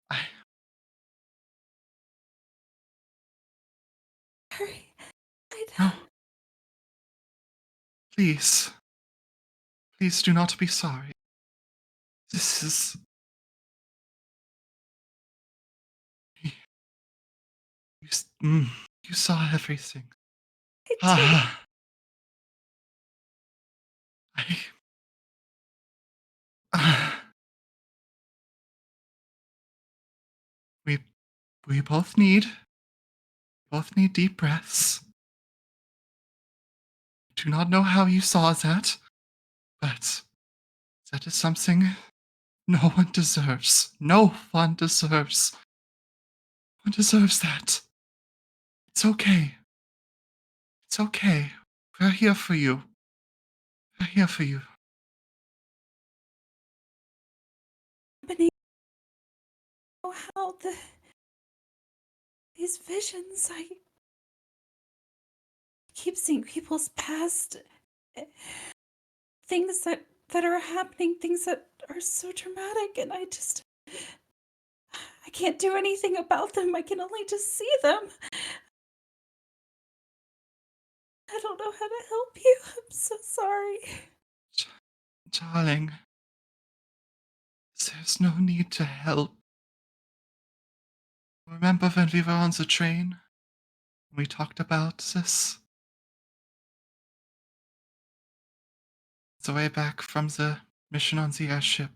I, Sorry. I no, don't. please, please do not be sorry. This is you. You saw everything. I did. Ah, I, ah, we we both need deep breaths. Do not know how you saw that, but that is something no one deserves. No one deserves. No one deserves that. It's okay. It's okay. We're here for you. We're here for you." Happening. Oh, how these visions. I keep seeing people's past. Things that are happening, things that are so traumatic, and I can't do anything about them. I can only just see them. I don't know how to help you. I'm so sorry. Darling, there's no need to help. Remember when we were on the train? We talked about this? the way back from the mission on the airship,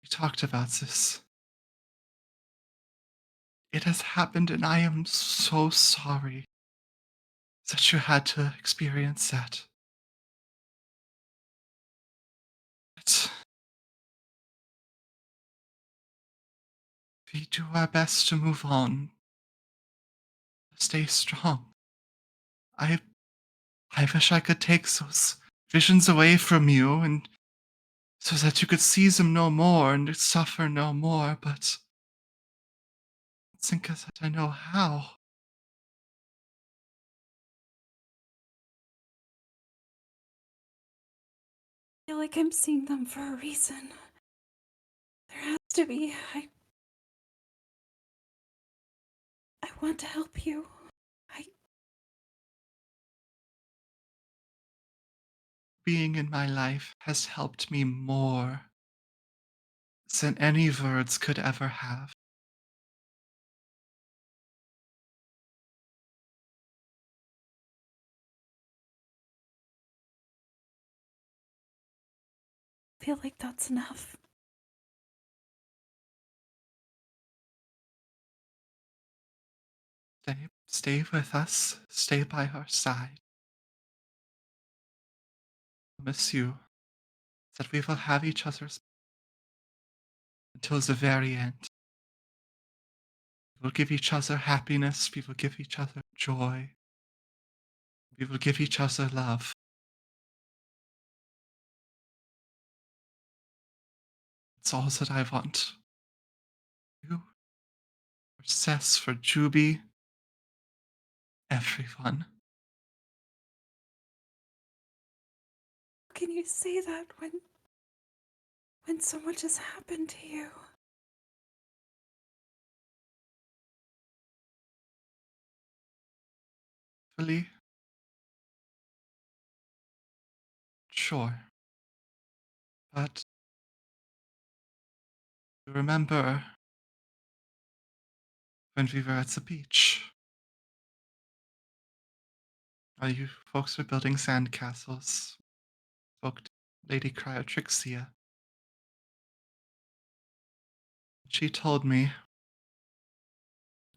we talked about this. It has happened, and I am so sorry that you had to experience that. But we do our best to move on. Stay strong. I I wish I could take those visions away from you and so that you could see them no more and suffer no more, but I think that I know how. I feel like I'm seeing them for a reason. There has to be. I want to help you. Being in my life has helped me more than any words could ever have. feel like that's enough. Stay with us. Stay by our side. I promise you that we will have each other's until the very end. We will give each other happiness. We will give each other joy. We will give each other love. It's all that I want. You, for Cess, for Juby, everyone. How can you say that when so much has happened to you? Fully? Sure. But you remember when we were at the beach? While you folks were building sandcastles, spoke to Lady Cryotrixia. She told me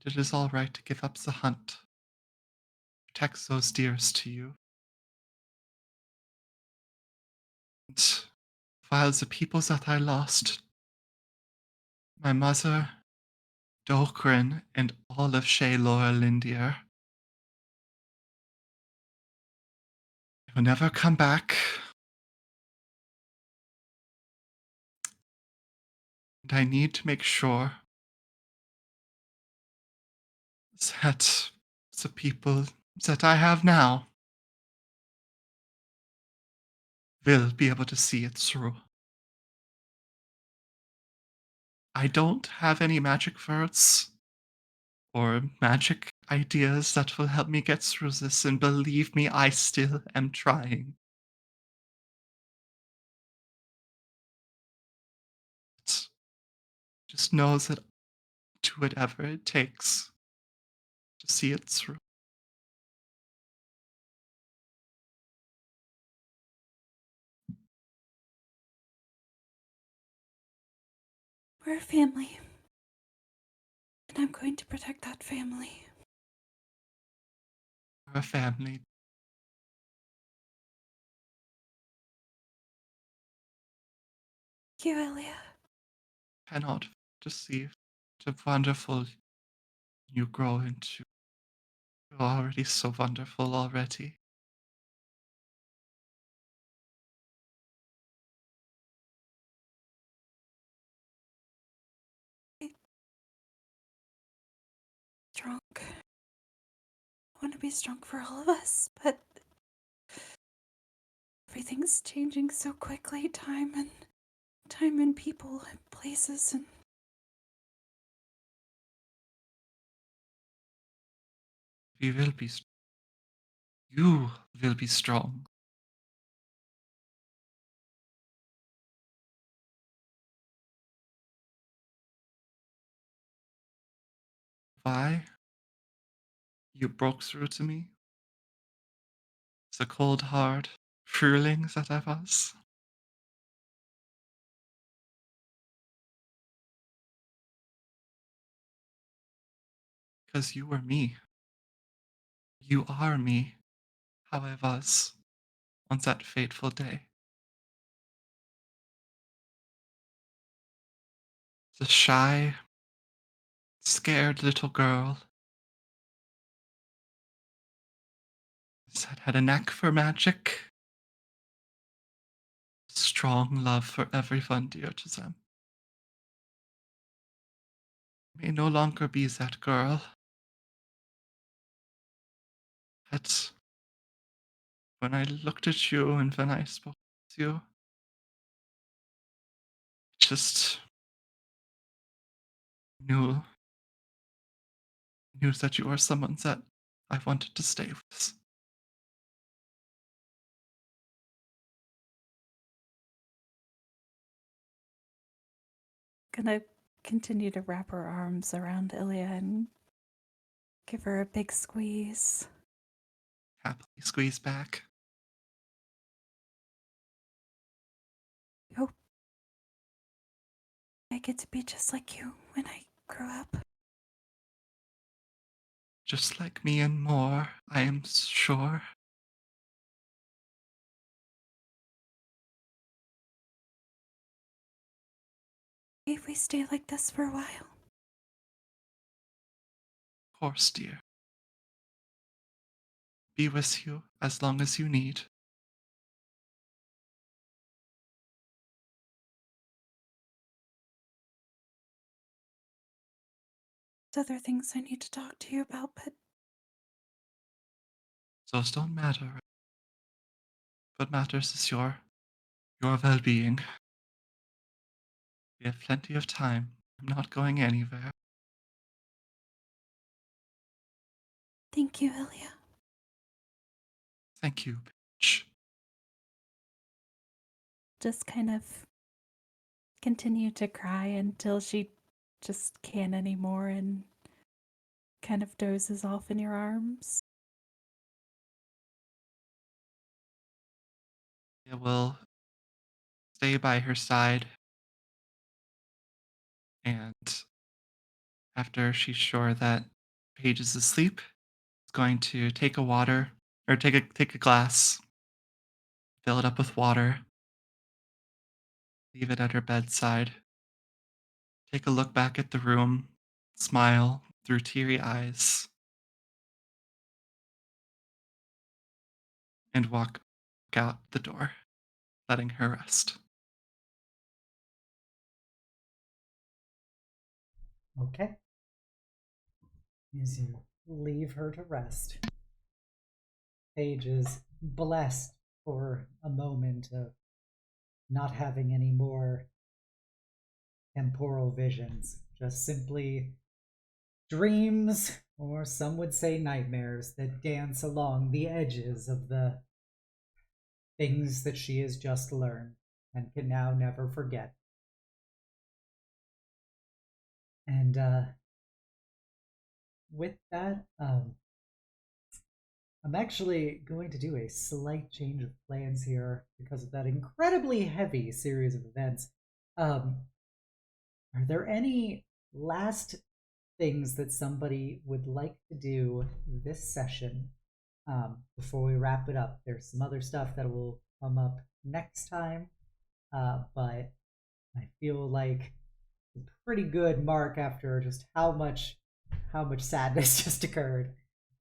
that it is all right to give up the hunt. Protect those deers to you. And while the people that I lost, my mother, Dokrin, and all of Shaelor Lindier, they will never come back. And I need to make sure that the people that I have now will be able to see it through. I don't have any magic words or magic ideas that will help me get through this, and believe me, I still am trying. But just know that I'll do whatever it takes to see it through. We're a family. And I'm going to protect that family. We're a family. Thank you, Illya. Cannot to see the wonderful you grow into. You're already so wonderful already. Strong. I want to be strong for all of us, but everything's changing so quickly. Time and people and places and We will be. You will be strong. Why? You broke through to me. It's a cold heart. Frühling that I was. Because you were me. You are me, how I was on that fateful day. The shy, scared little girl that had a knack for magic, strong love for everyone dear to them. May no longer be that girl. That when I looked at you and when I spoke with you, just knew that you were someone that I wanted to stay with. Gonna continue to wrap her arms around Ilya and give her a big squeeze. Happily squeeze back. Hope I get to be just like you when I grow up. Just like me and more, I am sure. If we stay like this for a while. Of course, dear. Be with you as long as you need. There's other things I need to talk to you about, but Those don't matter. What matters is your well-being. We have plenty of time. I'm not going anywhere. thank you, Ilya. Thank you, bitch. Just kind of continue to cry until she just can't anymore and kind of dozes off in your arms. I will stay by her side, and after she's sure that Paige is asleep, is going to take take a glass, fill it up with water, leave it at her bedside, take a look back at the room, smile through teary eyes, and walk out the door, letting her rest. Okay. As you leave her to rest, Paige is blessed for a moment of not having any more temporal visions, just simply dreams, or some would say nightmares, that dance along the edges of the things that she has just learned and can now never forget. And with that, I'm actually going to do a slight change of plans here because of that incredibly heavy series of events. Are there any last things that somebody would like to do this session before we wrap it up? There's some other stuff that will come up next time, but I feel like a pretty good mark after just how much sadness just occurred.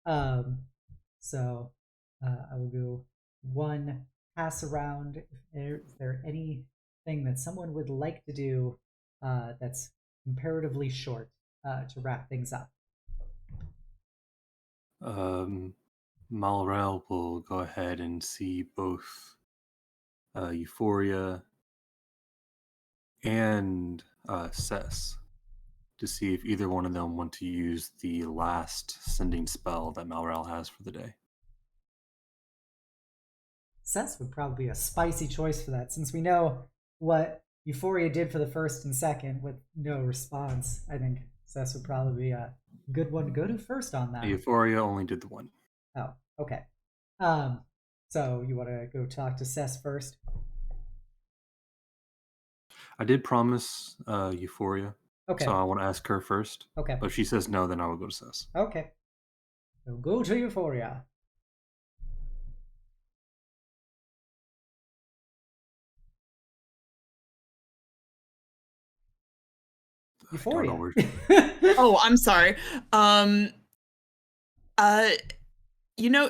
So I will do one pass around. Is there anything that someone would like to do that's comparatively short to wrap things up? Malral will go ahead and see both Euphoria and Cess to see if either one of them want to use the last sending spell that Malral has for the day. Cess would probably be a spicy choice for that, since we know what Euphoria did for the first and second with no response. I think Cess would probably be a good one to go to first on that. Euphoria only did the one. Oh, okay. So you want to go talk to Cess first? I did promise Euphoria, Okay. so I want to ask her first. Okay. But if she says no, then I will go to Sess. Okay. So go to Euphoria. Don't know Euphoria. where. Oh, I'm sorry.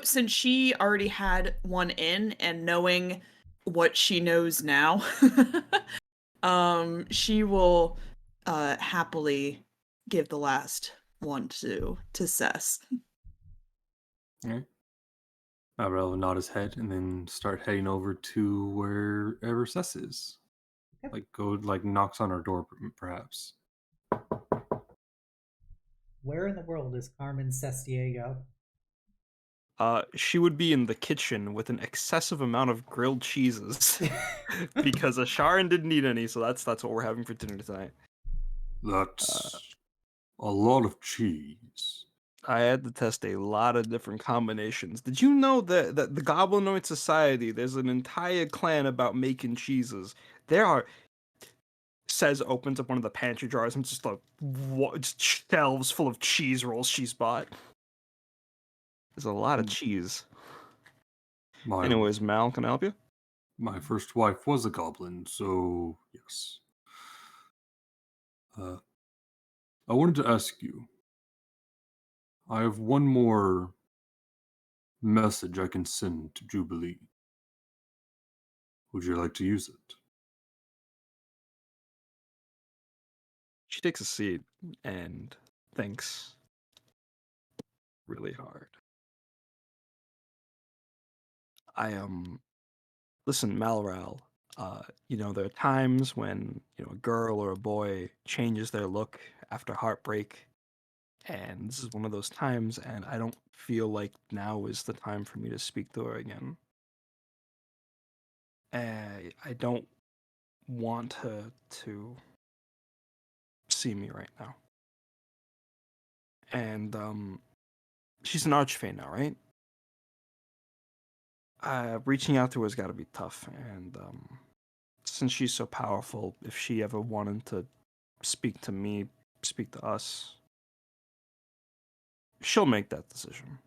Since she already had one in, and knowing what she knows now, she will happily give the last one to Cess. Okay. Malral will nod his head and then start heading over to wherever Sess is. Okay. Like go knocks on her door, perhaps. Where in the world is Carmen Sestiego? She would be in the kitchen with an excessive amount of grilled cheeses because Asharan didn't eat any, so that's what we're having for dinner tonight. That's a lot of cheese. I had to test a lot of different combinations. Did you know that the Goblinoid Society, there's an entire clan about making cheeses? There are. Says opens up one of the pantry drawers and just just shelves full of cheese rolls she's bought. There's a lot of cheese. My Anyways, Mal, can I help you? my first wife was a goblin, so yes. I wanted to ask you. I have one more message I can send to Jubilee. Would you like to use it? She takes a seat and thinks really hard. Listen, Malral. There are times when a girl or a boy changes their look after heartbreak, and this is one of those times. And I don't feel like now is the time for me to speak to her again. I don't want her to see me right now. And she's an archfey now, right? Reaching out to her has got to be tough, and since she's so powerful, if she ever wanted to speak to me, speak to us, she'll make that decision.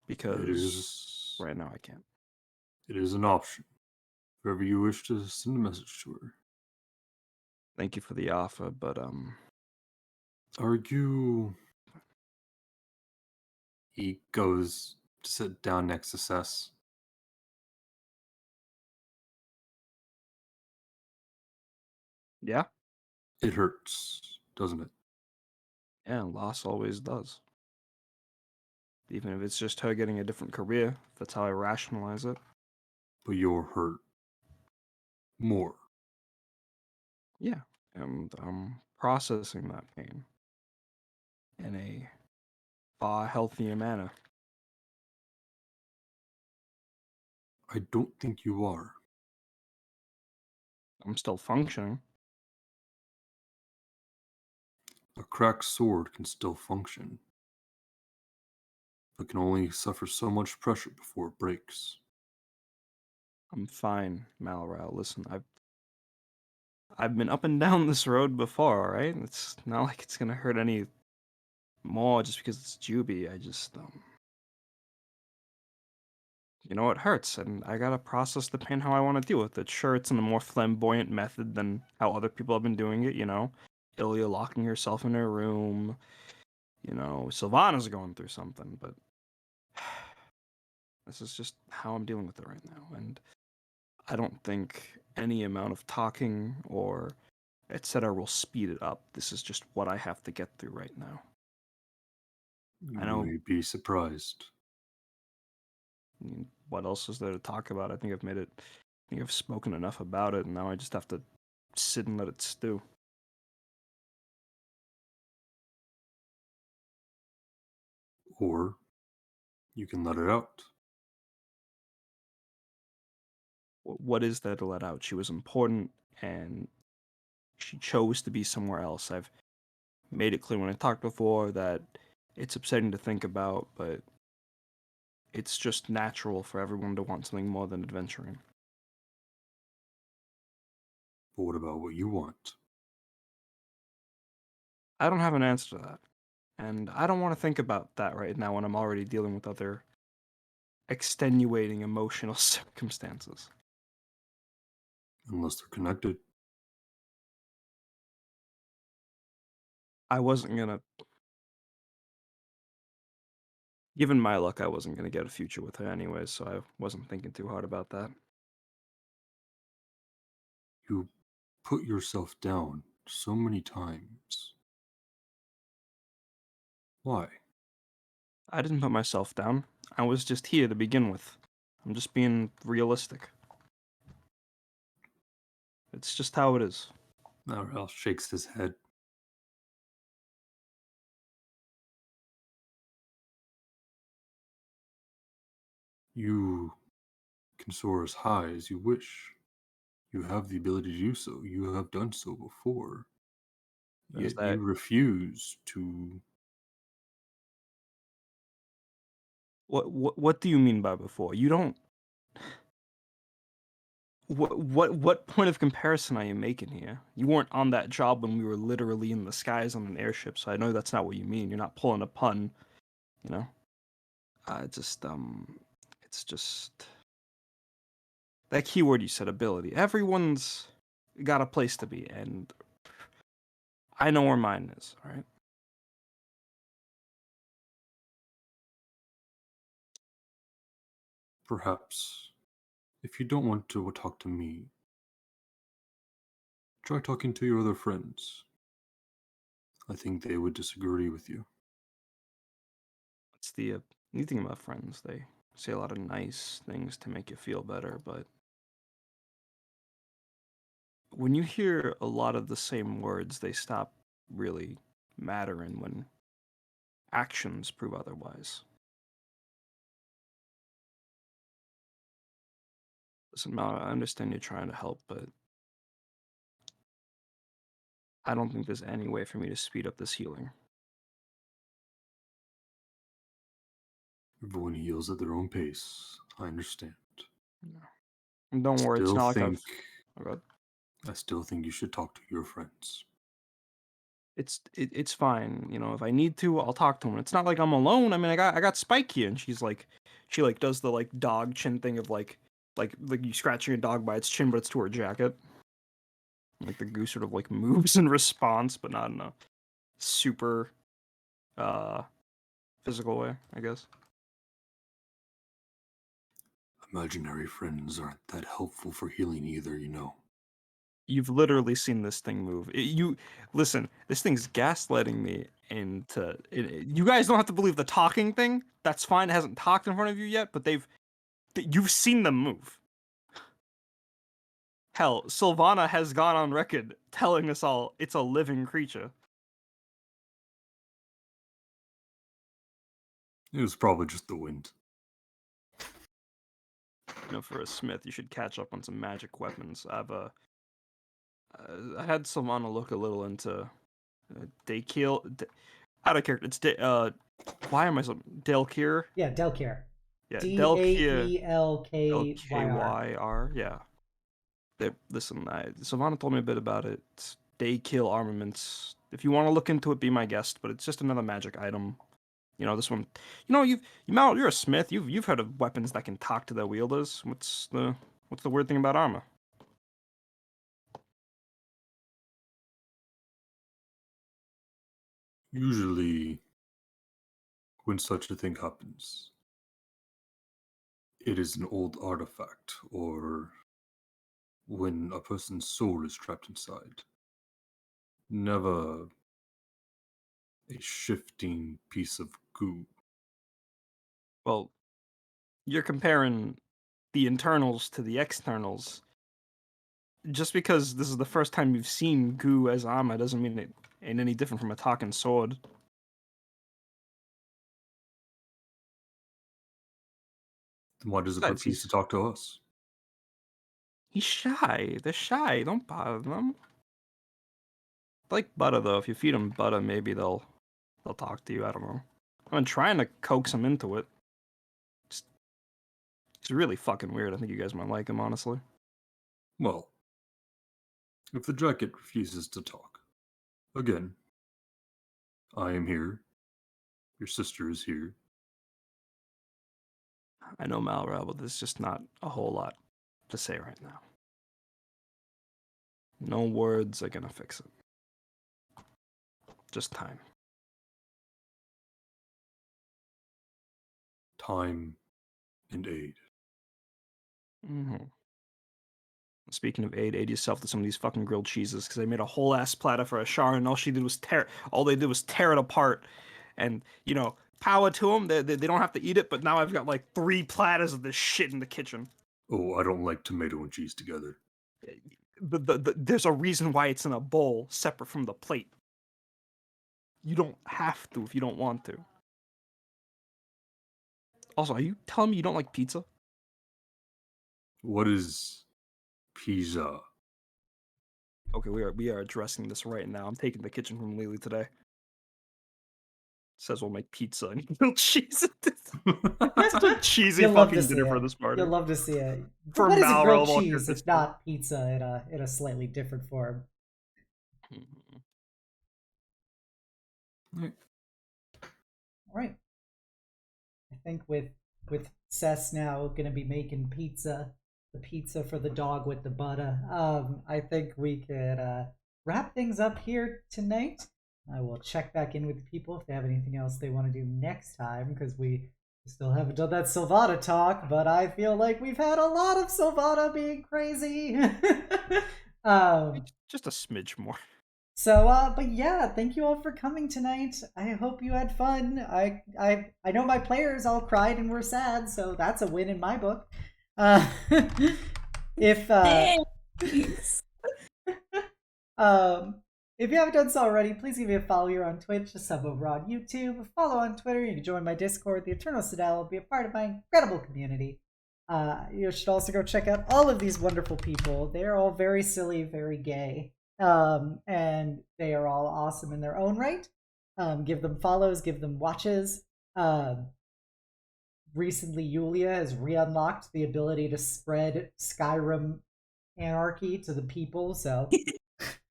Because right now I can't. It is an option. If ever you wish to send a message to her. Thank you for the offer, but Are you... He goes to sit down next to Sess. yeah, It hurts, doesn't it? yeah, loss always does. Even if it's just her getting a different career, that's how I rationalize it. But you're hurt. More. Yeah, and I'm processing that pain in a far healthier manner. I don't think you are. I'm still functioning. A cracked sword can still function, but can only suffer so much pressure before it breaks. I'm fine, Malral. Listen, I've been up and down this road before, alright? It's not like it's gonna hurt any more just because it's Juby. I just it hurts, and I gotta process the pain how I want to deal with it. Sure, it's in a more flamboyant method than how other people have been doing it, Illya locking herself in her room, Sylvana's going through something, but this is just how I'm dealing with it right now, and I don't think any amount of talking or etc. will speed it up. This is just what I have to get through right now. I know. You may be surprised. I mean, what else is there to talk about? I think I've spoken enough about it, and now I just have to sit and let it stew. Or you can let it out. What is there to let out? She was important, and she chose to be somewhere else. I've made it clear when I talked before that it's upsetting to think about, but it's just natural for everyone to want something more than adventuring. But what about what you want? I don't have an answer to that. And I don't want to think about that right now when I'm already dealing with other extenuating emotional circumstances. Unless they're connected. I wasn't gonna. Given my luck, I wasn't gonna get a future with her anyways, so I wasn't thinking too hard about that. You put yourself down so many times. Why? I didn't put myself down. I was just here to begin with. I'm just being realistic. It's just how it is. Malral shakes his head. You can soar as high as you wish. You have the ability to do so. You have done so before. Is Yet that you refuse to. what do you mean by before? You don't. What point of comparison are you making here? You weren't on that job when we were literally in the skies on an airship, so I know that's not what you mean. You're not pulling a pun, you know. It's just that keyword you said, ability. Everyone's got a place to be, and I know where mine is. All right. Perhaps, if you don't want to talk to me, try talking to your other friends. I think they would disagree with you. It's the neat thing about friends. They say a lot of nice things to make you feel better, but when you hear a lot of the same words, they stop really mattering when actions prove otherwise. Listen, Mal, I understand you're trying to help, but I don't think there's any way for me to speed up this healing. Everyone heals at their own pace. I understand. And don't worry, it's Still not like think. Okay. I still think you should talk to your friends. It's fine. You know, if I need to, I'll talk to him. It's not like I'm alone. I mean, I got Spike here, and she does the like dog chin thing of like you scratching a dog by its chin, but it's to her jacket. Like the goose sort of like moves in response, but not in a super physical way, I guess. Imaginary friends aren't that helpful for healing either, you know. You've literally seen this thing move. Listen. This thing's gaslighting me into. You guys don't have to believe the talking thing. That's fine. It hasn't talked in front of you yet, but you've seen them move. Hell, Sylvana has gone on record telling us all it's a living creature. It was probably just the wind. You know, for a smith, you should catch up on some magic weapons. I had Sylvana look a little into Daykill. Out of character. It's why am I so Delkyr? Yeah, Delkyr. Yeah, Delkyr. Daelkyr. LKYR. Yeah. Listen, Sylvana told me a bit about it. It's Daykill armaments. If you want to look into it, be my guest. But it's just another magic item. You know, this one. You know, Mal, you're a smith. You've heard of weapons that can talk to their wielders. What's the weird thing about armor? Usually, when such a thing happens, it is an old artifact, or when a person's soul is trapped inside. Never a shifting piece of goo. Well, you're comparing the internals to the externals. Just because this is the first time you've seen goo as armor doesn't mean it ain't any different from a talking sword. Then why does it Besides, refuse to talk to us? he's shy. They're shy. Don't bother them. Like butter though. If you feed them butter, maybe they'll talk to you. I don't know. I've been trying to coax them into it. Just It's really fucking weird. I think you guys might like him, honestly. Well, if the jacket refuses to talk, again, I am here. Your sister is here. I know Malral, but there's just not a whole lot to say right now. No words are gonna fix it. Just time. Time and aid. Mm-hmm. Speaking of aid yourself to some of these fucking grilled cheeses, because they made a whole ass platter for Asharan, and all they did was tear it apart. And power to them. They don't have to eat it, but now I've got like 3 platters of this shit in the kitchen. Oh, I don't like tomato and cheese together. There's a reason why it's in a bowl separate from the plate. You don't have to if you don't want to. Also, are you telling me you don't like pizza? What is pizza? Okay, we are addressing this right now. I'm taking the kitchen from Lily today. Says we'll make pizza and grilled cheese. It's such a cheesy You'll love to fucking see dinner for it. this party. You'll love to see it. For What is a Malral grilled of all cheese if characters. not pizza in a slightly different form? Right. All right. I think with Cess now gonna be making pizza, the pizza for the dog with the butter. I think we could wrap things up here tonight. I will check back in with people if they have anything else they want to do next time, because we still haven't done that Sylvana talk, but I feel like we've had a lot of Sylvana being crazy. Just a smidge more. So, but yeah, thank you all for coming tonight. I hope you had fun. I know my players all cried and were sad, so that's a win in my book. Thanks. If you haven't done so already, please give me a follow here on Twitch, a sub over on YouTube, a follow on Twitter. You can join my Discord, the Eternal Citadel, be a part of my incredible community. You should also go check out all of these wonderful people. They are all very silly, very gay, and they are all awesome in their own right. Give them follows, give them watches. Recently, Yulia has re-unlocked the ability to spread Skyrim anarchy to the people, so...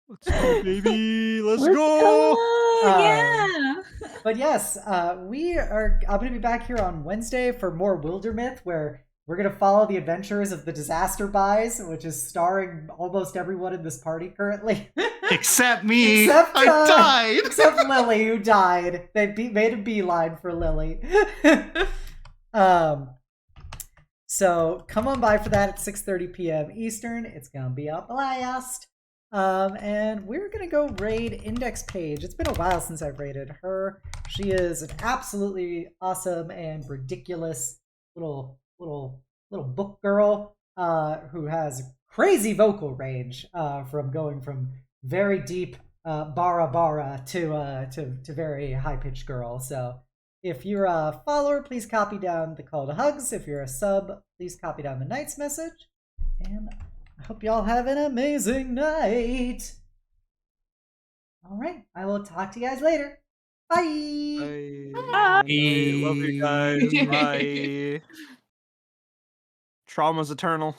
Let's go, baby! Let's go! Yeah! But yes, I'm going to be back here on Wednesday for more Wildermyth, where we're going to follow the adventures of the Disaster Buys, which is starring almost everyone in this party currently. Except me. Except, I died. Except Lily, who died. They made a beeline for Lily. So come on by for that at 6:30 p.m. Eastern. It's going to be a blast. And we're gonna go raid Index Page. It's been a while since I've raided her. She is an absolutely awesome and ridiculous little book girl who has crazy vocal range from going from very deep bara to very high pitched girl. So if you're a follower, please copy down the call to hugs. If you're a sub, please copy down the Knight's message. And I hope y'all have an amazing night. All right, I will talk to you guys later. Bye. Bye. Love you guys. Bye. Trauma's eternal.